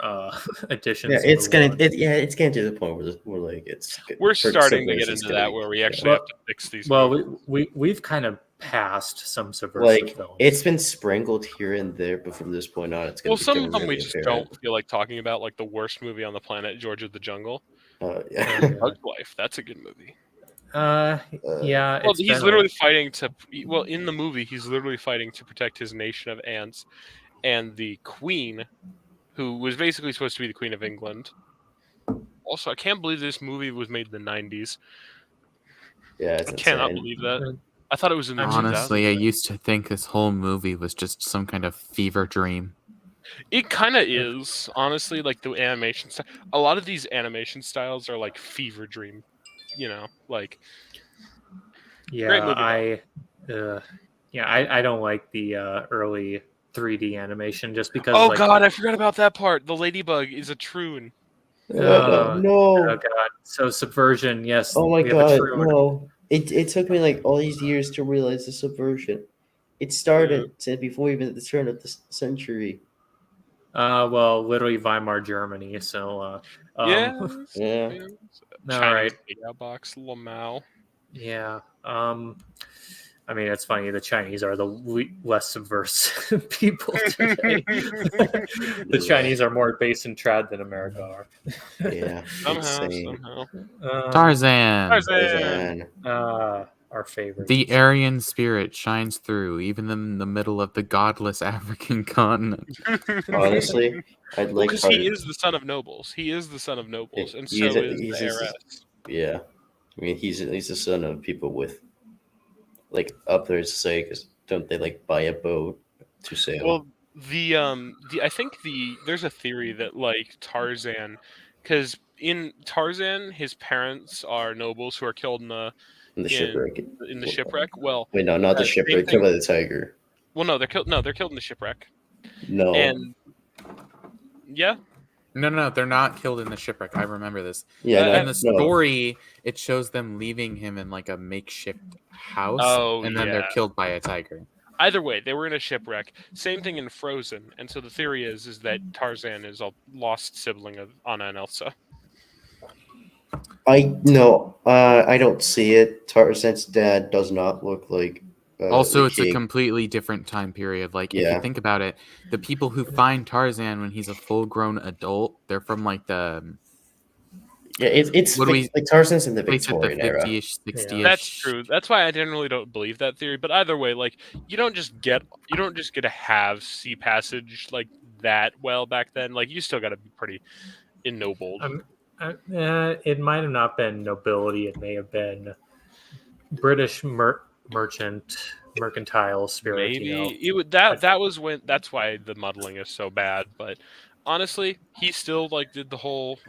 S1: editions.
S3: Yeah,
S1: of
S3: it's
S1: the
S3: gonna,
S1: one.
S3: it's getting to the point where like it's.
S4: We're starting to
S3: subversive
S4: get
S3: is
S4: into
S3: gonna
S4: that
S3: be-
S4: where we
S3: yeah.
S4: actually have to fix these.
S1: Well,
S4: movies.
S1: we've kind of passed some subversive
S3: Like
S1: films.
S3: it's been sprinkled here and there, but from this point on, it's gonna.
S4: Well, some
S3: become
S4: of them we
S3: really
S4: just
S3: apparent.
S4: don't feel like talking about, like the worst movie on the planet, George of the Jungle.
S3: Yeah.
S4: Bug's Life, that's a good movie.
S1: Yeah,
S4: Well,
S1: it's
S4: he's
S1: been
S4: literally fighting to. Well, in the movie, he's literally fighting to protect his nation of ants, and the queen, who was basically supposed to be the Queen of England. Also, I can't believe this movie was made in the 90s.
S3: Yeah, it's
S4: I cannot
S3: insane.
S4: believe that. I thought it was in the
S2: Honestly, I
S4: 2000s.
S2: used to think this whole movie was just some kind of fever dream.
S4: It kind of is, honestly. Like the animation style. A lot of these animation styles are like fever dream. Like
S1: yeah.
S4: great movie,
S1: I don't like the early 3D animation just because.
S4: oh
S1: like,
S4: god, I forgot about that part. The ladybug is a troon.
S1: Oh,
S3: No!
S1: Oh god! So subversion, yes.
S3: Oh my
S1: we have a
S3: god!
S1: true-
S3: No! It took me like all these years to realize the subversion. It started before even the turn of the century.
S1: Well, literally Weimar Germany. So,
S4: Yeah.
S3: Yeah.
S1: all
S4: Chinese
S1: right.
S4: box Lamau.
S1: Yeah. I mean, it's funny. The Chinese are the less subversive people today. The Chinese are more based in trad than America are.
S3: Yeah.
S4: Somehow.
S2: Tarzan!
S4: Tarzan.
S1: Our favorite.
S2: The Aryan spirit shines through, even in the middle of the godless African continent.
S3: Honestly, I'd like
S4: because he is the son of nobles. He is the son of nobles, and so
S3: He's a-
S4: is
S3: he's
S4: the
S3: just-
S4: heiress.
S3: Yeah, I mean he's the son of people with like up there to say because don't they like buy a boat to sail?
S4: Well, I think there's a theory that like Tarzan, because in Tarzan his parents are nobles who are killed in the
S3: shipwreck.
S4: in the shipwreck. Well,
S3: Wait, no, not the
S4: same
S3: shipwreck.
S4: thing-
S3: Killed by the tiger.
S4: well, no, they're killed. No, they're killed in the shipwreck.
S3: No,
S4: And yeah,
S2: No, they're not killed in the shipwreck. I remember this.
S3: yeah, no,
S2: In the
S3: no.
S2: story, it shows them leaving him in like a makeshift house,
S4: Oh,
S2: and then
S4: yeah.
S2: they're killed by a tiger.
S4: either way, they were in a shipwreck. Same thing in Frozen, and so the theory is that Tarzan is a lost sibling of Anna and Elsa.
S3: I don't see it. Tarzan's dad does not look like
S2: Also,
S3: the
S2: it's a
S3: king.
S2: completely different time period. Like, if you
S3: Yeah,
S2: think about it, the people who find Tarzan when he's a full-grown adult, they're from like the
S3: yeah. It's
S2: what do we
S3: like Tarzan's in the
S2: place it, the
S3: Victorian era.
S2: 50-ish,
S1: Yeah.
S4: That's
S2: 60-ish.
S4: true. That's why I generally don't believe that theory. But either way, like you don't just get to have sea passage like that well back then. Like you still got to be pretty ennobled.
S1: It might have not been nobility. It may have been British mercantile spirit.
S4: Maybe it would
S1: I-
S4: that was when that's why the muddling is so bad. But honestly, he still like did the whole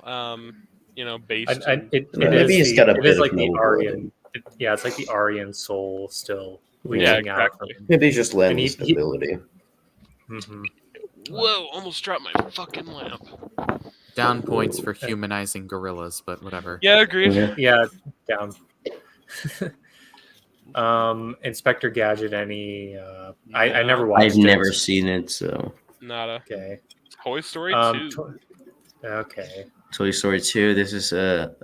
S4: based in
S1: it
S3: Maybe he's got a
S1: it
S3: bit
S1: is
S3: of
S1: like the
S3: noble blood.
S1: Aryan. Yeah, it's like the Aryan soul still
S3: Yeah.
S1: leaching out from
S4: exactly.
S1: him.
S3: Maybe he's just
S1: And
S3: landless nobility.
S1: mhm.
S4: Whoa! Almost dropped my fucking lamp.
S2: Down points for humanizing gorillas, but whatever.
S4: Yeah, agreed.
S3: Yeah.
S1: Yeah, down. Inspector Gadget. Any? I never watched
S3: I've
S1: it.
S3: never seen it, so
S4: Nada.
S1: Okay.
S4: Toy Story 2.
S1: Okay.
S3: Toy Story 2. This is a.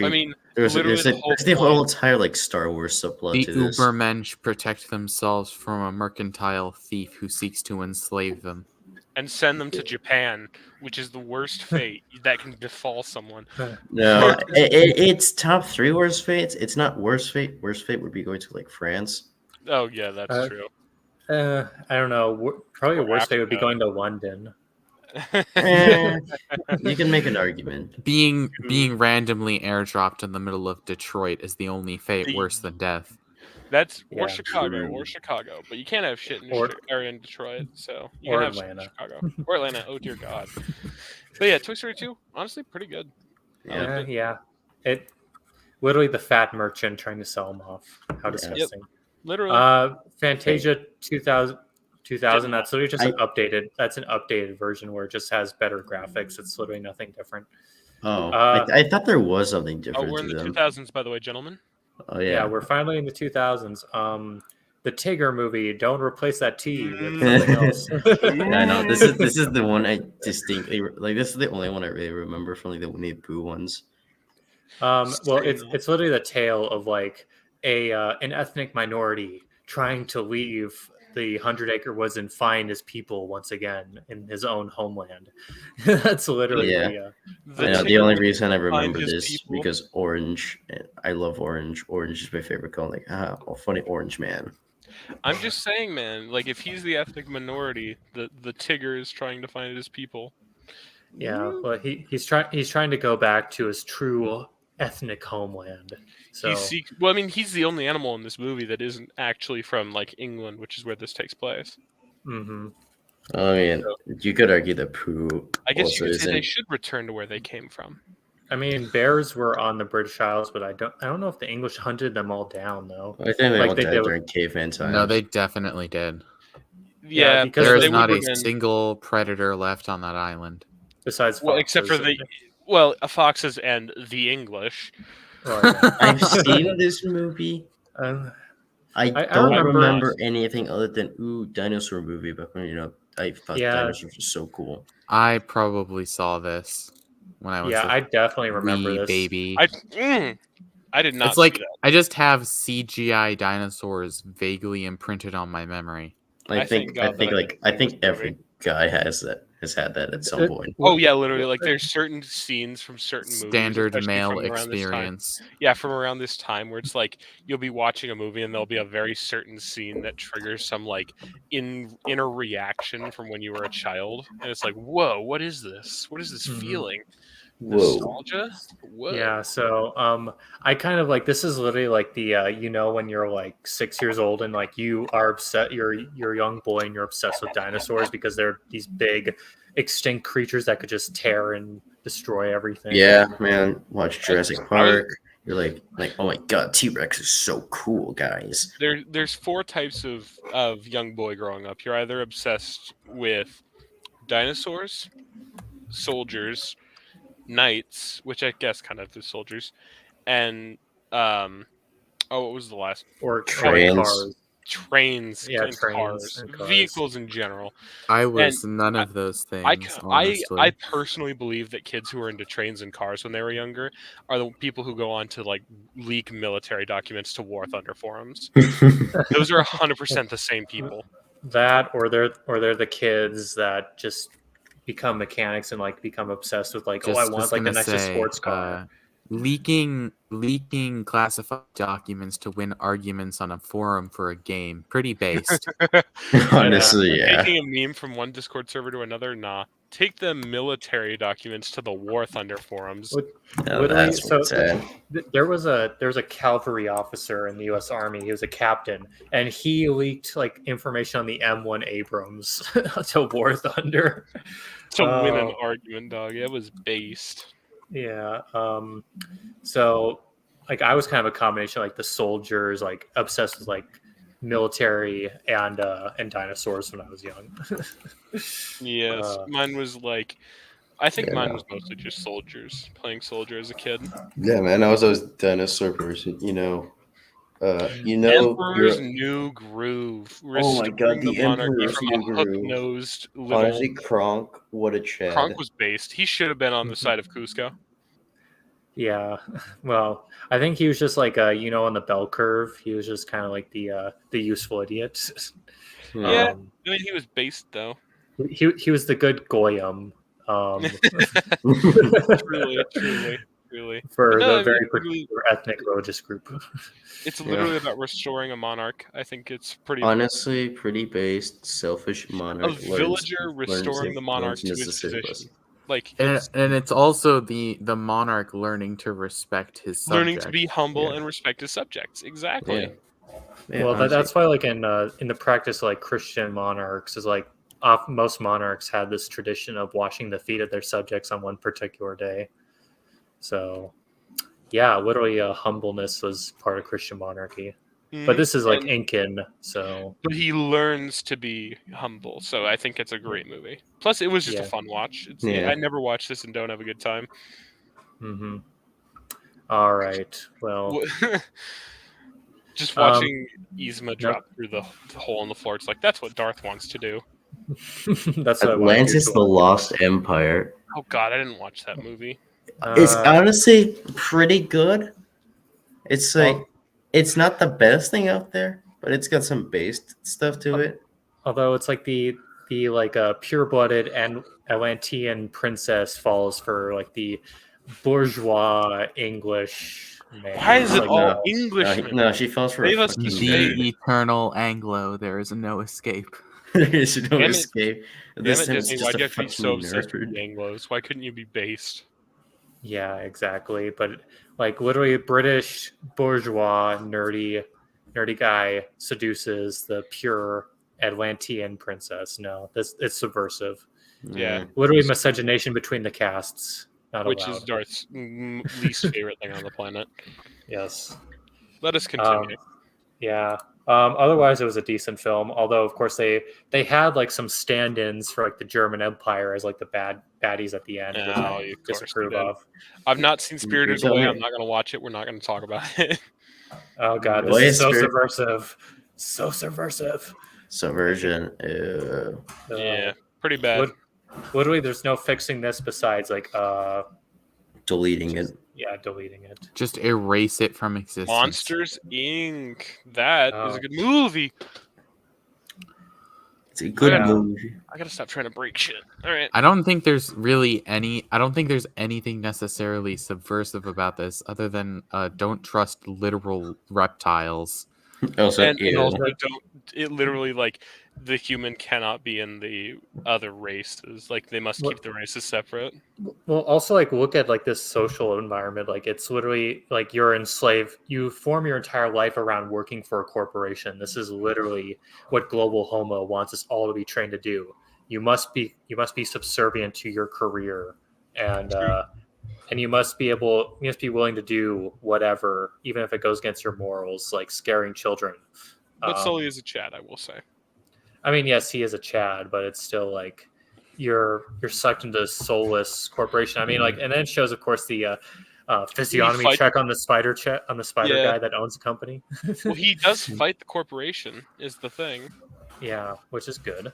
S4: I mean,
S3: there's
S4: literally the whole
S3: the whole
S4: point.
S3: entire like Star Wars subplot
S2: The
S3: to this.
S2: Ubermensch protect themselves from a mercantile thief who seeks to enslave them.
S4: And send them to Japan, which is the worst fate that can befall someone.
S3: No, it's top 3 worst fates. It's not worst fate. Worst fate would be going to like France.
S4: Oh yeah, that's true.
S1: I don't know. Probably a
S4: Or
S1: worst day would be
S4: Africa.
S1: going to London.
S3: You can make an argument.
S2: Being randomly airdropped in the middle of Detroit is the only fate
S4: The-
S2: worse than death.
S4: That's
S1: Yeah,
S4: or Chicago
S3: true.
S4: or Chicago, but you can't have shit in
S1: Or-
S4: in Detroit, so you
S1: or
S4: can have
S1: Atlanta.
S4: shit in Chicago or Atlanta. Oh dear God! But yeah, Toy Story 2, honestly, pretty good.
S3: Yeah.
S1: Yeah. It literally the fat merchant trying to sell them off. How disgusting.
S4: Literally,
S1: Fantasia 2000.
S4: Didn't
S1: That's literally just an updated. That's an updated version where it just has better graphics. It's literally nothing different.
S3: Oh,
S1: Uh,
S3: I thought there was something
S4: oh,
S3: different
S4: we're in
S3: to
S4: the
S3: them.
S4: 2000s, by the way, gentlemen.
S3: Oh
S1: Yeah,
S3: yeah.
S1: we're finally in the 2000s. The Tigger movie. Don't replace that T with something else.
S3: Yeah, I know. This is the one I distinctly like. This is the only one I really remember from like the Winnie the Pooh ones.
S1: Well,
S4: Same.
S1: it's literally the tale of like an ethnic minority trying to leave the 100-acre woods and find his people once again in his own homeland. That's literally
S3: Yeah.
S4: The
S3: I know, the
S4: Tigger
S3: only
S4: would
S3: reason I
S4: find
S3: remember
S4: his
S3: this
S4: people.
S3: because Orange. I love Orange. Orange is my favorite color. Like oh, funny Orange man.
S4: I'm just saying, man. Like, if he's the ethnic minority, the Tigger is trying to find his people.
S1: yeah. But he's trying to go back to his true ethnic homeland. So
S4: Well, I mean, he's the only animal in this movie that isn't actually from like England, which is where this takes place.
S1: mhm.
S3: I mean, you could argue that Pooh.
S4: I guess
S3: also
S4: you could say they
S3: isn't.
S4: should return to where they came from.
S1: I mean, bears were on the British Isles, but I don't know if the English hunted them all down though.
S3: I think they
S1: Like
S3: all
S1: they
S3: died
S1: did-
S3: during caveman times.
S2: No, they definitely did.
S1: Yeah,
S4: Yeah,
S1: because
S2: There
S1: they
S2: is not a
S4: would've been-
S2: single predator left on that island.
S1: Besides,
S4: well, except for
S1: foxes.
S4: foxes and the English.
S1: Oh, yeah.
S3: I've seen this movie.
S1: Um,
S3: I
S1: I
S3: don't
S1: remember-
S3: remember anything other than dinosaur movie. But I thought
S1: Yeah.
S3: dinosaurs were so cool.
S2: I probably saw this when I was
S1: yeah,
S2: a
S1: I definitely remember
S2: wee
S1: this.
S2: baby.
S4: I did not.
S2: It's like
S4: see that.
S2: I just have CGI dinosaurs vaguely imprinted on my memory.
S3: I
S4: thank
S3: think
S4: God that I didn't see this
S3: every guy has had that at some point.
S4: Oh yeah, literally. Like there's certain scenes from certain movies,
S2: Standard
S4: especially
S2: male
S4: from around this time.
S2: experience.
S4: Yeah, from around this time where it's like you'll be watching a movie and there'll be a very certain scene that triggers some like inner reaction from when you were a child, and it's like, whoa, what is this? What is this
S1: Mhm.
S4: feeling?
S3: Whoa.
S4: Nostalgia? Whoa.
S1: Yeah, so I kind of like this is literally like the when you're like 6 years old and like you are upset, you're a young boy and you're obsessed with dinosaurs because they're these big extinct creatures that could just tear and destroy everything.
S3: Yeah, man. Watch Jurassic
S4: I was-
S3: Park. You're like, oh my god, T-Rex is so cool, guys.
S4: There's 4 types of young boy growing up. You're either obsessed with dinosaurs, soldiers, knights, which I guess kind of is soldiers, and what was the last?
S1: Or
S3: Trains.
S1: cars.
S4: trains
S1: Yeah,
S4: and
S1: trains
S4: cars,
S1: and cars.
S4: vehicles in general.
S2: I was none of those things, honestly.
S4: I personally believe that kids who are into trains and cars when they were younger are the people who go on to like leak military documents to War Thunder forums. Those are 100% the same people.
S1: That or they're the kids that just become mechanics and like become obsessed with like, I want like the
S2: gonna
S1: nicest
S2: say,
S1: sports car.
S2: leaking classified documents to win arguments on a forum for a game. Pretty based.
S3: Honestly, yeah.
S4: Taking a meme from one Discord server to another, nah. Take the military documents to the War Thunder forums.
S3: No,
S1: Literally,
S3: that's where it's at.
S1: there was a cavalry officer in the U.S. Army. He was a captain, and he leaked like information on the M1 Abrams to War Thunder
S4: To win an argument, dog. It was based.
S1: Yeah. So like I was kind of a combination of, like the soldiers, like obsessed with like military and dinosaurs when I was young.
S4: Yes, mine was like, I think
S3: Yeah,
S4: mine
S3: no.
S4: was mostly just soldiers, playing soldier as a kid.
S3: Yeah, man, I was always a dinosaur person. You know,
S4: Emperor's New Groove.
S3: Oh my God,
S4: Restoring
S3: the
S4: monarchy
S3: Emperor's
S4: from
S3: New
S4: a
S3: Groove.
S4: hook-nosed little.
S3: Honestly, Kronk, what a Chad.
S4: Kronk was based. He should have been on the side of Cusco.
S1: Yeah. Well, I think he was just like on the bell curve. He was just kind of like the useful idiot.
S4: Yeah. I mean, he was based though.
S1: He was the good Goyim.
S4: Truly.
S1: For
S4: No,
S1: the
S4: I
S1: very
S4: mean,
S1: particular ethnic religious group.
S4: It's literally about restoring a monarch. I think it's pretty.
S3: Honestly, pretty based, selfish monarch.
S4: A villager restoring the monarch to his position. Like,
S2: and it's also the monarch learning to respect his subjects.
S4: Learning to be humble and respect his subjects. Exactly.
S3: Yeah,
S1: well, that's why, like in the practice, like Christian monarchs is like most monarchs had this tradition of washing the feet of their subjects on one particular day. So, yeah, literally, humbleness was part of Christian monarchy. But this is like Incan, so.
S4: But he learns to be humble, so I think it's a great movie. Plus, it was just a fun watch. I never watched this and don't have a good time.
S1: Mm-hmm. All right. Well,
S4: just watching Yzma drop through the hole in the floor. It's like that's what Darth wants to do.
S1: That's what
S3: Atlantis: The Lost Empire.
S4: Oh God, I didn't watch that movie.
S3: It's honestly pretty good. It's like it's not the best thing out there, but it's got some based stuff to it.
S1: Although it's like the like pure-blooded and Atlantean princess falls for like the bourgeois English man.
S4: Why is it
S1: like,
S4: all English?
S3: No, she falls for
S2: the eternal Anglo. There is no escape.
S3: There is no escape.
S4: This is just why do you have to be so obsessed with the Anglos? Why couldn't you be based?
S1: Yeah, exactly. But like literally British bourgeois nerdy guy seduces the pure Atlantean princess. No, it's subversive.
S4: Yeah.
S1: Literally miscegenation between the castes.
S4: Which is Darth's least favorite thing on the planet.
S1: Yes.
S4: Let us continue.
S1: Yeah. Otherwise, it was a decent film. Although, of course, they had like some stand-ins for like the German Empire as like the baddies at the end, which I disapprove of.
S4: I've not seen Spirited Away. I'm not going to watch it. We're not going to talk about it.
S1: Oh God, this is so subversive. So subversive.
S3: Subversion.
S4: Yeah, pretty bad.
S1: Literally, there's no fixing this besides like
S3: deleting it.
S1: Yeah, deleting it.
S2: Just erase it from existence.
S4: Monsters Inc. That is a good movie.
S3: It's a good movie.
S4: I gotta stop trying to break shit. All right.
S2: I don't think there's anything necessarily subversive about this other than don't trust literal reptiles.
S4: Also, it literally like the human cannot be in the other races. Like they must keep the races separate.
S1: Well, also like look at like this social environment. Like it's literally like you're enslaved. You form your entire life around working for a corporation. This is literally what Global Homo wants us all to be trained to do. You must be subservient to your career, and you must be willing to do whatever, even if it goes against your morals, like scaring children.
S4: But Sully is a Chad, I will say.
S1: I mean, yes, he is a Chad, but it's still like you're sucked into this soulless corporation. I mean, like, and then it shows, of course, the physiognomy
S4: fight-
S1: check on the spider
S4: Yeah.
S1: guy that owns a company.
S4: Well, he does fight the corporation, is the thing.
S1: Yeah, which is good.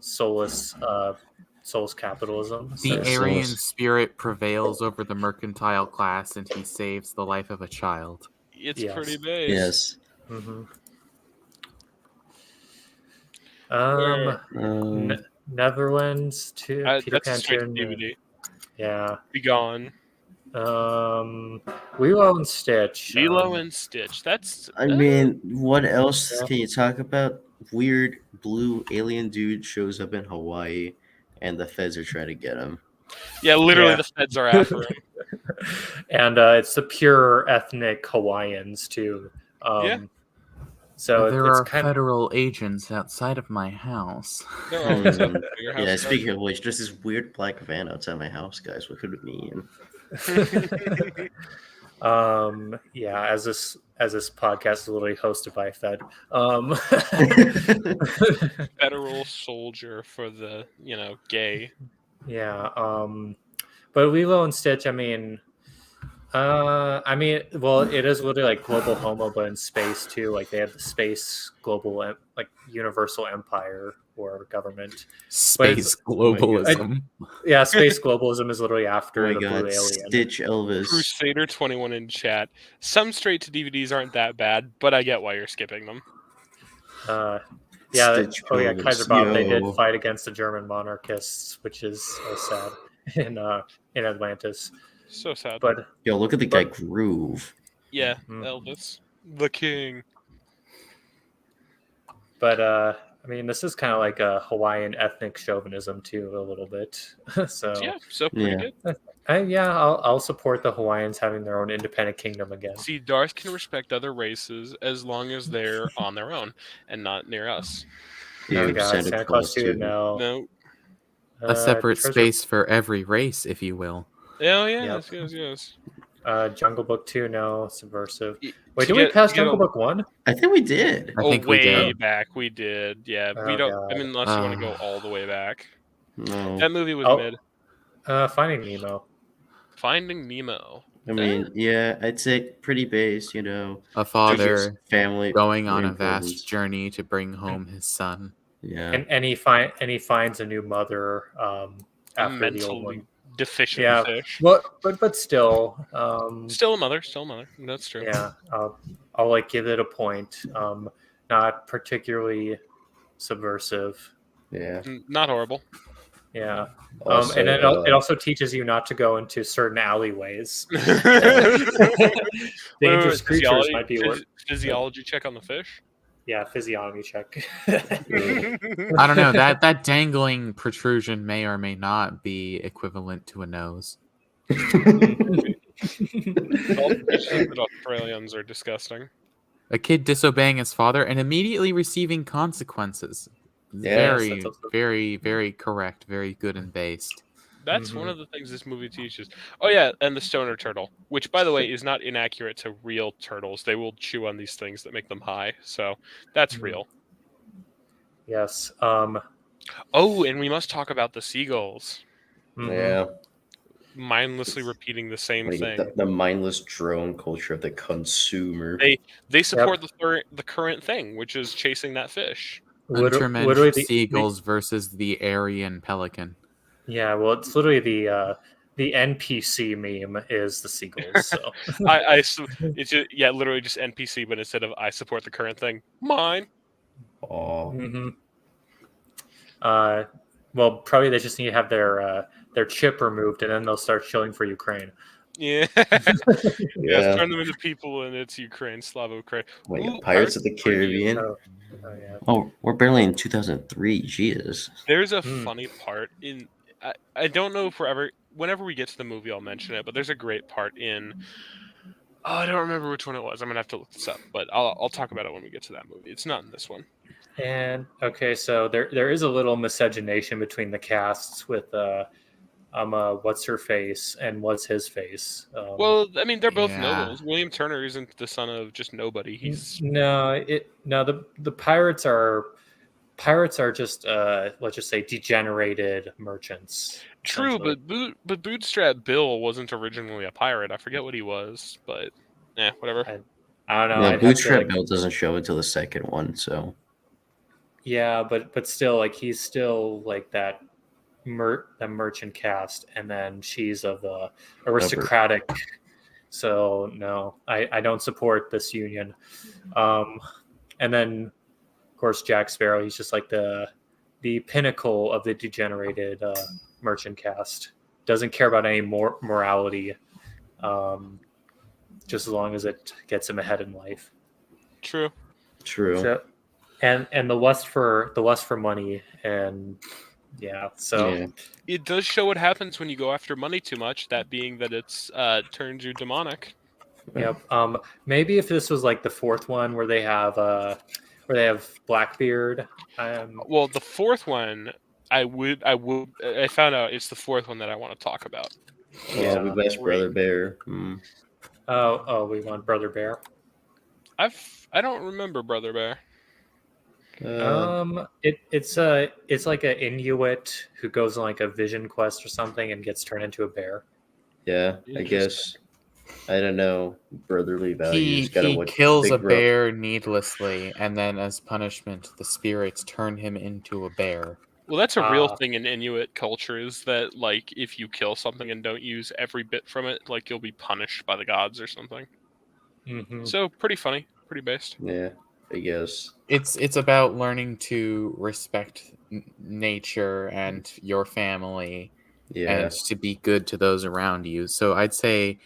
S1: Soulless capitalism.
S2: The
S1: So.
S3: Yeah,
S2: Aryan
S3: soulless.
S2: spirit prevails over the mercantile class, and he saves the life of a child.
S4: It's
S1: Yes.
S4: pretty base.
S3: Yes.
S1: Mm-hmm.
S4: Where-
S1: Netherlands to Peter
S4: that's a
S1: Pan
S4: straight
S1: 2.
S4: DVD.
S1: Yeah.
S4: Be gone.
S1: Lilo and Stitch.
S4: Lilo and Stitch. That's.
S3: I mean, what else
S1: Yeah.
S3: can you talk about? Weird blue alien dude shows up in Hawaii, and the feds are trying to get him.
S4: Yeah, literally,
S1: Yeah.
S4: the feds are after him.
S1: And it's the pure ethnic Hawaiians too.
S4: Yeah.
S1: So
S2: There
S1: it's
S2: are
S1: kind of
S2: federal agents outside of my house.
S4: They're always at the bigger
S3: Yeah,
S4: house
S3: speaking of which, there's this weird black van outside my house, guys. What could it mean?
S1: yeah, as this podcast is literally hosted by a Fed.
S4: federal soldier for the gay.
S1: Yeah. But Lilo and Stitch, well, it is literally like global homo, but in space too. Like they have the space global, like universal empire or government.
S2: Space
S1: But
S2: globalism.
S1: Yeah, space globalism is literally after
S3: Oh my
S1: the
S3: god,
S1: blue alien.
S3: Stitch Elvis.
S4: Crusader 21 in chat. Some straight to DVDs aren't that bad, but I get why you're skipping them.
S1: Yeah.
S3: Stitch
S1: Oh yeah,
S3: Elvis.
S1: Kaiser Bob. They did
S3: Yo.
S1: fight against the German monarchists, which is so sad in Atlantis.
S4: So sad.
S1: But
S3: Yo, look at the guy Groove.
S4: yeah,
S1: Mm.
S4: Elvis, the king.
S1: But this is kind of like a Hawaiian ethnic chauvinism too, a little bit. So
S4: Yeah, so pretty
S3: Yeah.
S4: good.
S1: I'll support the Hawaiians having their own independent kingdom again.
S4: See, Darth can respect other races as long as they're on their own and not near us.
S1: Oh
S3: Dude,
S1: god, Santa Claus too. No.
S4: No.
S2: A separate
S1: Treasure-
S2: space for every race, if you will.
S4: Oh yeah, yes.
S1: Jungle Book 2, no. Subversive.
S4: Y-
S1: Wait,
S4: to
S1: did we
S4: get-
S1: pass
S4: to get
S1: Jungle
S4: a-
S1: Book 1?
S3: I think we did.
S2: I think we
S4: way
S2: did.
S4: back we did. Yeah, we
S1: Oh,
S4: don't.
S1: God.
S4: I mean, unless you want to go all the way back.
S3: No.
S4: That movie was
S1: Oh.
S4: mid.
S1: Finding Nemo.
S4: Finding Nemo.
S3: I mean, yeah, I'd say pretty base,
S2: A father
S3: family
S2: going on a
S3: important.
S2: vast journey to bring home his son.
S3: Yeah.
S1: And he finds a new mother after the old
S4: Mentally
S1: one.
S4: deficient
S1: Yeah.
S4: fish.
S1: But still,
S4: Still a mother. That's true.
S1: yeah, I'll like give it a point. Not particularly subversive.
S3: Yeah.
S4: Not horrible.
S1: Yeah.
S3: Also,
S1: And then it also teaches you not to go into certain alleyways. Dangerous
S4: Wait,
S1: creatures might be
S4: physiology check on the fish.
S1: Yeah, physiognomy check.
S2: I don't know. That dangling protrusion may or may not be equivalent to a nose.
S4: All the fishes that Australians are disgusting.
S2: A kid disobeying his father and immediately receiving consequences.
S3: Yes,
S2: Very,
S1: that's also-
S2: very, very correct. Very good and based.
S4: That's one of the things this movie teaches. Oh yeah, and the stoner turtle, which by the way is not inaccurate to real turtles. They will chew on these things that make them high. So that's real.
S1: Yes.
S4: Oh, and we must talk about the seagulls
S1: Mhm.
S3: Yeah.
S4: mindlessly repeating the same
S3: Like,
S4: thing.
S3: the mindless drone culture of the consumer.
S4: They support the current thing, which is chasing that fish.
S2: Untermensch
S1: Literally
S2: seagulls versus the Aryan pelican.
S1: Yeah, well, it's literally the NPC meme is the seagulls. So
S4: It's literally just NPC, but instead of I support the current thing, mine.
S3: Oh.
S1: hmm well, probably they just need to have their chip removed, and then they'll start shilling for Ukraine.
S4: Yeah.
S3: Yeah.
S4: Turn them into people, and it's Ukraine, Slavo Ukraine.
S3: Wait,
S4: Ooh,
S3: Pirates of the Caribbean.
S1: Oh, yeah.
S3: Oh, we're barely in 2003. Jesus.
S4: There's a
S1: Hmm.
S4: funny part in. I don't know if whenever we get to the movie, I'll mention it. But there's a great part in. Oh, I don't remember which one it was. I'm gonna have to look this up, but I'll talk about it when we get to that movie. It's not in this one.
S1: And okay, so there is a little miscegenation between the casts with what's her face and what's his face.
S4: Well, I mean, they're both
S2: Yeah.
S4: nobles. William Turner isn't the son of just nobody. He's
S1: the pirates are pirates are just let's just say degenerated merchants.
S4: True,
S1: Essentially.
S4: but Bootstrap Bill wasn't originally a pirate. I forget what he was, but whatever.
S1: I don't know.
S3: Yeah,
S1: I'd have to
S3: Bootstrap Bill doesn't show until the second one, so
S1: yeah, but still, like he's still like that the merchant caste, and then she's of the aristocratic. So no, I don't support this union. And then of course Jack Sparrow, he's just like the pinnacle of the degenerated merchant caste. Doesn't care about any morality, just as long as it gets him ahead in life.
S4: True.
S1: So, and the lust for money, and yeah, so
S3: yeah.
S4: It does show what happens when you go after money too much. That being that it's turns you demonic.
S1: yep. Maybe if this was like the fourth one where they have Blackbeard.
S4: Well, the fourth one, I found out it's the fourth one that I want to talk about.
S1: Yeah.
S3: We best Brother Bear.
S1: Oh, we want Brother Bear.
S4: I don't remember Brother Bear.
S1: It's like an Inuit who goes on like a vision quest or something and gets turned into a bear.
S3: Yeah, I guess. I don't know. Brotherly values.
S2: He kills a bear needlessly, and then as punishment, the spirits turn him into a bear.
S4: Well, that's a real thing in Inuit culture, is that like if you kill something and don't use every bit from it, like you'll be punished by the gods or something.
S1: Mm-hmm.
S4: So pretty funny, pretty based.
S3: Yeah, I guess.
S2: It's about learning to respect nature and your family, and to be good to those around you. So I'd say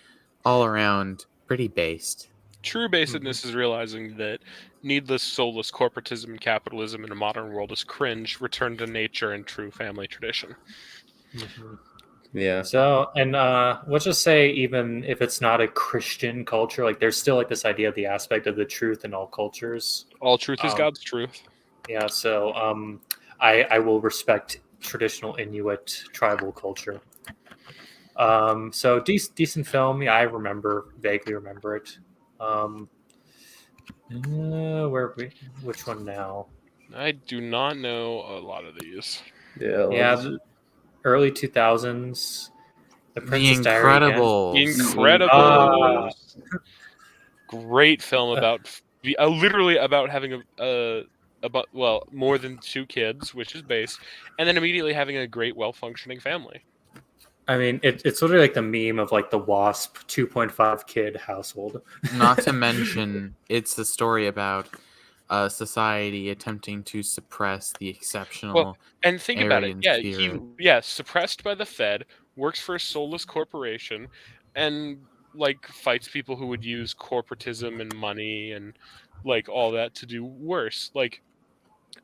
S2: all around pretty based.
S4: True basedness is realizing that needless, soulless corporatism and capitalism in a modern world is cringe. Return to nature and true family tradition.
S1: Mm-hmm.
S3: Yeah.
S1: So, and let's just say, even if it's not a Christian culture, like there's still like this idea of the aspect of the truth in all cultures.
S4: All truth is God's truth.
S1: Yeah. So, I will respect traditional Inuit tribal culture. So decent film. Yeah, I vaguely remember it. Which one now?
S4: I do not know a lot of these.
S3: Yeah.
S1: Early 2000s. The
S2: Princess Diaries.
S4: Incredibles. Great film about literally about having more than 2 kids, which is based, and then immediately having a great, well-functioning family.
S1: I mean, it's literally like the meme of like the WASP 2.5 kid household.
S2: Not to mention, it's the story about society attempting to suppress the exceptional.
S4: Well, and think about it. Yeah,
S2: spirit.
S4: Suppressed by the Fed, works for a soulless corporation, and like fights people who would use corporatism and money and like all that to do worse. Like,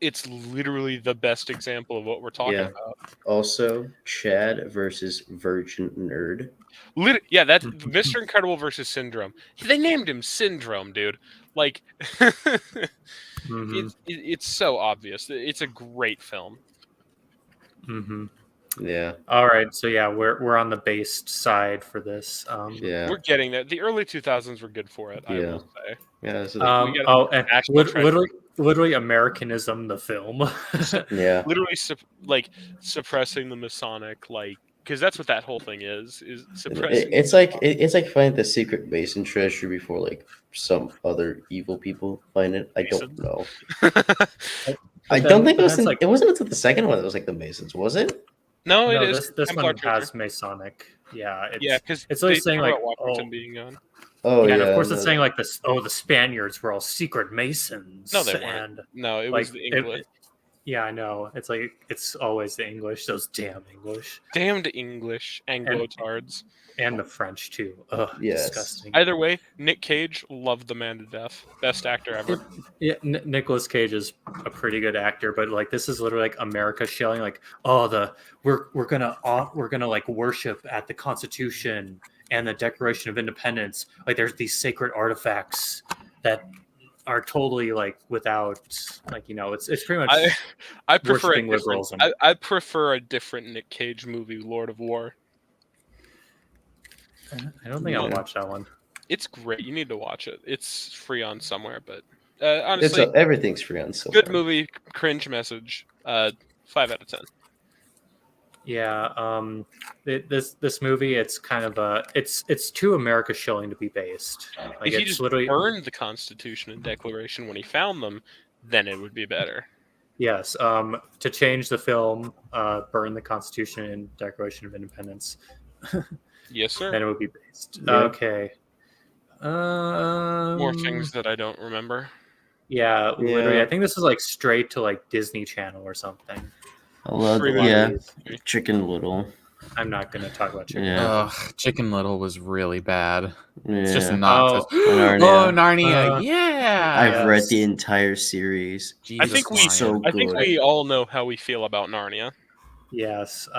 S4: it's literally the best example of what we're talking about.
S3: Also, Chad versus Virgin Nerd.
S4: That's Mr. Incredible versus Syndrome. They named him Syndrome, dude. Like, it's so obvious. It's a great film.
S1: Mm-hmm.
S3: Yeah.
S1: All right. So yeah, we're on the based side for this.
S4: We're getting there. The early 2000s were good for it. I will say.
S3: Yeah. So
S1: and literally Americanism, the film.
S3: Yeah.
S4: Literally, suppressing the Masonic, like, because that's what that whole thing is suppressing.
S3: It's like finding the secret Mason treasure before like some other evil people find it. I don't know. I don't think it was. It wasn't until the second one that was like the Masons, was it?
S4: No, it is.
S1: This one has Masonic. Yeah,
S4: because
S1: it's like saying like
S4: Washington being on.
S1: Oh yeah, and of course it's saying like this. Oh, the Spaniards were all secret Masons.
S4: No, they weren't. No, it was the English.
S1: Yeah, I know. It's like it's always the English. Those damn English.
S4: Damned English Anglo-tards.
S1: And the French too. Ugh, disgusting.
S4: Either way, Nick Cage loved the man to death. Best actor ever.
S1: Yeah, Nicolas Cage is a pretty good actor, but like this is literally like America shilling like, oh, we're gonna like worship at the Constitution and the Declaration of Independence. Like there's these sacred artifacts that are totally like without like it's pretty much.
S4: I prefer liberalism. I prefer a different Nick Cage movie, Lord of War.
S1: I don't think I'll watch that one.
S4: It's great. You need to watch it. It's free on somewhere, but Honestly,
S3: everything's free on Silver.
S4: good movie, cringe message. 5 out of 10.
S1: Yeah, this movie, it's kind of it's too America shilling to be based. Like
S4: If he
S1: it's
S4: just
S1: literally
S4: burned the Constitution and Declaration when he found them, then it would be better.
S1: yes. To change the film, burn the Constitution and Declaration of Independence.
S4: Yes, sir.
S1: Then it would be based.
S3: Yeah.
S1: Okay.
S4: More things that I don't remember.
S1: Yeah, literally.
S3: Yeah.
S1: I think this is like straight to like Disney Channel or something.
S3: I love
S4: Free
S3: yeah,
S1: Movies.
S3: Chicken Little.
S1: I'm not going to talk about Chicken.
S3: Yeah.
S2: Ugh, Chicken Little was really bad.
S3: Yeah.
S2: It's just not.
S1: Oh,
S2: Oh, Narnia!
S1: Uh,
S2: yeah,
S3: I've read
S1: yes.
S3: the entire series.
S4: I think
S2: Jesus
S3: so
S2: Lion.
S4: I think
S3: good.
S4: we all know how we feel about Narnia.
S1: Yes.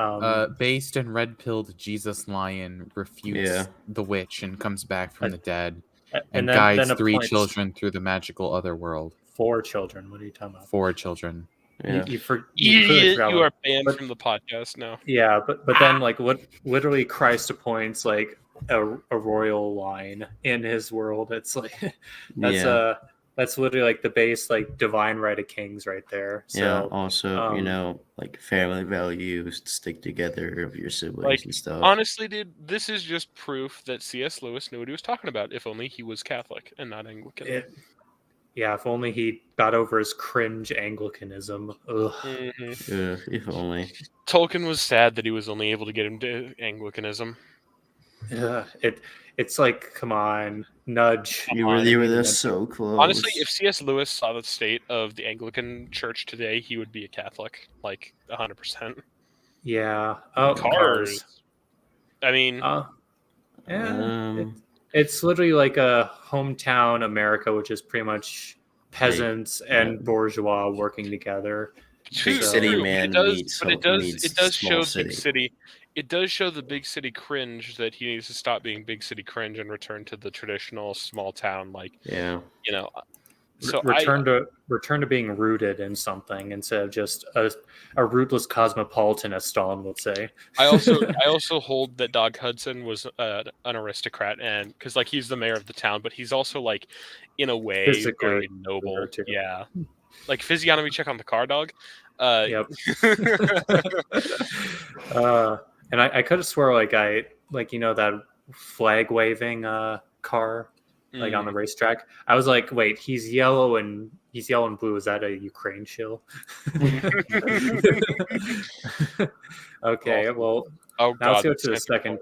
S2: Based and red-pilled Jesus Lion refutes
S3: Yeah.
S2: the witch and comes back from the dead
S1: and
S2: and
S1: then
S2: guides 3
S1: appoints
S2: children through the magical other world.
S1: 4 children. What are you talking about?
S2: 4 children.
S3: Yeah.
S1: You clearly
S4: Idiot,
S1: forgot
S4: you
S1: one.
S4: are banned
S1: But-
S4: from the podcast now.
S1: Yeah, but then like what? Literally, Christ appoints like a royal line in his world. It's like
S3: Yeah.
S1: that's literally like the base like divine right of kings right there. So
S3: Yeah. Also,
S1: um,
S3: like family values, stick together of your siblings
S4: Like,
S3: and stuff.
S4: Honestly, dude, this is just proof that C.S. Lewis knew what he was talking about. If only he was Catholic and not Anglican.
S1: Yeah, if only he got over his cringe Anglicanism. Ugh.
S4: Mhm.
S3: If only.
S4: Tolkien was sad that he was only able to get him to Anglicanism.
S1: Ugh. It's like, come on, nudge.
S3: You were there so close.
S4: Honestly, if C.S. Lewis saw the state of the Anglican Church today, he would be a Catholic, like 100%.
S1: Yeah. Oh,
S4: Cars. I mean,
S1: yeah. It's literally like a hometown America, which is pretty much peasants and bourgeois working together.
S3: Big city man meets
S4: it does show
S3: small
S4: big city. It does show the big city cringe that he needs to stop being big city cringe and return to the traditional small town, like So
S1: return to being rooted in something instead of just a rootless cosmopolitan, as Stalin would say.
S4: I also hold that Doug Hudson was an aristocrat, and because like he's the mayor of the town, but he's also like in a way
S1: Physically
S4: very noble.
S1: too.
S4: Yeah, like physiognomy check on the car dog.
S1: Yep. And I could have swore like that flag waving car like on the racetrack. I was like, wait, he's yellow and blue. Is that a Ukraine shill? Okay, well,
S4: now
S1: let's go to the second.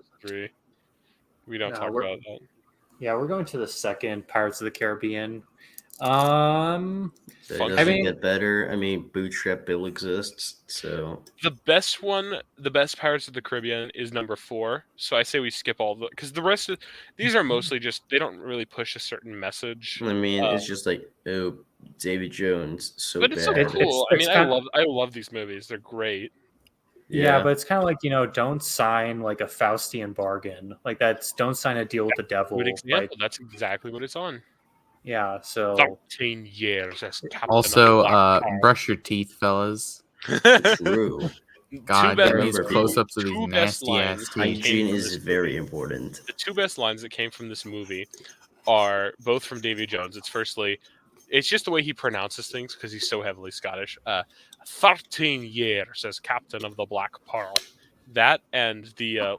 S4: We don't talk about that.
S1: Yeah, we're going to the second Pirates of the Caribbean.
S3: So it doesn't get better. I mean, Bootstrap Bill exists, so
S4: the best Pirates of the Caribbean is number 4. So I say we skip all because the rest of these are mostly just they don't really push a certain message.
S3: I mean, it's just like Davy Jones, so
S4: but it's
S3: bad.
S4: so cool. I love these movies. They're great.
S1: Yeah, but it's kind of like don't sign like a Faustian bargain. Like don't sign a deal with the devil.
S4: Good example. That's exactly what it's on.
S1: Yeah, so
S4: 13 years as captain.
S2: Also, brush your teeth, fellas.
S3: True.
S2: God, these close-ups of these nasty ass teeth.
S3: Hygiene is very important.
S4: The 2 best lines that came from this movie are both from Davy Jones. It's firstly, it's just the way he pronounces things because he's so heavily Scottish. 13 years as captain of the Black Pearl. That and the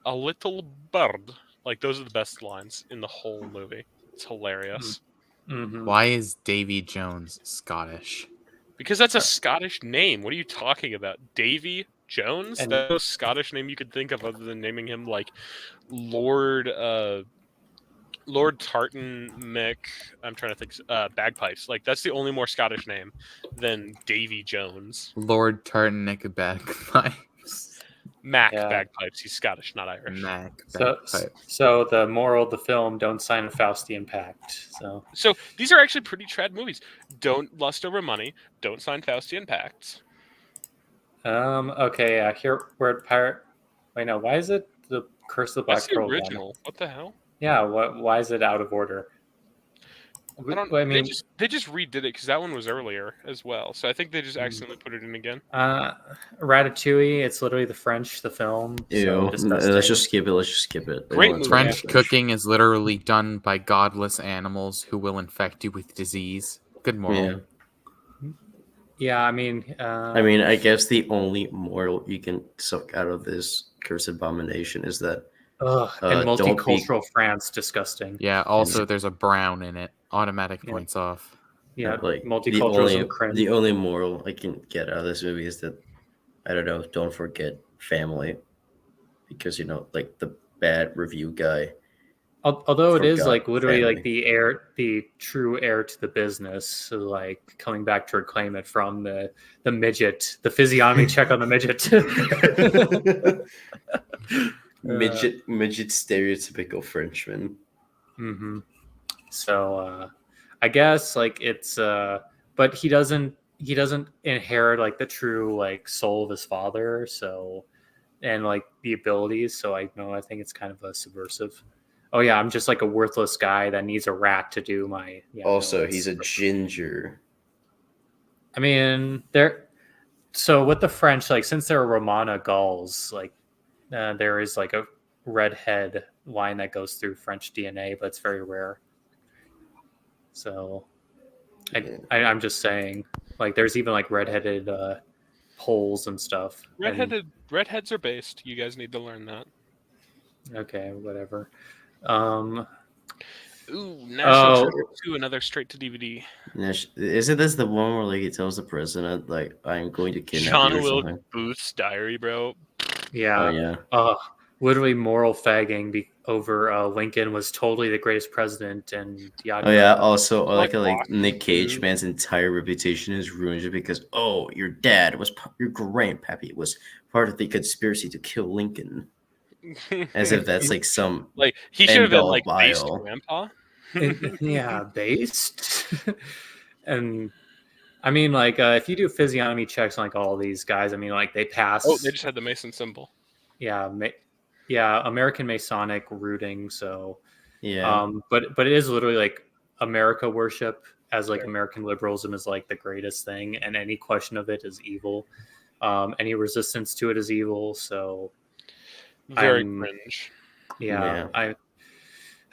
S4: a little bird. Like those are the best lines in the whole movie. It's hilarious.
S1: Mm-hmm.
S2: Why is Davy Jones Scottish?
S4: Because that's a Scottish name. What are you talking about? Davy Jones? That's the most Scottish name you could think of other than naming him like Lord Tartan Mick. I'm trying to think. Bagpipes. Like that's the only more Scottish name than Davy Jones.
S2: Lord Tartanic Bagpipes.
S4: Mac Bagpipes. He's Scottish, not Irish.
S2: Mac Bagpipes.
S1: So the moral of the film: don't sign a Faustian pact. So
S4: these are actually pretty trad movies. Don't lust over money. Don't sign Faustian pacts.
S1: Okay. Here we're at Pirate. Wait, no. Why is it the Curse of the Black Pearl?
S4: That's the original. What the hell?
S1: Yeah. Why is it out of order?
S4: I mean, they just redid it because that one was earlier as well. So I think they just accidentally put it in again.
S1: Ratatouille. It's literally the film.
S3: Ew. Let's just skip it.
S4: Great movie.
S2: French cooking is literally done by godless animals who will infect you with disease. Good moral.
S1: Yeah, I mean,
S3: I guess the only moral you can suck out of this cursed abomination is that
S1: and
S3: don't be
S1: multicultural France, disgusting.
S2: Yeah, also there's a brown in it. Automatic
S1: Yeah.
S2: points off.
S1: Yeah,
S3: like
S1: multiculturalism cringe.
S3: the only moral I can get out of this movie is that I don't know, don't forget family, because like the bad review guy
S1: Although it is like
S3: forgot
S1: literally like
S3: family.
S1: the true heir to the business, so like coming back to reclaim it from the midget, the physiognomy check on the midget.
S3: midget stereotypical Frenchman.
S1: Mm-hmm. So I guess like it's but he doesn't inherit like the true like soul of his father, so and like the abilities. So I know I think it's kind of a subversive. Oh yeah, I'm just like a worthless guy that needs a rat to do my. Yeah,
S3: Also,
S1: no,
S3: he's a ginger.
S1: I mean, they're so with the French, like since they're Romana Gauls, like there is like a redhead line that goes through French DNA, but it's very rare. So I'm just saying, like there's even like redheaded Poles and stuff.
S4: Redheads are based. You guys need to learn that.
S1: Okay, whatever.
S4: Ooh, National Treasure 2, another straight to DVD.
S3: Isn't this the one where like he tells the president like I'm going to kidnap
S4: John
S3: you or
S4: Wilkes
S3: something?
S4: Booth's diary, bro.
S1: Yeah.
S3: Oh yeah.
S1: Literally moral fagging over Lincoln was totally the greatest president and yada
S3: Oh yeah.
S1: yada.
S3: Also, I like how like
S4: Washington.
S3: Nick Cage man's entire reputation is ruined just because your dad was your grandpappy was part of the conspiracy to kill Lincoln, as if that's like some
S4: like he should have been
S3: end-all
S4: like based
S3: bile.
S4: grandpa.
S1: Yeah, based. And I mean, like, if you do physiognomy checks on like all these guys, I mean, like they pass.
S4: Oh, they just had the Mason symbol.
S1: Yeah, yeah, American Masonic rooting. So,
S3: Yeah.
S1: but it is literally like America worship as like
S4: Sure.
S1: American liberalism is like the greatest thing, and any question of it is evil. Any resistance to it is evil. So,
S4: Very cringe.
S1: yeah.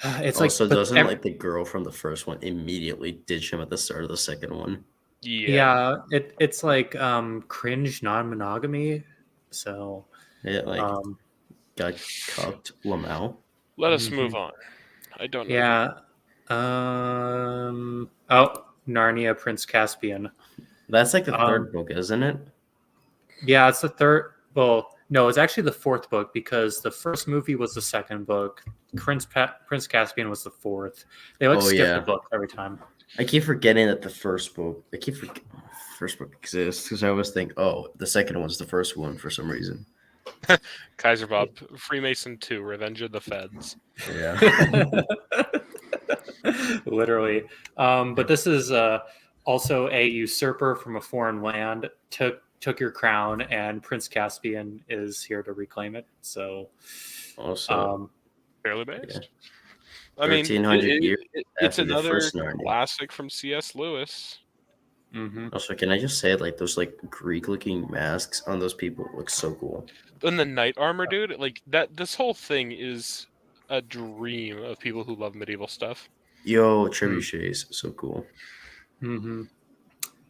S1: It's
S3: also,
S1: like, but
S3: doesn't like the girl from the first one immediately ditch him at the start of the second one?
S4: Yeah.
S1: It's like cringe non-monogamy. So
S3: It like got cucked Lamau.
S4: Let us move on. I don't know.
S1: yeah. Oh, Narnia Prince Caspian.
S3: That's like the third book, isn't it?
S1: Yeah, it's the third. Well, no, it's actually the fourth book because the first movie was the second book. Prince Caspian was the fourth. They like skip the book every time.
S3: I keep forgetting that the first book. First book exists because I always think, oh, the second one's the first one for some reason.
S4: Kaiser Bob, Freemason 2, Revenge of the Feds.
S3: Yeah.
S1: Literally. But this is also a usurper from a foreign land took your crown, and Prince Caspian is here to reclaim it. So
S3: also
S4: fairly based.
S3: Yeah.
S4: I mean,
S3: 1300 years
S4: it's
S3: after the
S4: another
S3: first Narnia.
S4: classic from C.S. Lewis.
S1: Mm-hmm.
S3: Also, can I just say, like those like Greek-looking masks on those people look so cool.
S4: And the knight armor, dude, like that. This whole thing is a dream of people who love medieval stuff.
S3: Yo, trebuchets, so cool.
S1: Mm-hmm.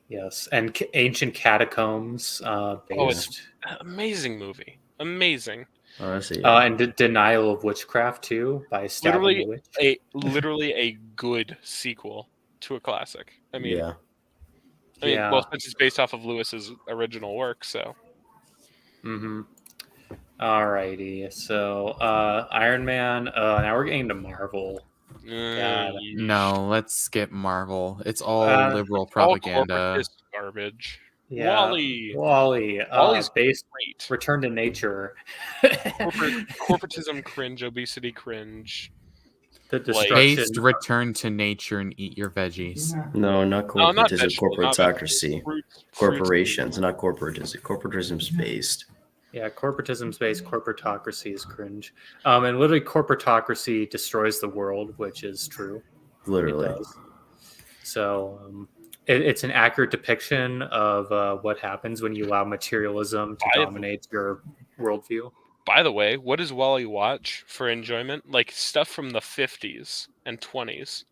S1: Yes, and ancient catacombs based.
S4: Oh, amazing movie, amazing.
S3: Honestly, yeah.
S1: And Denial of Witchcraft too by stabbing the witch.
S4: Literally a good sequel to a classic. I mean,
S3: yeah.
S4: Well, since it's based off of Lewis's original work, so.
S1: Mm-hmm. Alrighty, so Iron Man. Now we're getting to Marvel.
S2: No, let's skip Marvel. It's all liberal propaganda.
S4: All garbage.
S1: Yeah, Wally's based
S4: great.
S1: Return to Nature.
S4: Corporatism cringe, obesity cringe.
S1: The destruction.
S2: Based Return to Nature and eat your veggies.
S3: No, not corporatism.
S4: Not
S3: corporatocracy. Corporations,
S4: fruits.
S3: Not corporatism. Corporatism's based.
S1: Yeah, corporatism's based. Corporatocracy is cringe. And literally, corporatocracy destroys the world, which is true.
S3: Literally.
S1: So it's an accurate depiction of what happens when you allow materialism to dominate your worldview.
S4: By the way, what does Wally watch for enjoyment? Like stuff from the 50s and 20s.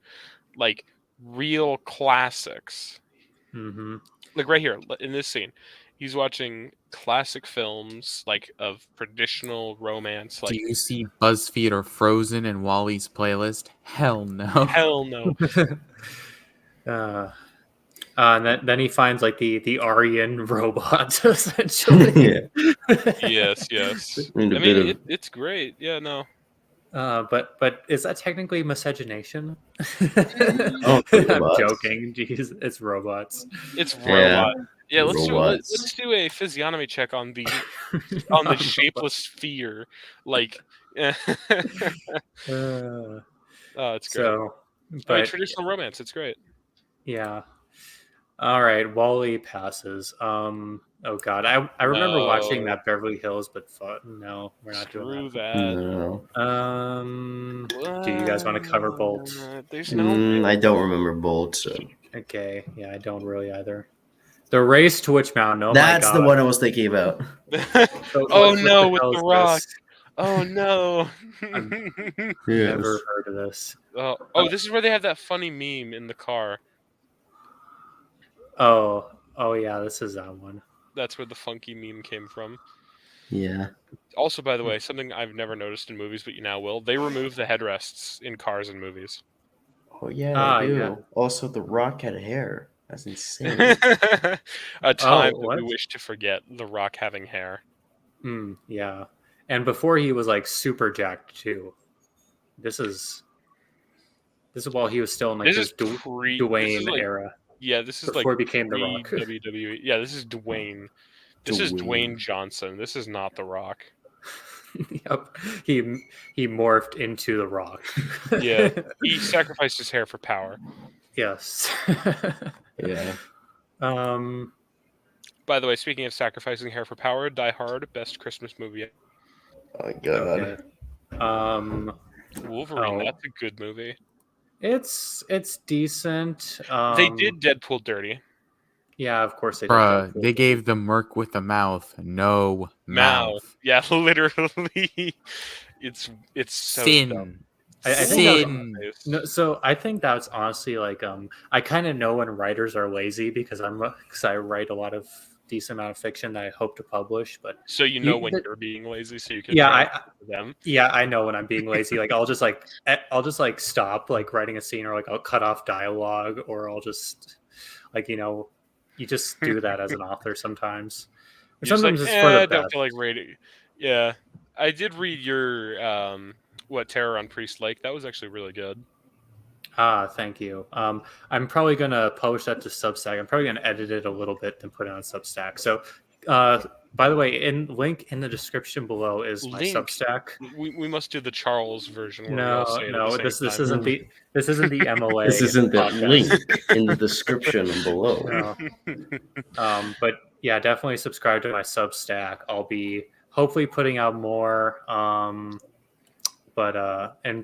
S4: Like real classics.
S1: Mm-hmm.
S4: Like right here in this scene, he's watching classic films like of traditional romance.
S2: Do
S4: Like
S2: you see BuzzFeed or Frozen in Wally's playlist? Hell no.
S4: hell no.
S1: And then he finds like the Aryan robot essentially.
S4: Yes.
S3: And
S4: I
S3: a bit
S4: mean,
S3: of
S4: it's great. Yeah, no.
S1: But is that technically miscegenation?
S3: oh
S1: I'm
S3: robots.
S1: joking. Jeez, it's robots.
S4: It's
S3: Yeah.
S4: robot. Yeah, let's
S3: Robots.
S4: do a physiognomy check on the
S1: On
S4: shapeless sphere. Like,
S1: Uh,
S4: oh, it's great.
S1: so,
S4: I mean,
S1: but
S4: traditional romance. It's great.
S1: yeah. All right, Wally passes. Oh God, I remember watching
S4: No.
S1: that Beverly Hills, but no, we're not
S4: Screw
S1: doing
S4: that.
S3: No.
S1: that. Do you guys want to cover Bolt?
S4: There's no.
S3: I don't remember Bolt. So.
S1: Okay, yeah, I don't really either. The Race to Witch Mountain. Oh
S3: That's
S1: my God.
S3: the one I was thinking about.
S1: So
S4: Oh
S1: what
S4: no,
S1: the
S4: with
S1: hell
S4: the
S1: is
S4: rock.
S1: this?
S4: Oh no.
S1: Never heard of this.
S4: Oh, this is where they have that funny meme in the car.
S1: Oh yeah, this is that one.
S4: That's where the funky meme came from.
S3: Yeah.
S4: Also, by the way, something I've never noticed in movies, but you now will. They remove the headrests in cars and movies.
S3: Oh yeah, they do.
S1: Yeah.
S3: Also, The Rock had hair. That's insane.
S4: A time that
S1: what?
S4: we wish to forget. The Rock having hair.
S1: Yeah, and before he was like super jacked too. This is while he was still in like
S4: This
S1: this
S4: is pre-
S1: Dwayne
S4: this is like-
S1: era.
S4: Yeah, this is
S1: Before
S4: like
S1: he became The Rock.
S4: WWE. Yeah, this is Dwayne. This is Dwayne Johnson. This is not The Rock.
S1: Yep, he morphed into The Rock.
S4: Yeah, he sacrificed his hair for power.
S1: Yes.
S3: Yeah.
S4: By the way, speaking of sacrificing hair for power, Die Hard, best Christmas movie.
S3: Oh my God.
S1: Okay.
S4: Wolverine, that's a good movie.
S1: It's decent.
S4: They did Deadpool dirty.
S1: Yeah, of course they did.
S2: Bruh, they gave the merc with the mouth no mouth.
S4: Yeah, literally. It's so
S2: Sin.
S4: dumb.
S1: I think that
S2: Sin.
S1: No, so I think that's honestly like I kind of know when writers are lazy because I write a lot of decent amount of fiction that I hope to publish, but
S4: So you know when you're being lazy, so you can them.
S1: Yeah, I know when I'm being lazy. Like I'll just like stop like writing a scene, or like I'll cut off dialogue, or I'll just like you just do that as an author sometimes. Or sometimes it's for the
S4: I don't
S1: best.
S4: feel like reading. Yeah, I did read your what Terror on Priest Lake. That was actually really good.
S1: Thank you. I'm probably gonna publish that to Substack. I'm probably gonna edit it a little bit and put it on Substack. So, by the way, link in the description below is my Substack.
S4: We must do the Charles version. Where
S1: No, this isn't the MOA.
S3: This isn't the link in the description below.
S1: No. But yeah, definitely subscribe to my Substack. I'll be hopefully putting out more. And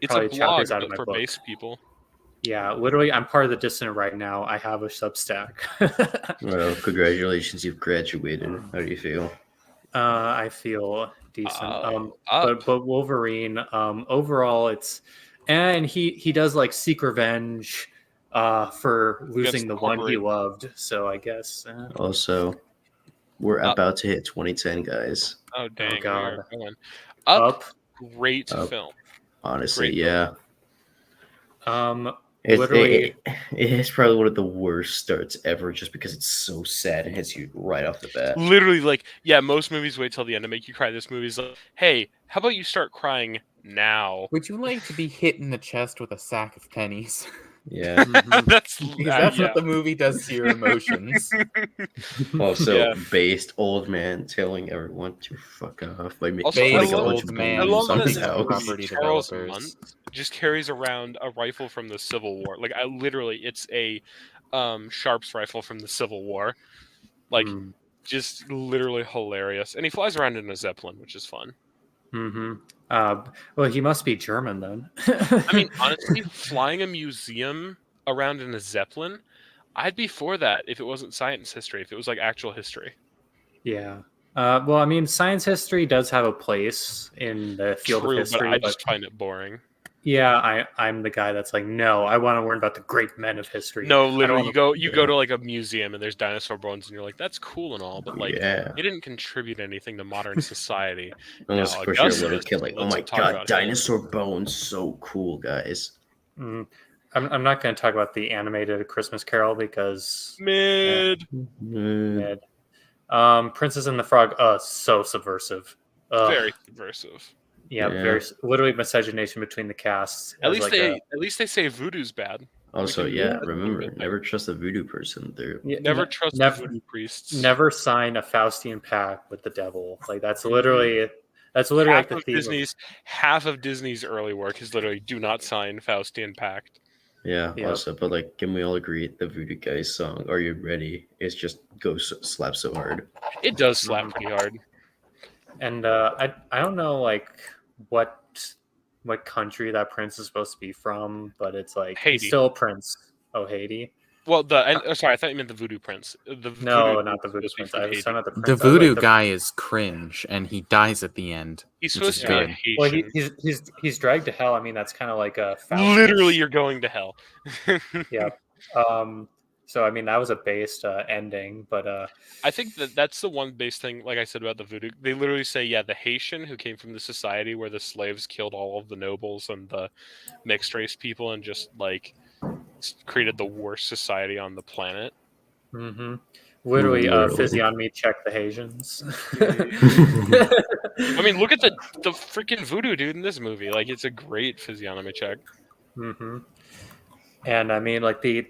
S4: it's
S1: probably
S4: a blog
S1: chapters out of my
S4: for
S1: book.
S4: base people.
S1: Yeah, literally, I'm part of the Dissident right now. I have a Substack.
S3: Well, congratulations, you've graduated. How do you feel?
S1: I feel decent.
S4: Up.
S1: But Wolverine, overall, and he does like seek revenge, for losing the one he loved. So I guess.
S3: Also, we're about to hit 2010, guys.
S4: Oh dang!
S1: Oh, God.
S4: Up. Great film.
S3: Honestly,
S4: Great
S3: yeah.
S1: Literally,
S3: it's probably one of the worst starts ever, just because it's so sad and hits you right off the bat.
S4: Literally, like, yeah, most movies wait till the end to make you cry. This movie's like, hey, how about you start crying now?
S2: Would you like to be hit in the chest with a sack of pennies?
S3: Yeah.
S4: That's
S2: what the movie does to your emotions.
S3: Also, based old man telling everyone to fuck off by
S4: Also,
S2: Based
S4: I
S2: old man
S3: something
S2: that
S3: else.
S2: property
S4: Charles
S2: developers.
S4: Muntz just carries around a rifle from the Civil War. Like, it's a Sharps rifle from the Civil War. Like, just literally hilarious. And he flies around in a Zeppelin, which is fun.
S1: Well, he must be German then.
S4: I mean, honestly, flying a museum around in a Zeppelin, I'd be for that if it wasn't science history, if it was like actual history.
S1: Yeah. Well, I mean, science history does have a place in the field of history.
S4: But I just find it boring.
S1: I'm the guy that's like, no, I want to learn about the great men of history.
S4: No,
S1: I don't
S4: literally,
S1: wanna-
S4: you go to like a museum and there's dinosaur bones, and you're like, that's cool and all, but like,
S3: Yeah.
S4: it didn't contribute anything to modern society.
S3: Unless,
S4: Now,
S3: of course, you're a little
S4: Augustus,
S3: kid, like, oh
S4: let's
S3: my
S4: talk
S3: god,
S4: about him.
S3: dinosaur bones, so cool, guys.
S1: Mm, I'm not going to talk about the animated Christmas Carol because
S4: Mid,
S1: mid. Princess and the Frog, so subversive.
S4: very subversive.
S1: Yeah,
S3: Yeah.
S1: very literally miscegenation between the casts.
S4: At
S1: as
S4: least
S1: like
S4: at least they say voodoo's bad.
S3: Also,
S4: We can-
S3: yeah,
S4: that's a
S3: remember,
S4: good thing.
S3: never trust a voodoo person. They're
S4: Never trust the voodoo priests.
S1: never sign a Faustian pact with the devil. Like that's
S4: Mhm.
S1: literally like the theme.
S4: Half of Disney's early work is literally do not sign Faustian Pact.
S3: yeah.
S1: Yep.
S3: Also, but like, can we all agree the Voodoo Guys song "Are You Ready" is just slap so hard.
S4: It does slap pretty hard.
S1: And I don't know like what country that prince is supposed to be from, but it's like
S4: Haiti.
S1: he's still a prince. Oh, Haiti.
S4: Well, sorry, I thought you meant the voodoo prince.
S1: No, not the voodoo prince. I was talking about the prince.
S2: The
S1: I was
S2: voodoo
S1: like,
S2: guy is cringe, and he dies at the end.
S4: He's
S2: which
S4: supposed
S2: is
S4: to be a
S2: good.
S4: Haitian.
S1: Well, he's dragged to hell. I mean, that's kind of like a Faustus.
S4: Literally, you're going to hell.
S1: Yeah. So I mean, that was a based ending, but
S4: I think that's the one base thing, like I said about the voodoo. They literally say, yeah, the Haitian who came from the society where the slaves killed all of the nobles and the mixed race people and just like created the worst society on the planet.
S1: literally,
S3: Literally.
S1: physiognomy check the Haitians.
S4: I mean, look at the freaking voodoo dude in this movie. Like, it's a great physiognomy check.
S1: And I mean, like the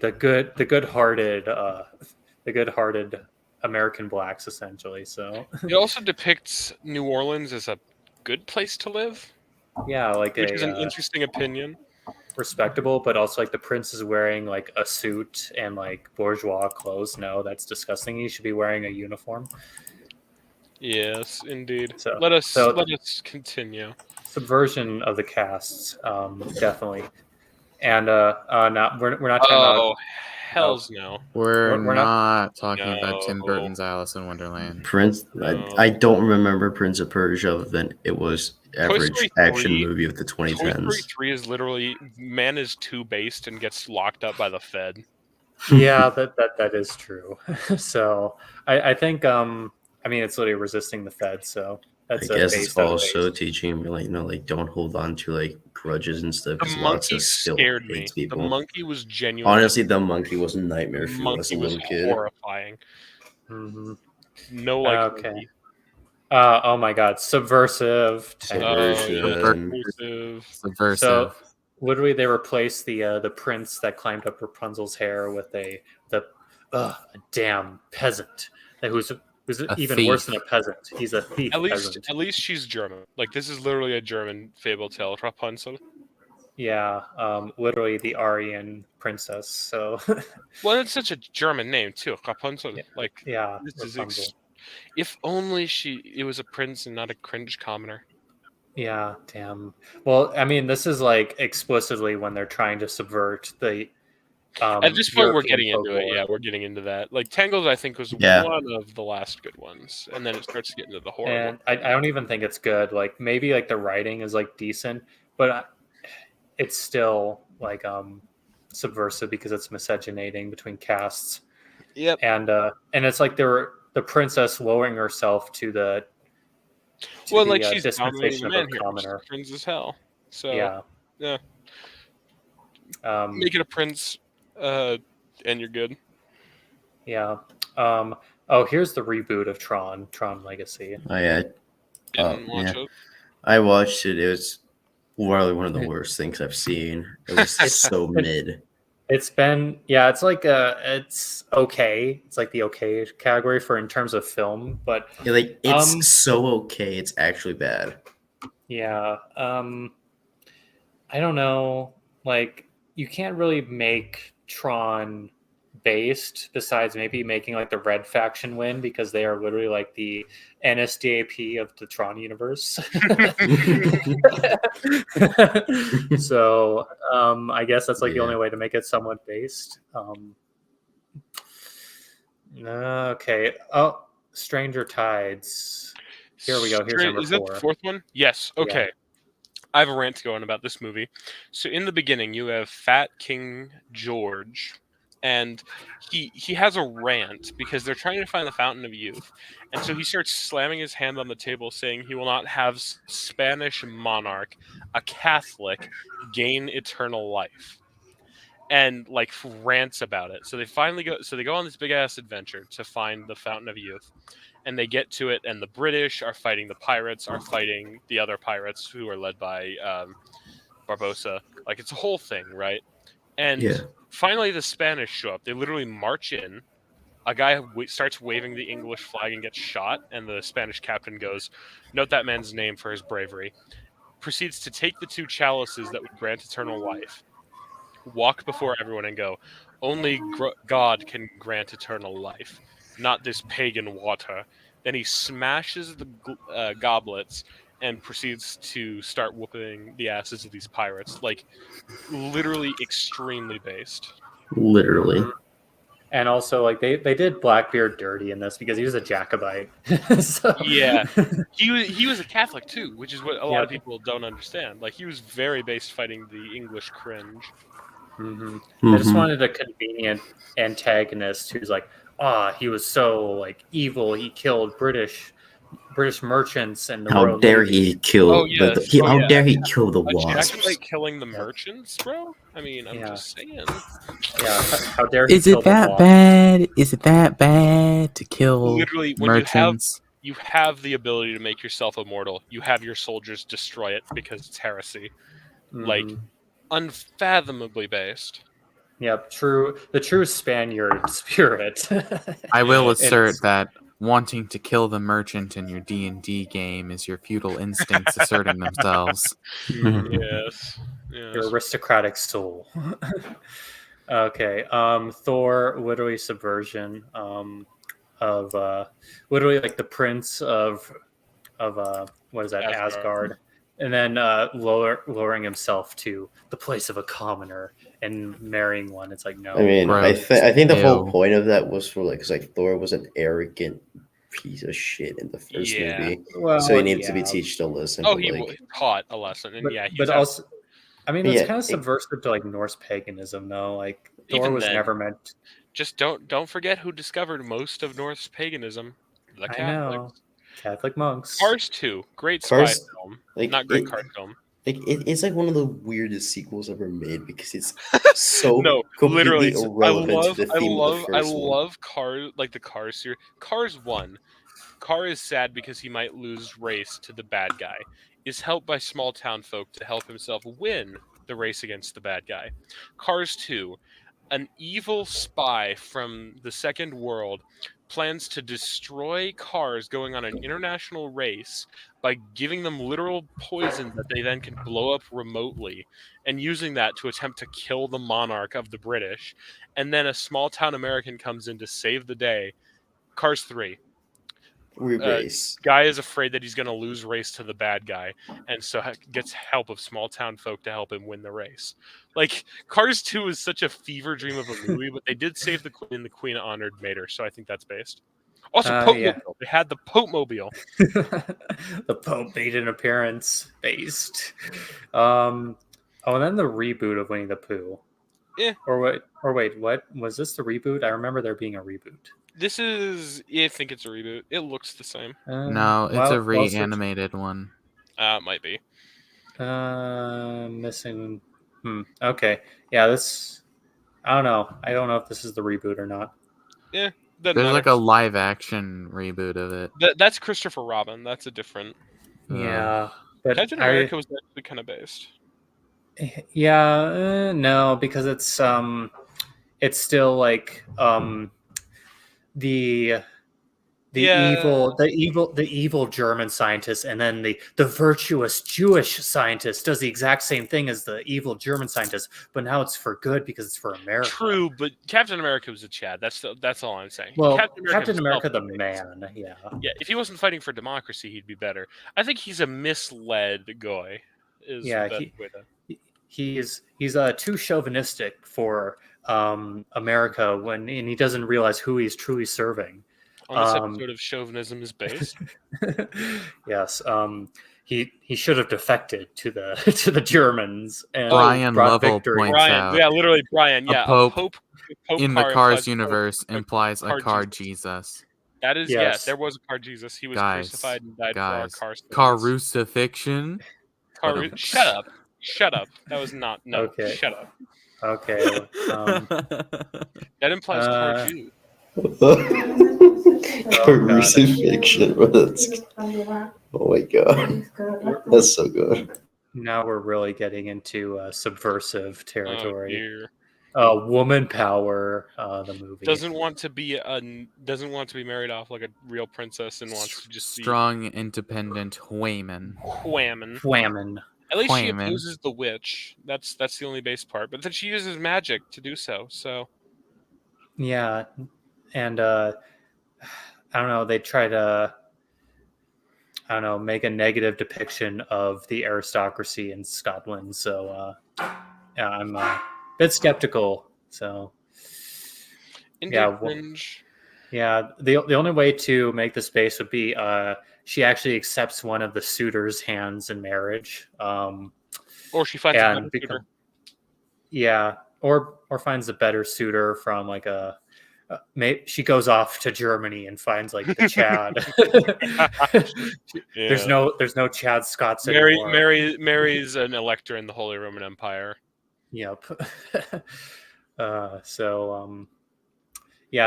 S1: good-hearted American blacks, essentially. So
S4: It also depicts New Orleans as a good place to live,
S1: yeah, like
S4: which is an interesting opinion.
S1: Respectable, but also like the prince is wearing like a suit and like bourgeois clothes. No, that's disgusting. He should be wearing a uniform.
S4: Yes, indeed.
S1: So-
S4: let us
S1: so-
S4: continue.
S1: Subversion of the casts, definitely. And not we're not talking about.
S4: Oh, hells no.
S2: We're
S1: We're
S2: not talking about Tim
S4: No.
S2: Burton's Alice in Wonderland.
S3: Prince.
S4: No.
S3: I don't remember Prince of Persia other than it was average
S4: Story
S3: action
S4: 3
S3: movie of the
S4: Toy Story
S3: 2010s.
S4: 3 is literally man is too based and gets locked up by the Fed.
S1: Yeah, that is true. So I think I mean it's literally resisting the Fed. So
S3: I
S1: that's
S3: guess
S1: based
S3: it's
S1: on
S3: also teaching him, like, don't hold on to like grudges and stuff.
S4: The
S3: Because lots
S4: monkey
S3: of still
S4: scared me.
S3: hates
S4: The
S3: people.
S4: monkey was genuine.
S3: Honestly, the monkey was a nightmare for you as a
S4: was
S3: little kid.
S4: horrifying.
S1: Mhm.
S4: No, like
S1: Okay.
S4: monkey.
S1: Oh my God, subversive.
S4: Subversive.
S2: Subversive.
S1: So literally, they replaced the prince that climbed up Rapunzel's hair with a damn peasant who's
S2: A
S1: even
S2: thief.
S1: worse than a peasant. He's a thief peasant.
S4: At least she's German. Like, this is literally a German fable tale. Rapunzel.
S1: Yeah, literally the Aryan princess. So
S4: Well, it's such a German name too, Rapunzel.
S1: Yeah.
S4: Like,
S1: yeah,
S4: this is
S1: Rapunzel.
S4: if only it was a prince and not a cringe commoner.
S1: Yeah, damn. Well, I mean, this is like explicitly when they're trying to subvert the.
S4: At this point, we're
S1: European
S4: getting into it.
S1: folklore.
S4: Yeah, we're getting into that. Like, Tangled, I think, was
S3: Yeah.
S4: one of the last good ones, and then it starts to get into the horror.
S1: And I don't even think it's good. Like maybe like the writing is like decent, but it's still like subversive because it's miscegenating between castes.
S4: Yep.
S1: And it's like the princess lowering herself to the
S4: She's
S1: dispensation
S4: dominating
S1: of
S4: men
S1: a
S4: here.
S1: commoner.
S4: She's friends as hell. So
S1: Yeah.
S4: make it a prince, and you're good.
S1: Yeah. Here's the reboot of Tron Legacy.
S4: Didn't watch
S3: yeah.
S4: it.
S3: I watched it. It was probably one of the worst things I've seen. It was so mid.
S1: It's been it's like it's okay. It's like the okay category for in terms of film, but
S3: Yeah, like it's so okay. It's actually bad.
S1: yeah. I don't know. Like you can't really make Tron based besides maybe making like the Red Faction win because they are literally like the NSDAP of the Tron universe. So I guess that's like the only way to make it somewhat based. Okay. Oh, Stranger Tides. Here we go. Here's number
S4: Is that
S1: 4.
S4: the fourth one? Yes. Okay. I have a rant to go on about this movie. So in the beginning, you have Fat King George, and he has a rant because they're trying to find the Fountain of Youth, and so he starts slamming his hand on the table, saying he will not have Spanish monarch, a Catholic, gain eternal life, and like rants about it. So they finally go. So they go on this big ass adventure to find the Fountain of Youth, and they get to it, and the British are fighting the pirates, are fighting the other pirates who are led by Barbosa. Like it's a whole thing, right? And
S3: Yeah.
S4: finally, the Spanish show up. They literally march in. A guy starts waving the English flag and gets shot, and the Spanish captain goes, "Note that man's name for his bravery." Proceeds to take the two chalices that would grant eternal life, walk before everyone, and go, "Only God can grant eternal life, not this pagan water." Then he smashes the goblets and proceeds to start whooping the asses of these pirates. Like, literally extremely based.
S3: Literally.
S1: Mhm. And also, like they did Blackbeard dirty in this because he was a Jacobite. So,
S4: Yeah. He was a Catholic too, which is what a lot of
S1: Yep.
S4: people don't understand. Like, he was very based fighting the English cringe.
S1: Mhm. They just
S3: Mhm.
S1: wanted a convenient antagonist who's like, he was so like evil. He killed British merchants and the
S3: How
S1: Royal
S3: dare
S1: Navy.
S3: he kill
S4: Oh yes. Oh
S3: how
S4: yeah.
S3: dare he kill the
S4: A
S3: wasps?
S4: Jacobite killing the
S1: Yeah.
S4: merchants, bro? I mean, I'm
S1: Yeah.
S4: just saying.
S1: Yeah, how dare he
S2: Is
S1: kill
S2: it
S1: the
S2: that
S1: wasp?
S2: bad? Is it that bad to kill
S4: Literally, when
S2: merchants?
S4: you have the ability to make yourself immortal, you have your soldiers destroy it because it's heresy. Like,
S1: Mhm.
S4: unfathomably based.
S1: Yep, the true Spaniard spirit.
S2: I will
S4: Yeah.
S2: assert that wanting to kill the merchant in your D&D game is your feudal instincts asserting themselves.
S1: Mhm.
S4: Yes.
S1: Your
S4: Yes.
S1: aristocratic soul. Okay. Thor, literally subversion. Of literally like the prince of what is that,
S4: Asgard.
S1: Asgard, and then lowering himself to the place of a commoner and marrying one. It's like,
S3: I
S1: no.
S3: mean,
S2: Gross.
S3: I think the whole
S2: Ew.
S3: point of that was for like, 'cause, like Thor was an arrogant piece of shit in the first
S4: Yeah.
S3: movie,
S1: Well,
S3: so he needed to be
S1: yeah,
S3: teach to listen.
S4: Oh,
S3: But
S4: he
S3: like,
S4: taught a lesson, and yeah, he was
S1: but also, I mean, it's
S3: yeah,
S1: kind of subversive to like Norse paganism, though. Like Thor
S4: even
S1: was
S4: then.
S1: never meant.
S4: Just don't forget who discovered most of Norse paganism: the
S1: I know,
S4: Catholics.
S1: Catholic monks.
S4: Cars 2, great spy
S3: Cars,
S4: film,
S3: like
S4: not great car film.
S3: it's like one of the weirdest sequels ever made because it's so
S4: No, literally.
S3: completely irrelevant to the theme of the
S4: I
S3: first one.
S4: love Cars, like the Cars series. Cars 1. Car is sad because he might lose race to the bad guy. Is helped by small town folk to help himself win the race against the bad guy. Cars 2. An evil spy from the second world plans to destroy cars going on an international race by giving them literal poison that they then can blow up remotely, and using that to attempt to kill the monarch of the British. And then a small town American comes in to save the day. Cars 3.
S3: Race.
S4: Guy is afraid that he's going to lose race to the bad guy, and so gets help of small town folk to help him win the race. Like, Cars 2 is such a fever dream of a movie, but they did save the queen, and the queen honored Mater, so I think that's based. Also, Pope
S1: Yeah.
S4: Mobile. They had the Pope Mobile.
S1: The Pope made an appearance. Based. And then the reboot of Winnie the Pooh.
S4: Eh,
S1: Or what? Or wait, what was this? The reboot? I remember there being a reboot.
S4: this is. I think it's a reboot. It looks the same.
S2: No, it's a
S1: Well, so,
S2: reanimated one.
S4: It might be.
S1: missing. Okay. Yeah. This. I don't know. I don't know if this is the reboot or not.
S4: Doesn't
S2: There's
S4: matter.
S2: like a live action reboot of it.
S4: That's Christopher Robin. That's a different.
S1: Yeah, but
S4: Captain America was actually kind of based.
S1: Yeah, no, because it's still like the
S4: Yeah.
S1: the evil German scientist, and then the virtuous Jewish scientist does the exact same thing as the evil German scientist, but now it's for good because it's for America.
S4: True, but Captain America was a Chad. That's all I'm saying.
S1: Well,
S4: Captain
S1: America the
S4: himself was based.
S1: man, yeah.
S4: Yeah, if he wasn't fighting for democracy, he'd be better. I think he's a misled guy. Is
S1: Yeah,
S4: the best way to.
S1: he's too chauvinistic for America and he doesn't realize who he's truly serving.
S4: On this episode of Chauvinism is Based.
S1: Yes, he should have defected to the to the Germans and
S2: Brian
S1: brought
S2: Lovell
S1: victory.
S2: points
S4: Brian,
S2: out
S4: yeah, literally Brian.
S2: a
S4: Yeah,
S2: pope
S4: Pope
S2: in the
S4: car
S2: Cars
S4: implies a pope,
S2: universe implies a car
S4: Jesus.
S2: Jesus.
S4: That is,
S1: Yes.
S4: there was a car Jesus. He was
S2: Guys,
S4: crucified and died for our
S2: guys,
S4: car sins.
S2: Carucifixion.
S4: Shut up. Shut up. That was not, no,
S1: Okay.
S4: shut up.
S1: Okay.
S4: That implies car
S1: Uh,
S4: Jew.
S3: Crucifixion. Oh my god, that's so good.
S1: now we're really getting into subversive
S4: Oh,
S1: territory.
S4: dear.
S1: Woman Power, the movie.
S4: Doesn't want to be married off like a real princess and wants to just
S2: Strong, independent women.
S4: be whammon.
S1: Whammon.
S4: At least she
S2: Whammon.
S4: opposes the witch. That's the only base part. But then she uses magic to do so. So
S1: Yeah, and I don't know. They try to, I don't know, make a negative depiction of the aristocracy in Scotland. So yeah, I'm a bit skeptical. So
S4: Indeed, cringe.
S1: yeah, the only way to make the space would be she actually accepts one of the suitors' hands in marriage.
S4: Or she finds a better suitor.
S1: Yeah, or finds a better suitor from like a. She goes off to Germany and finds like the Chad.
S4: Yeah.
S1: There's no Chad Scots anymore.
S4: Mary's an elector in the Holy Roman Empire.
S1: Yep. Yeah,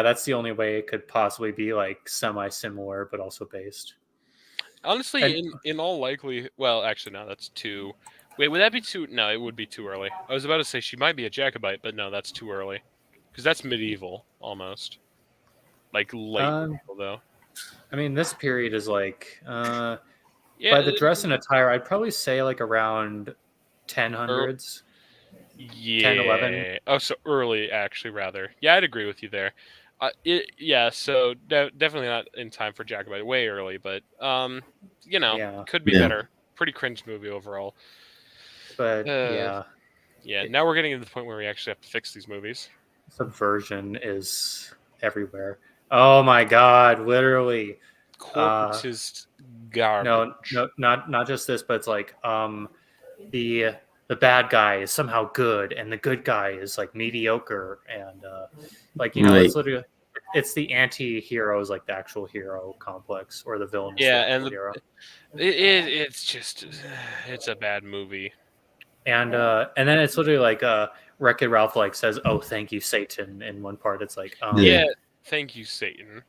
S1: that's the only way it could possibly be like semi-similar, but also based.
S4: Honestly, in all likelihood, well, actually, no, that's too. Wait, would that be too? No, it would be too early. I was about to say she might be a Jacobite, but no, that's too early, because that's medieval almost, like late medieval though.
S1: I mean, this period is like
S4: Yeah,
S1: by the dress and attire, I'd probably say like around 1000s.
S4: Yeah.
S1: 10, 11.
S4: Oh, so early, actually, rather. Yeah, I'd agree with you there. So definitely not in time for Jacobite. Way early, but could be better. Pretty cringe movie overall.
S1: But yeah.
S4: Now we're getting to the point where we actually have to fix these movies.
S1: Subversion is everywhere. Oh my god, literally.
S4: Corpses garbage.
S1: No, not just this, but it's like the bad guy is somehow good and the good guy is like mediocre and it's literally it's the anti-hero is like the actual hero complex or the villain is the actual hero.
S4: It's just it's a bad movie.
S1: And then it's literally like Wreck-It Ralph like says, "Oh, thank you, Satan." In one part, it's like,
S4: thank you, Satan.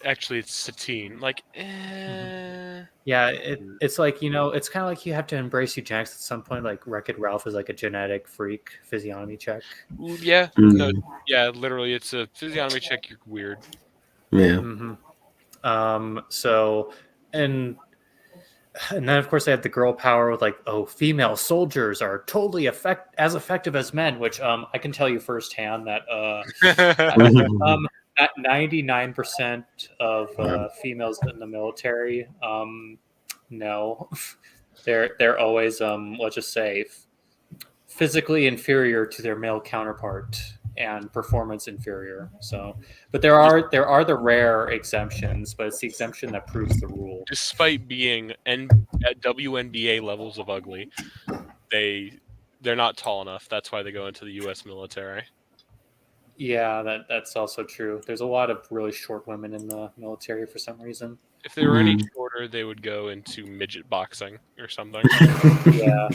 S4: Actually, it's Satine. Like,
S1: yeah, it's like it's kind of like you have to embrace eugenics at some point. Like Wreck-It Ralph is like a genetic freak physiognomy check.
S4: Yeah, no, yeah, literally, it's a physiognomy check. You're weird.
S3: Yeah.
S1: So and then of course they have the girl power with like, oh, female soldiers are totally as effective as men, which I can tell you firsthand that 99% of females in the military, no, they're always let's just say physically inferior to their male counterpart and performance inferior. So, but there are the rare exemptions, but it's the exemption that proves the rule.
S4: Despite being at WNBA levels of ugly, they're not tall enough. That's why they go into the U.S. military.
S1: Yeah, that's also true. There's a lot of really short women in the military for some reason.
S4: If they were any shorter, they would go into midget boxing or something.
S1: Yeah.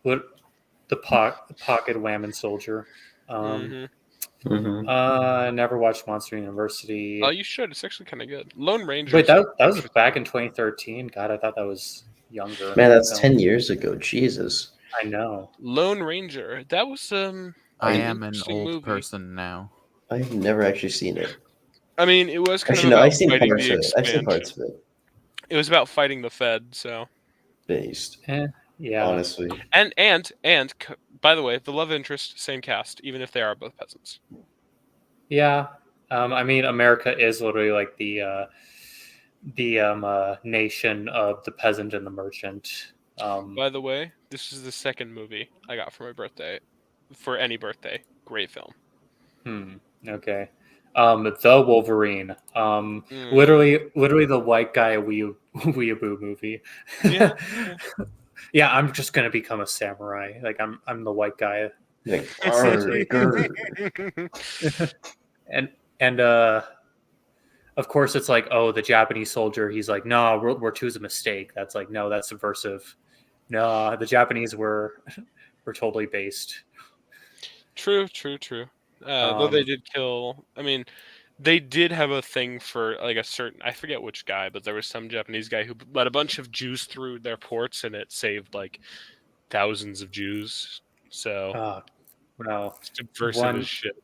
S1: What the pocket whammon soldier. Never watched Monster University.
S4: Oh, you should. It's actually kind of good. Lone Ranger.
S1: Wait, that was back in 2013. God, I thought that was younger.
S3: Man, that's 10 years ago. Jesus.
S1: I know.
S4: Lone Ranger. That was
S2: I am an old
S4: movie.
S2: person now.
S3: I've never actually seen it.
S4: I mean, it was kind
S3: actually,
S4: of
S3: no,
S4: about
S3: I've seen
S4: fighting
S3: parts
S4: the
S3: of it. I've
S4: expansion.
S3: seen parts of it.
S4: It was about fighting the Fed, so
S3: based.
S1: Yeah.
S3: Honestly.
S4: And by the way, the love interest, same cast, even if they are both peasants.
S1: Yeah. I mean, America is literally like the nation of the peasant and the merchant.
S4: By the way, this is the second movie I got for my birthday. For any birthday. Great film.
S1: Okay. The Wolverine. Literally the white guy weeaboo movie.
S4: Yeah.
S1: Yeah, I'm just gonna become a samurai. Like I'm the white guy,
S3: Like,
S1: essentially. and and of course it's like, oh, the Japanese soldier. He's like, no, World War II is a mistake. That's like, no, that's subversive. No, the Japanese were totally based.
S4: True. Though they
S1: Um,
S4: did kill. I mean, they did have a thing for like a certain. I forget which guy, but there was some Japanese guy who let a bunch of Jews through their ports, and it saved like thousands of Jews. So
S1: well,
S4: subversive as
S1: one,
S4: shit.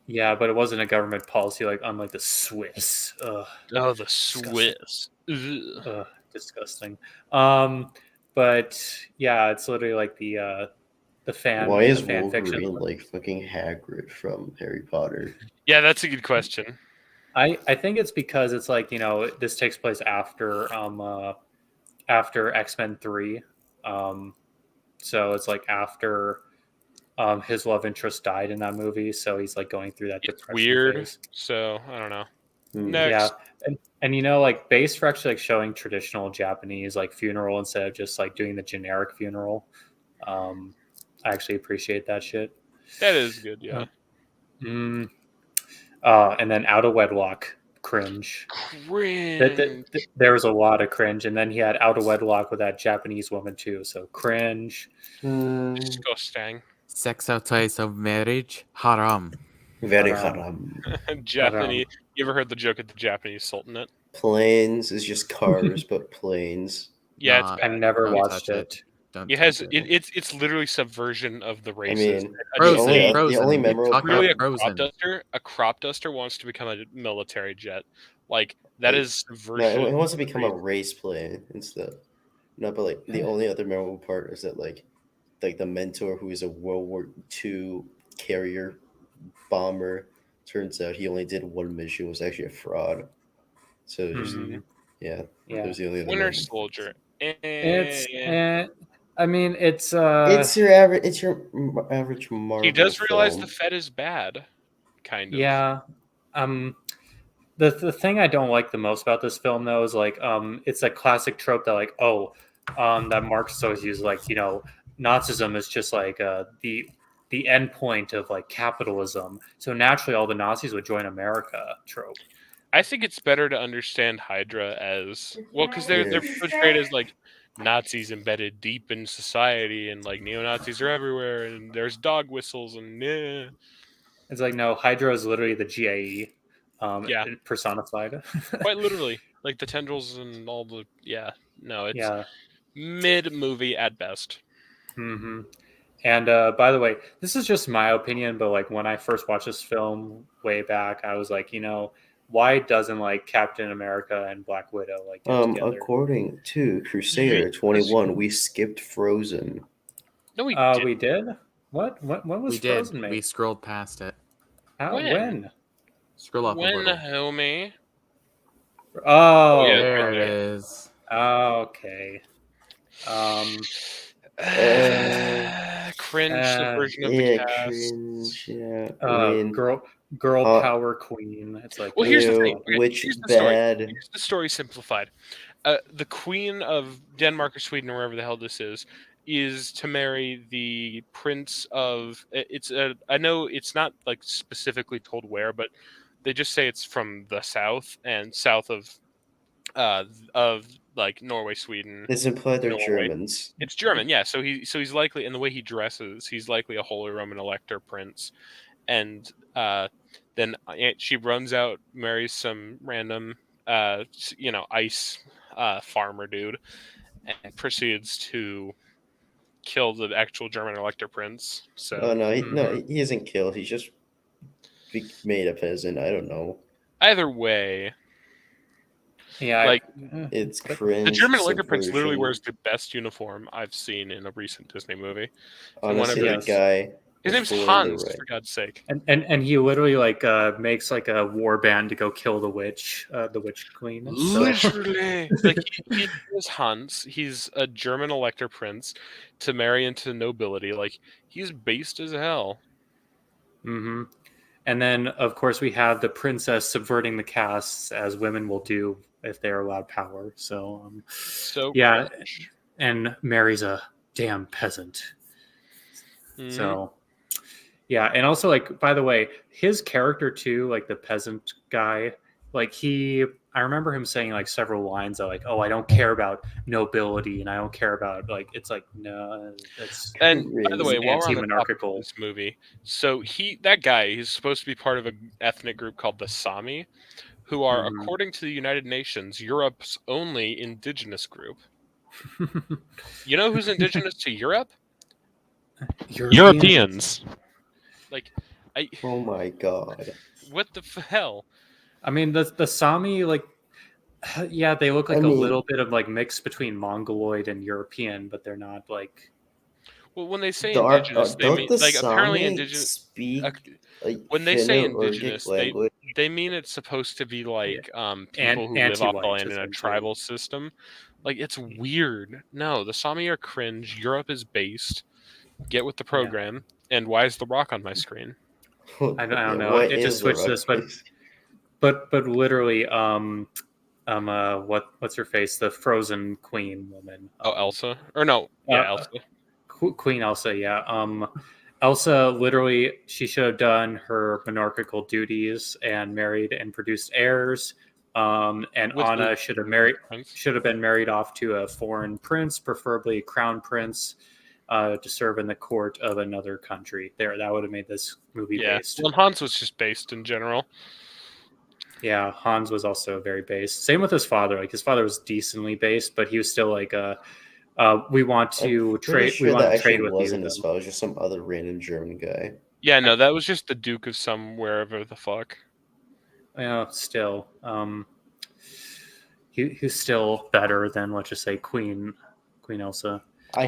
S1: yeah, but it wasn't a government policy like unlike the Swiss. Ugh,
S4: Oh, the
S1: disgusting.
S4: Swiss. Ugh.
S1: Ugh, disgusting. Um, but yeah, it's literally like
S3: why is
S1: the fan fiction.
S3: Wolverine like fucking Hagrid from Harry Potter?
S4: Yeah, that's a good question.
S1: I think it's because it's like, this takes place after X-Men 3. So it's like after his love interest died in that movie, so he's like going through that
S4: It's
S1: depression
S4: weird.
S1: phase.
S4: So I don't know.
S3: Hmm.
S1: Yeah.
S4: Next.
S1: And like based for actually like showing traditional Japanese like funeral instead of just like doing the generic funeral. I actually appreciate that shit.
S4: That is good, yeah.
S1: Mm, and then Out of Wedlock, cringe.
S4: Cringe.
S1: There was a lot of cringe, and then he had Out of Wedlock with that Japanese woman too, so cringe.
S4: Disgusting.
S2: Sex outside of marriage, haram.
S3: Very
S1: Haram.
S3: haram.
S4: Japanese. You ever heard the joke at the Japanese Sultanate?
S3: Planes is just cars, but planes.
S4: Yeah,
S2: Nah,
S4: it's
S1: I
S4: bad.
S1: never
S2: Don't
S1: watched
S2: touch
S1: it.
S2: Don't
S4: It has
S2: touch
S4: it's literally subversion of the
S3: I
S4: races.
S3: mean,
S2: Frozen,
S3: the
S2: Frozen.
S3: only
S2: We
S3: memorable
S2: talked
S4: Literally,
S2: about Frozen.
S4: a crop duster wants to become a military jet. Like that
S3: Like,
S4: is
S3: no,
S4: subversion.
S3: it wants to
S4: of
S3: become a
S4: race.
S3: race plane instead. No, but like the only other memorable part is that like the mentor who is a World War II carrier bomber, turns out he only did one mission, was actually a fraud. So just
S1: Mhm.
S3: yeah,
S1: Yeah,
S3: there's the only other
S4: Winter
S3: memorable.
S4: Soldier.
S1: it's. I mean, it's.
S3: It's your average. It's your average Marvel
S4: He does realize
S3: film.
S4: the Fed is bad, kind of.
S1: Yeah. Um. The thing I don't like the most about this film though is like it's a classic trope that like that Marx always uses, like, Nazism is just like the end point of like capitalism, so naturally all the Nazis would join America trope.
S4: I think it's better to understand Hydra as well because they're
S3: Yeah.
S4: portrayed as like Nazis embedded deep in society and like neo Nazis are everywhere and there's dog whistles and
S1: It's like, no, Hydra is literally the GAE
S4: yeah,
S1: personified.
S4: quite literally like the tendrils and all the no, it's
S1: Yeah.
S4: mid movie at best.
S1: Hmm. And by the way, this is just my opinion, but like when I first watched this film way back, I was like, why doesn't like Captain America and Black Widow like get together?
S3: According to Crusader 21, we skipped Frozen.
S4: No, we did.
S1: We did. What? When was
S2: We did.
S1: Frozen made?
S2: We scrolled past it.
S1: How?
S4: When?
S1: When?
S2: Scroll up a
S4: When,
S2: little.
S4: homie?
S1: Oh,
S4: yeah,
S2: There
S4: right
S2: it
S4: there.
S2: is.
S1: Okay.
S4: Cringe subversion of the
S3: Yeah,
S4: cast.
S3: cringe. Yeah, I mean,
S1: girl power queen. It's like,
S4: Well, here's the
S3: ew,
S4: thing. Okay,
S3: which
S4: here's the story.
S3: bad.
S4: Here's the story simplified. The queen of Denmark or Sweden or wherever the hell this is to marry the prince of. It's I know it's not like specifically told where, but they just say it's from the south and south of like Norway, Sweden.
S3: It's implied they're
S4: Norway.
S3: Germans.
S4: It's German, yeah. So he's likely, and the way he dresses, he's likely a Holy Roman Elector prince. And then she runs out, marries some random, ice farmer dude, and proceeds to kill the actual German Elector prince. So
S3: Oh no, he isn't killed. He's just made a peasant. I don't know.
S4: either way,
S1: yeah,
S4: like
S3: It's
S1: but
S3: cringe.
S4: the German Elector prince literally
S3: subversion.
S4: wears the best uniform I've seen in a recent Disney movie.
S3: Honestly,
S1: Yes.
S3: the guy.
S4: His name's
S3: before
S4: Hans,
S3: the right-
S4: for God's sake.
S1: and he literally like makes like a war band to go kill the witch queen. So,
S4: Literally, like he is Hans. He's a German Elector prince to marry into nobility. Like he's based as hell.
S1: hmm And then, of course, we have the princess subverting the castes, as women will do if they are allowed power. So,
S4: So
S1: yeah,
S4: cringe.
S1: and marries a damn peasant.
S4: Mhm.
S1: So, yeah, and also, like, by the way, his character too, like the peasant guy, like I remember him saying like several lines of like, "Oh, I don't care about nobility, and I don't care about like." It's like, no, that's
S4: And by the
S3: Really?
S4: way, while we're on the topic of
S1: anti-monarchical.
S4: this movie, so that guy, he's supposed to be part of an ethnic group called the Sami, who are,
S1: Mhm.
S4: according to the United Nations, Europe's only indigenous group. You know who's indigenous to Europe? Europeans. Like,
S3: Oh my god.
S4: what the hell?
S1: I mean, the Sami, like, yeah, they look
S3: I
S1: like a
S3: mean,
S1: little bit of like mix between Mongoloid and European, but they're not like.
S4: Well, when they say indigenous, they
S3: don't
S4: mean
S3: the
S4: like apparently
S3: Sami
S4: indigenous.
S3: speak a
S4: When they say
S3: Finno-Ugric
S4: indigenous,
S3: language?
S4: they mean it's supposed to be like people who live off the
S1: Anti-white,
S4: land in a
S1: essentially.
S4: tribal system. Like, it's weird. No, the Sami are cringe. Europe is based. Get with the program. And why is the rock on my screen?
S1: I don't know.
S3: What
S1: It just
S3: is the
S1: switched
S3: rock
S1: this,
S3: face?
S1: but literally, what's her face? The Frozen Queen woman.
S4: Oh, Elsa? Or no, yeah,
S1: Uh,
S4: Elsa.
S1: Queen Elsa, yeah. Elsa literally, she should have done her monarchical duties and married and produced heirs. And
S4: With
S1: Anna
S4: Prince.
S1: should have been married off to a foreign prince, preferably a crown prince, to serve in the court of another country. There, that would have made this movie based.
S4: Well, Hans was just based in general.
S1: Yeah, Hans was also very based. Same with his father. Like his father was decently based, but he was still like we want to
S3: I'm pretty
S1: trade. We
S3: sure
S1: want
S3: that
S1: to trade
S3: actually
S1: with you.
S3: wasn't his
S1: Though.
S3: father, it was just some other random German guy.
S4: Yeah, no, that was just the Duke of some wherever the fuck.
S1: Yeah, still, he's still better than, let's just say, Queen Elsa.
S3: I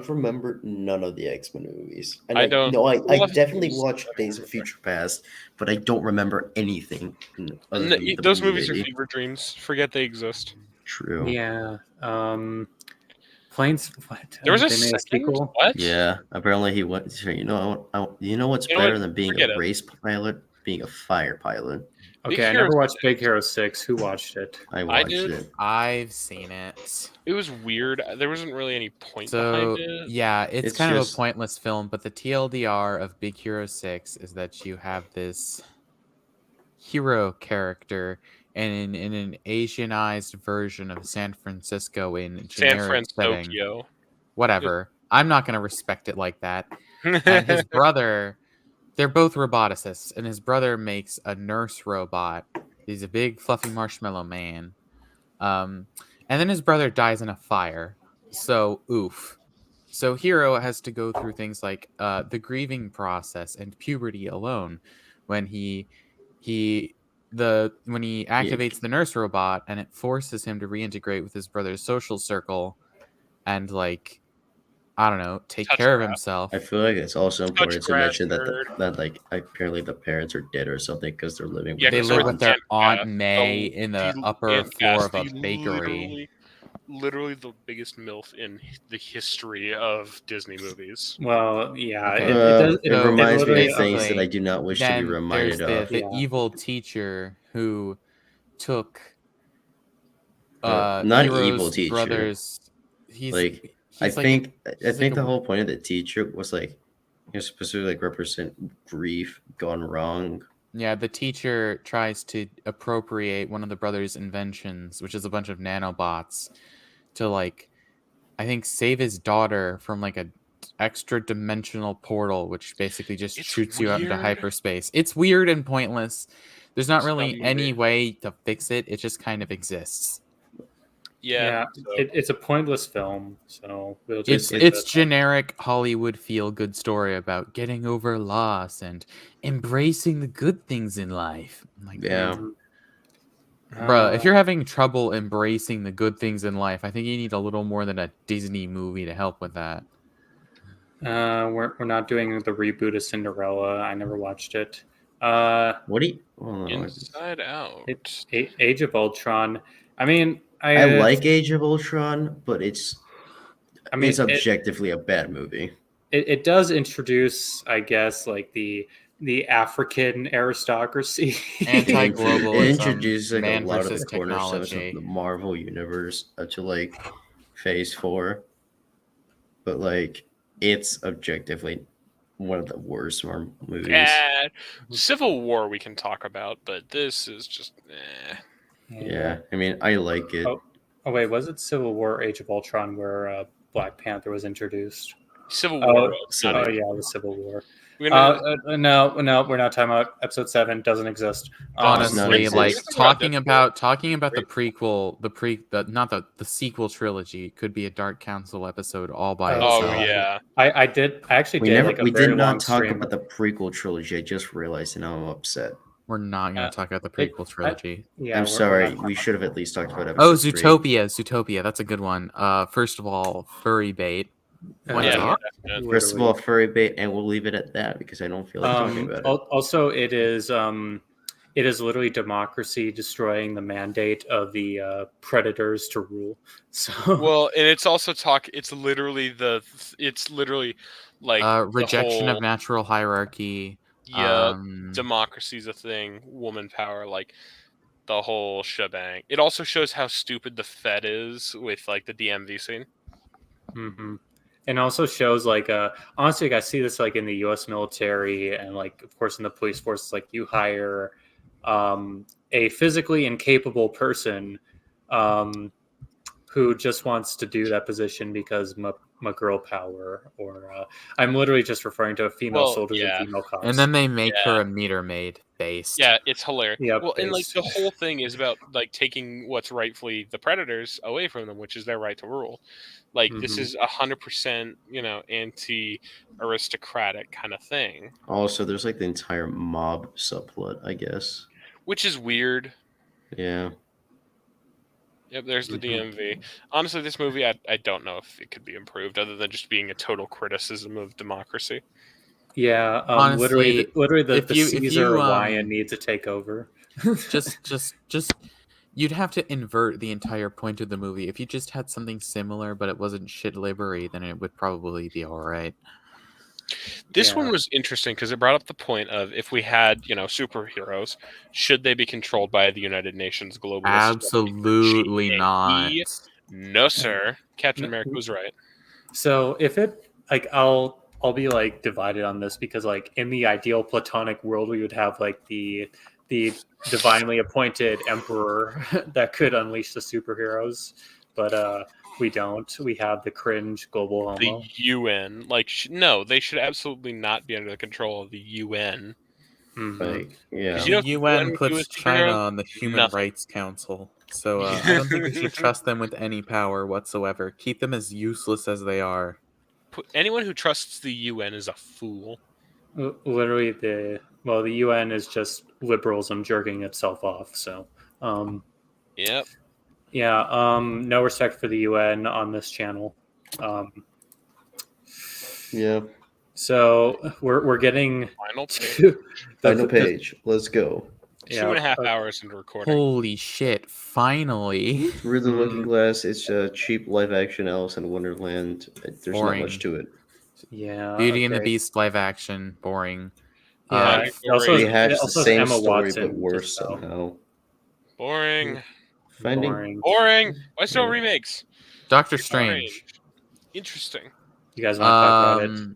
S3: remember none of the X-Men movies. And
S4: I don't-
S3: No, I
S4: Well,
S3: definitely
S4: those-
S3: watched Days of Future Past, but I don't remember anything other than the
S4: Those movies are
S3: movie.
S4: fever dreams. Forget they exist.
S3: True.
S1: Yeah. Planes. What?
S4: There was a
S1: they made a
S4: second?
S1: sequel.
S4: What?
S3: Yeah, apparently he went. You know, you know what's
S4: You know
S3: better
S4: what?
S3: than being
S4: Forget
S3: a
S4: it.
S3: race pilot? Being a fire pilot.
S4: Big
S1: Okay, I
S4: Hero
S1: never watched Big Hero 6. Who watched it?
S3: I watched
S4: did.
S3: it.
S2: I've seen it.
S4: It was weird. There wasn't really any point
S2: So
S4: behind it.
S2: yeah, it's
S3: It's
S2: kind of
S3: just-
S2: a pointless film, but the TLDR of Big Hero 6 is that you have this hero character and in an Asianized version of San Francisco in
S4: San
S2: generic setting.
S4: Francisco.
S2: Whatever. I'm not gonna respect it like that. And his brother, they're both roboticists, and his brother makes a nurse robot. He's a big fluffy marshmallow man. And then his brother dies in a fire. So oof. So Hero has to go through things like the grieving process and puberty alone when he activates the nurse robot, and it forces him to reintegrate with his brother's social circle and like I don't know, take
S4: Touch
S2: care of
S4: grass.
S2: himself.
S3: I feel like it's also important to
S4: grass,
S3: mention that
S4: nerd.
S3: that like apparently the parents are dead or something because they're living.
S4: Yeah,
S3: with
S2: They
S4: because
S3: their
S2: live
S4: they're
S2: with their
S4: Aunt
S2: Aunt
S4: Cass,
S2: May in the upper
S4: Aunt
S2: floor
S4: Cass,
S2: of a bakery.
S4: Literally the biggest MILF in the history of Disney movies.
S1: Well, yeah,
S2: Okay.
S1: it does.
S3: It
S2: So,
S3: reminds me of
S1: literally-
S3: things that I
S2: basically,
S3: do not wish to be
S2: Then
S3: reminded
S2: there's
S3: of.
S2: the
S1: Yeah.
S2: evil teacher who took
S3: Not
S2: Hero's
S3: evil teacher.
S2: brother's. He's
S3: Like I
S2: he's like
S3: think
S2: he's like
S3: the
S2: a-
S3: whole point of the teacher was like you're supposed to like represent grief gone wrong.
S2: yeah, the teacher tries to appropriate one of the brother's inventions, which is a bunch of nanobots, to like I think save his daughter from like a extra dimensional portal, which basically just
S4: It's
S2: shoots you out into
S4: weird.
S2: hyperspace. It's weird and pointless. There's not
S4: It's
S2: really
S4: dumb
S2: any
S4: movie.
S2: way to fix it. It just kind of exists.
S4: Yeah.
S1: it's a pointless film. So we'll
S2: It's
S1: just leave it at that.
S2: generic Hollywood feel good story about getting over loss and embracing the good things in life. I'm like,
S3: Yeah.
S2: bruh, if you're having trouble embracing the good things in life, I think you need a little more than a Disney movie to help with that.
S1: We're not doing the reboot of Cinderella. I never watched it.
S3: What do you? Oh, no,
S4: Inside Out.
S1: It's Age of Ultron. I mean,
S3: I like Age of Ultron, but it's
S1: it
S3: objectively a bad movie.
S1: does introduce, I guess, like the the African aristocracy.
S2: Anti-globalism,
S3: It introduces like
S2: man
S3: a lot of the
S2: versus
S3: cornerstones of
S2: technology.
S3: the Marvel universe to like Phase 4, but like it's objectively one of the worst Marvel movies.
S4: Civil War we can talk about, but this is just
S3: Yeah, I mean, I like it.
S1: Oh wait, was it Civil War or Age of Ultron where Black Panther was introduced?
S4: Civil War.
S1: Oh yeah, it was Civil War.
S4: No,
S1: No, we're not talking about Episode 7. Doesn't exist.
S2: Honestly,
S3: exist.
S2: like talking about the
S4: Right.
S2: prequel, the sequel trilogy could be a Dark Council episode all by
S1: Oh,
S2: itself.
S4: yeah.
S1: I actually did like a very
S3: did
S1: long
S3: not talk
S1: stream.
S3: about the prequel trilogy. I just realized, and now I'm upset.
S2: We're not going to talk about the prequel trilogy.
S1: Yeah,
S3: I'm
S1: we're
S3: sorry.
S1: not
S3: We should have at least talked about
S2: Oh,
S3: episode 3.
S2: Zootopia. That's a good one. First of all, furry bait. What's
S4: Yeah,
S2: up?
S4: definitely.
S3: First of all, furry bait, and we'll leave it at that because I don't feel like talking about it.
S1: Also, it is literally democracy destroying the mandate of the predators to rule. So
S4: Well, and it's also It's literally like
S2: rejection
S4: the
S2: of natural hierarchy.
S4: whole, democracy's a thing, woman power, like the whole shebang. It also shows how stupid the Fed is with like the DMV scene.
S1: Mm-hmm. And also shows like honestly, like, I see this like in the U.S. military and like of course in the police force. Like you hire a physically incapable person who just wants to do that position because my girl power, or I'm literally just referring to a female soldier with female cops.
S2: And then they make her a meter maid based.
S4: Yeah, it's hilarious.
S1: Yeah,
S4: well, and like the whole thing is about like taking what's rightfully the predators away from them, which is their right to rule. Like this is 100%, anti-aristocratic kind of thing.
S3: Also, there's like the entire mob subplot, I guess.
S4: Which is weird.
S3: Yeah.
S4: Yep, there's the DMV. Honestly, this movie, I don't know if it could be improved other than just being a total criticism of democracy.
S1: Yeah,
S2: honestly,
S1: literally the Caesar Hawaiian needs to take over.
S2: just you'd have to invert the entire point of the movie. If you just had something similar, but it wasn't shit livery, then it would probably be all right.
S4: This one was interesting because it brought up the point of if we had, superheroes, should they be controlled by the United Nations globalist?
S2: Absolutely not.
S4: No, sir. Captain America was right.
S1: So if it like I'll be like divided on this because like in the ideal platonic world we would have like the divinely appointed emperor that could unleash the superheroes, but we don't. We have the cringe global homo.
S4: The UN, no, they should absolutely not be under the control of the UN.
S3: Like, yeah,
S2: the UN puts China on the Human Rights Council, so I don't think we should trust them with any power whatsoever. Keep them as useless as they are.
S4: Anyone who trusts the UN is a fool.
S1: Literally, the UN is just liberalism jerking itself off. So,
S4: yep.
S1: Yeah, no respect for the UN on this channel.
S3: Yeah.
S1: So we're getting
S4: final
S3: page. Let's go.
S4: 2.5 hours into recording.
S2: Holy shit! Finally.
S3: Through the Looking Glass. It's a cheap live action Alice in Wonderland. There's not much to it.
S1: Yeah.
S2: Beauty and the Beast live action. Boring.
S1: Yeah.
S3: They have the same story but worse somehow.
S4: Boring.
S3: Boring.
S4: Why still remakes?
S2: Doctor Strange.
S4: Interesting.
S1: You guys want to talk about it?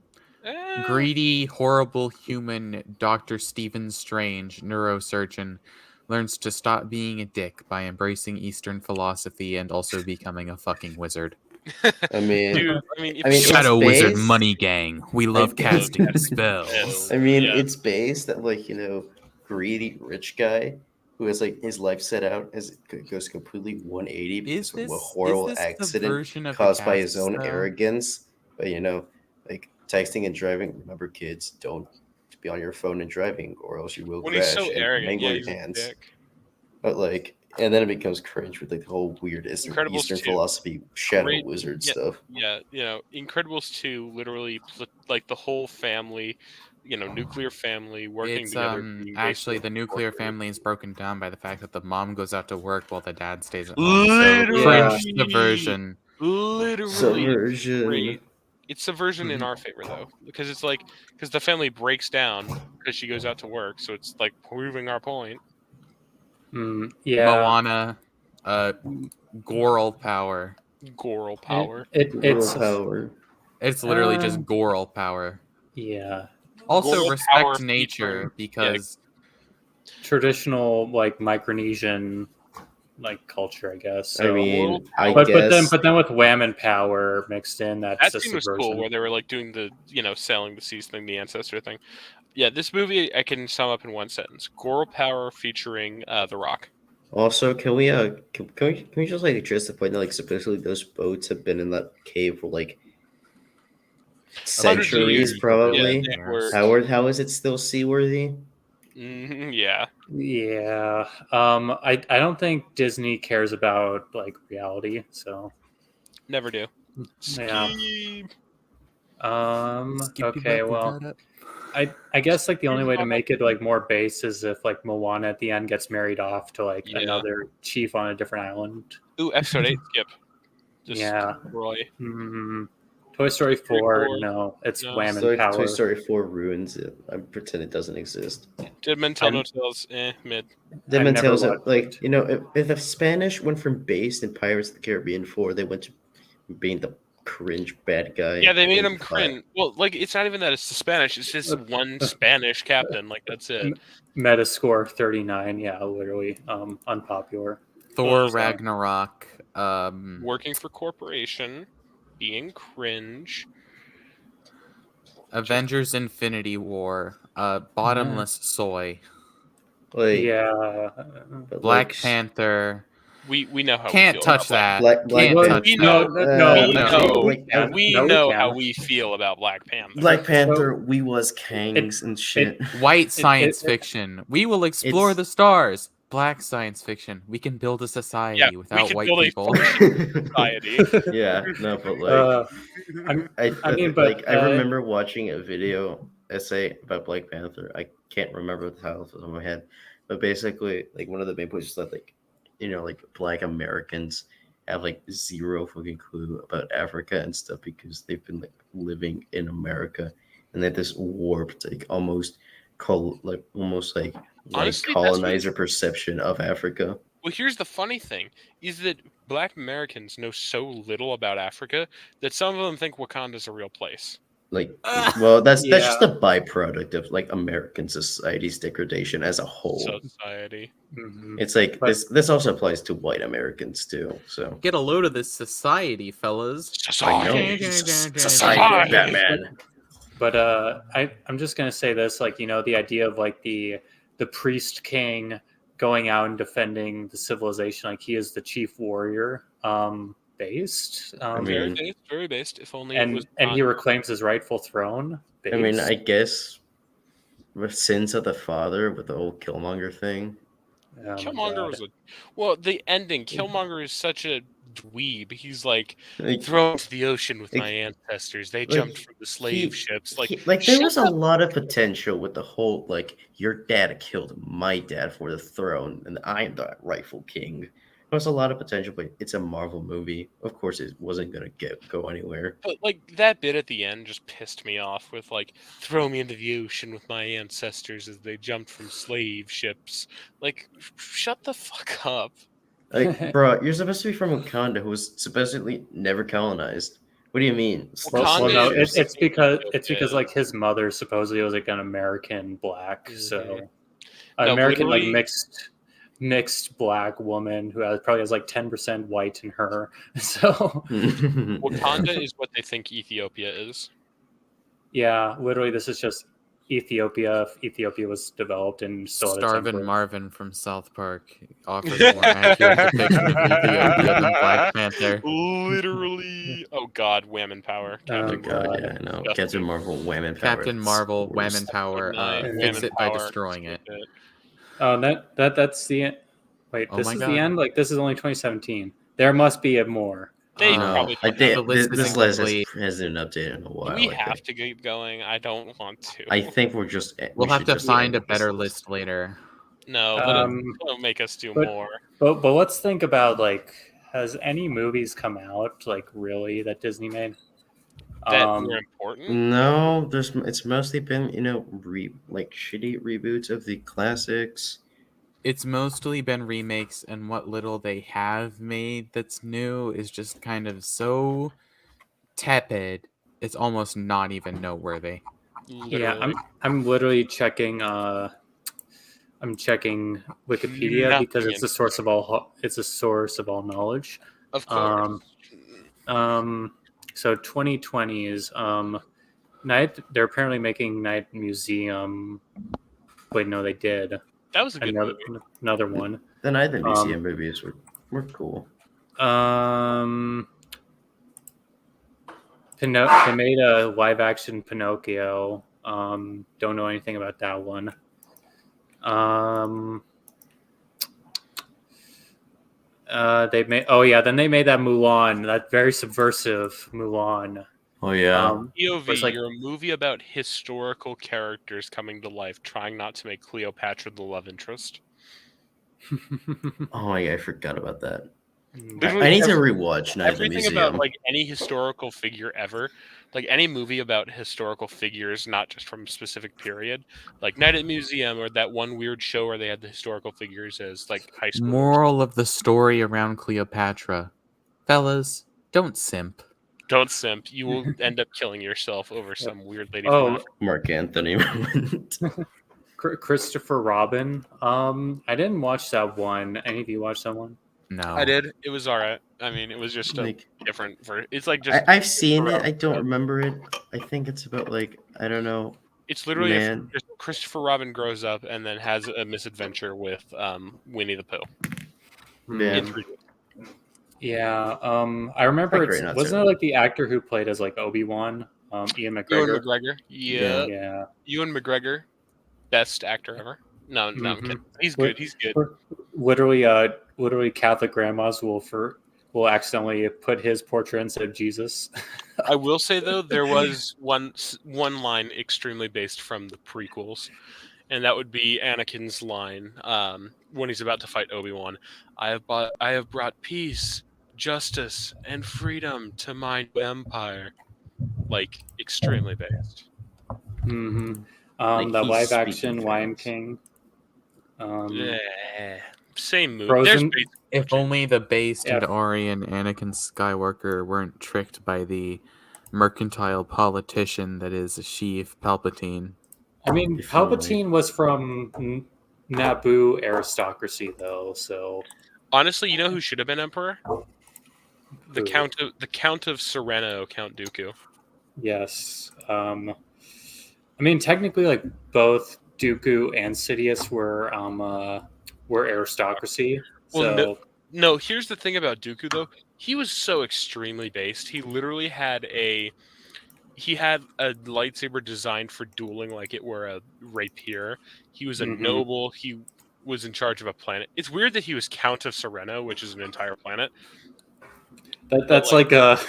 S2: Greedy, horrible human Dr. Stephen Strange, neurosurgeon, learns to stop being a dick by embracing Eastern philosophy and also becoming a fucking wizard.
S3: I mean,
S2: Shadow Wizard Money Gang. We love casting spells.
S3: I mean, it's based that greedy rich guy who has his life set out goes completely 180 because of a horrible accident caused by his own arrogance. But texting and driving. Remember, kids, don't be on your phone and driving, or else you will crash
S4: he's so
S3: and
S4: arrogant,
S3: mangle your hands. But and then it becomes cringe with the whole weird Eastern philosophy shadow wizard stuff.
S4: Yeah, Incredibles 2 literally the whole family, nuclear family working together.
S2: Actually, the nuclear family is broken down by the fact that the mom goes out to work while the dad stays at home.
S4: Literally,
S2: cringe subversion.
S4: Literally,
S3: subversion.
S4: Great. It's subversion in our favor though, because it's because the family breaks down because she goes out to work, so it's like proving our point.
S1: Yeah.
S2: Moana, Goral power.
S4: Goral power.
S1: It's
S3: power.
S2: It's literally just Goral power.
S1: yeah.
S2: Also,
S4: Goral
S2: respect
S4: power
S2: nature
S4: featuring-
S2: because
S1: Traditional like Micronesian like culture, I guess. So.
S3: I mean, I
S1: but
S3: guess.
S1: then with Wham and Power mixed in, that's
S4: That
S1: a
S4: scene was
S1: subversion.
S4: cool, where they were like doing the sailing the seas thing, the ancestor thing. Yeah, this movie I can sum up in one sentence: Goral power featuring The Rock.
S3: Also, can we just like address the point that like supposedly those boats have been in that cave for like centuries,
S2: years.
S3: probably.
S4: Yeah, they were-
S3: How is it still seaworthy?
S4: Yeah.
S1: Yeah. I don't think Disney cares about like reality. So
S4: Never do.
S1: yeah.
S4: Ski-
S1: Okay. Well, I guess like the only way to make it like more base is if like Moana at the end gets married off to like
S4: Yeah.
S1: another chief on a different island.
S4: Ooh, episode 8, skip. Just
S1: Yeah.
S4: Roy.
S1: Toy Story 4,
S4: 4,
S1: no, it's
S4: no.
S1: Wham and Power.
S3: Toy Story 4 ruins it. I pretend it doesn't exist.
S4: Did Men Tell
S1: I'm-
S4: No Tales? Mid.
S3: Them
S1: I've
S3: and
S1: never
S3: Tales,
S1: watched
S3: like,
S1: it.
S3: you know, if the Spanish went from base in Pirates of the Caribbean 4, they went to being the cringe bad guy.
S4: Yeah, they made
S3: in
S4: him cringe. Well, like, it's not even that it's the Spanish. It's just one Spanish captain. Like, that's it.
S1: Metascore 39, yeah, literally unpopular.
S2: Thor
S4: Oh, sorry.
S2: Ragnarok.
S4: Working for corporation, being cringe.
S2: Avengers Infinity War. Bottomless soy.
S3: Like,
S1: Yeah.
S3: but,
S2: Black
S3: like,
S2: Panther.
S4: We know how
S2: Can't
S4: we feel
S2: touch
S4: about
S2: that.
S3: Black
S2: Can't
S3: Panther.
S2: touch
S4: We
S2: that.
S4: know-
S1: no,
S4: we
S1: no,
S4: know-
S1: we can.
S4: We
S1: No, we
S4: know
S1: can.
S4: how we feel about Black Panther.
S3: Black Panther, we was Kangs and shit.
S2: White science
S1: it-
S2: fiction. We will explore
S3: It's-
S2: the stars. Black science fiction. We can build a society
S4: Yeah, we
S2: without
S4: can
S2: white
S4: build a
S2: people.
S4: society.
S3: Yeah, no, but like,
S1: I mean, but,
S3: I remember watching a video essay about Black Panther. I can't remember the title off the top of my head, but basically, like, one of the main points is that, like, you know, like, Black Americans have like zero fucking clue about Africa and stuff because they've been like living in America, and they have this warped, like, almost
S4: Honestly, that's
S3: colonizer perception of Africa.
S4: Well, here's the funny thing: is that Black Americans know so little about Africa that some of them think Wakanda's a real place.
S3: Like, well, that's
S1: Yeah.
S3: just a byproduct of like American society's degradation as a whole.
S4: Society.
S1: Mhm.
S3: It's like
S1: But-
S3: this also applies to white Americans too. So
S2: Get a load of this society, fellas.
S3: I know.
S4: Society.
S3: Society, Batman.
S1: But I'm just gonna say this, like, you know, the idea of like the priest king going out and defending the civilization, like he is the chief warrior, based.
S3: mean-
S4: Very based. If only it was
S1: and he
S4: not-
S1: reclaims his rightful throne.
S3: I mean,
S1: based.
S3: I guess with sins of the father with the whole Killmonger thing.
S1: Oh my
S4: Killmonger
S1: God.
S4: was the ending. Killmonger is such a dweeb. He's like
S3: Like,
S4: thrown into the ocean with
S3: Like-
S4: my ancestors. They
S3: like,
S4: jumped from the slave
S3: he-
S4: ships. Like,
S3: there
S4: shut
S3: was a
S4: the-
S3: lot of potential with the whole like your dad killed my dad for the throne and I am the rightful king. There was a lot of potential, but it's a Marvel movie. Of course, it wasn't gonna go anywhere.
S4: But like that bit at the end just pissed me off with like throw me into the ocean with my ancestors as they jumped from slave ships. Like shut the fuck up.
S3: Like, bro, you're supposed to be from Wakanda, who was supposedly never colonized. What do you mean?
S1: Well, no,
S4: Wakanda
S1: it's because
S4: Ethiopia.
S1: like his mother supposedly was like an American black, so an
S4: No,
S1: American like
S4: literally-
S1: mixed black woman who probably has like 10% white in her. So
S4: Wakanda is what they think Ethiopia is.
S1: yeah, literally, this is just Ethiopia. If Ethiopia was developed and still at its
S2: Starvin
S1: emperor.
S2: Marvin from South Park offers a more accurate depiction of Ethiopia than Black Panther.
S4: Literally. Oh God, Wham and Power.
S1: Oh,
S3: Oh
S4: Captain
S3: god,
S1: God.
S3: yeah, I know.
S4: Justin.
S3: Captain Marvel, Wham and Power.
S2: Captain
S3: it's
S2: Marvel,
S3: the
S2: Wham
S3: worst.
S2: and Power,
S4: Wham
S2: fix
S4: and
S2: it by
S4: Power.
S2: destroying it.
S1: Oh, that's the end. Wait,
S2: Oh
S1: this
S2: my
S1: is
S2: God.
S1: the end. Like this is only 2017. There must be a more.
S4: They
S3: No,
S4: probably
S3: I
S4: don't
S3: think
S2: The list
S3: this
S2: is
S3: list
S2: incomplete.
S3: hasn't been updated in a while.
S4: Do we
S3: I
S4: have
S3: think.
S4: to keep going? I don't want to.
S3: I think we're just.
S2: We'll
S3: we
S2: have
S3: should
S2: to
S3: just
S2: find a
S3: end this
S2: better list later.
S4: No, don't make us do
S1: but-
S4: more.
S1: But let's think about like, has any movies come out like really that Disney made?
S4: that
S1: Um,
S4: were important.
S3: No, it's mostly been like shitty reboots of the classics.
S2: It's mostly been remakes, and what little they have made that's new is just kind of so tepid. It's almost not even noteworthy.
S1: yeah,
S4: Literally
S1: I'm literally checking. I'm checking Wikipedia because
S4: nothing
S1: it's a source of all knowledge.
S4: of course.
S1: Um, um, so 2020 is Night. They're apparently making Night Museum. Wait, no, they did
S4: That was a good
S1: another
S4: movie.
S1: another one.
S3: The Night of the
S1: Um,
S3: Museum movies were cool.
S1: Um, they made a live action Pinocchio. Don't know anything about that one. Um, they made. Oh yeah, then they made that Mulan. That very subversive Mulan.
S3: Oh yeah.
S4: POV,
S1: It's like
S4: you're a movie about historical characters coming to life, trying not to make Cleopatra the love interest.
S3: Oh yeah, I forgot about that.
S4: Literally
S3: I need to rewatch Night of the
S4: everything about
S3: Museum.
S4: like any historical figure ever, like any movie about historical figures, not just from a specific period, like Night at the Museum or that one weird show where they had the historical figures as like high schoolers.
S2: Moral of the story around Cleopatra. Fellas, don't simp.
S4: Don't simp. You will end up killing yourself over some weird lady from
S1: Oh,
S4: Africa.
S3: Mark Anthony moment.
S1: Christopher Robin. I didn't watch that one. Any of you watch that one?
S2: No.
S4: I did. It was alright. I mean, it was just a
S3: Like
S4: different it's like just
S3: I've seen it.
S4: around
S3: I don't
S4: the-
S3: remember it. I think it's about like I don't know.
S4: It's literally
S3: Man.
S4: just Christopher Robin grows up and then has a misadventure with Winnie the Pooh.
S3: Yeah.
S4: It's ridiculous.
S1: Yeah. I remember
S3: Like
S1: it's
S3: right now,
S1: wasn't it like the actor who played as like Obi-Wan, Ian
S4: Ewan
S1: McGregor.
S4: McGregor. Yeah.
S1: Yeah.
S4: Ewan McGregor. Best actor ever. No, I'm
S1: Mhm.
S4: kidding. He's good. He's good.
S1: Literally Catholic grandmas will accidentally put his portrait instead of Jesus.
S4: I will say though, there was one line extremely based from the prequels, and that would be Anakin's line when he's about to fight Obi-Wan. I have brought peace, justice, and freedom to my new empire. Like extremely based.
S1: hmm
S3: Like,
S1: the
S3: he's
S1: live
S3: speaking
S1: action Lion
S3: facts.
S1: King.
S4: Same movie.
S1: Frozen.
S2: If only the based
S1: Yeah.
S2: and Aryan Anakin Skywalker weren't tricked by the mercantile politician that is Sheev Palpatine.
S1: I mean,
S3: If only.
S1: Palpatine was from Naboo aristocracy, though. So
S4: Honestly, you know who should have been emperor? The
S1: Who?
S4: Count of Sereno, Count Dooku.
S1: yes. I mean, technically, like both Dooku and Sidious were aristocracy.
S4: Well,
S1: So
S4: no. Here's the thing about Dooku, though. He was so extremely based. He literally had a lightsaber designed for dueling like it were a rapier. He was a
S1: Mhm.
S4: noble. He was in charge of a planet. It's weird that he was Count of Sereno, which is an entire planet.
S1: that's like a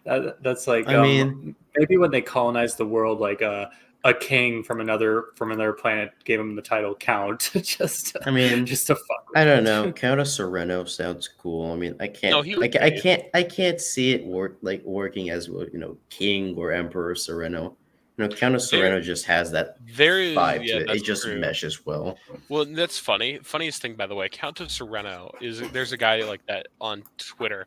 S1: that's like
S3: I mean,
S1: maybe when they colonized the world, like a king from another planet gave him the title Count just
S3: I mean,
S1: just to fuck.
S3: I don't know. Count of Sereno sounds cool. I mean, I can't.
S4: No, he was
S3: I can't see it working as King or Emperor Sereno. Count of Sereno just has that
S4: There is
S3: vibe to it. It
S4: that's
S3: just
S4: true.
S3: meshes well.
S4: Well, that's funny. Funniest thing, by the way, Count of Sereno is there's a guy like that on Twitter,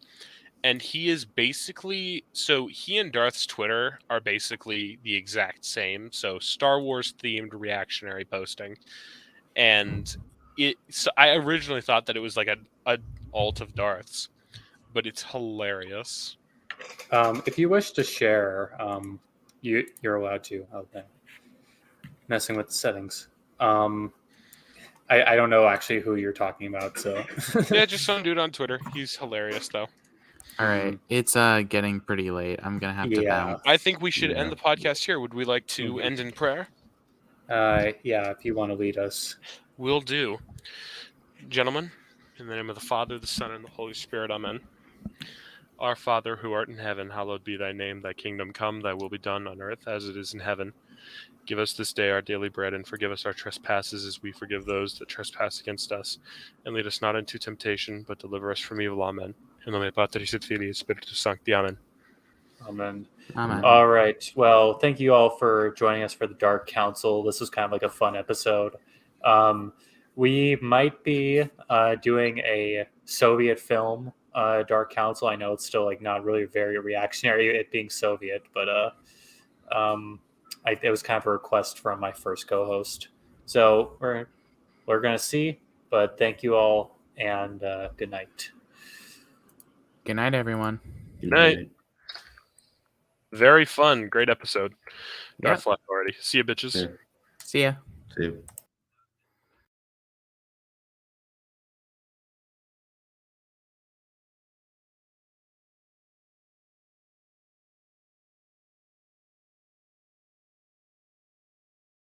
S4: and he is basically he and Darth's Twitter are basically the exact same. So Star Wars themed reactionary posting, and I originally thought that it was like a alt of Darth's, but it's hilarious.
S1: If you wish to share, you're allowed to. Okay. Messing with the settings. I don't know actually who you're talking about. So
S4: Yeah, just some dude on Twitter. He's hilarious though.
S2: All right, it's getting pretty late. I'm gonna have to
S1: Yeah.
S2: bounce.
S4: I think we should
S3: Yeah.
S4: end the podcast here. Would we like to end in prayer?
S1: Yeah, if you want to lead us.
S4: Will do. Gentlemen, in the name of the Father, the Son, and the Holy Spirit, amen. Our Father, who art in heaven, hallowed be thy name. Thy kingdom come, thy will be done on earth as it is in heaven. Give us this day our daily bread, and forgive us our trespasses as we forgive those that trespass against us. And lead us not into temptation, but deliver us from evil. Amen. In nomine Patris et Filii et Spiritus Sancti. Amen.
S1: Amen.
S2: Amen.
S1: All right. Well, thank you all for joining us for the Dark Council. This was kind of like a fun episode. We might be doing a Soviet film, Dark Council. I know it's still like not really very reactionary, it being Soviet, but it was kind of a request from my first co-host. So we're gonna see. But thank you all, and good night.
S2: Good night, everyone.
S3: Good
S4: night. Very fun. Great episode.
S2: Yep.
S4: Darth left already. See you, bitches.
S3: Yeah.
S2: See ya.
S3: See you.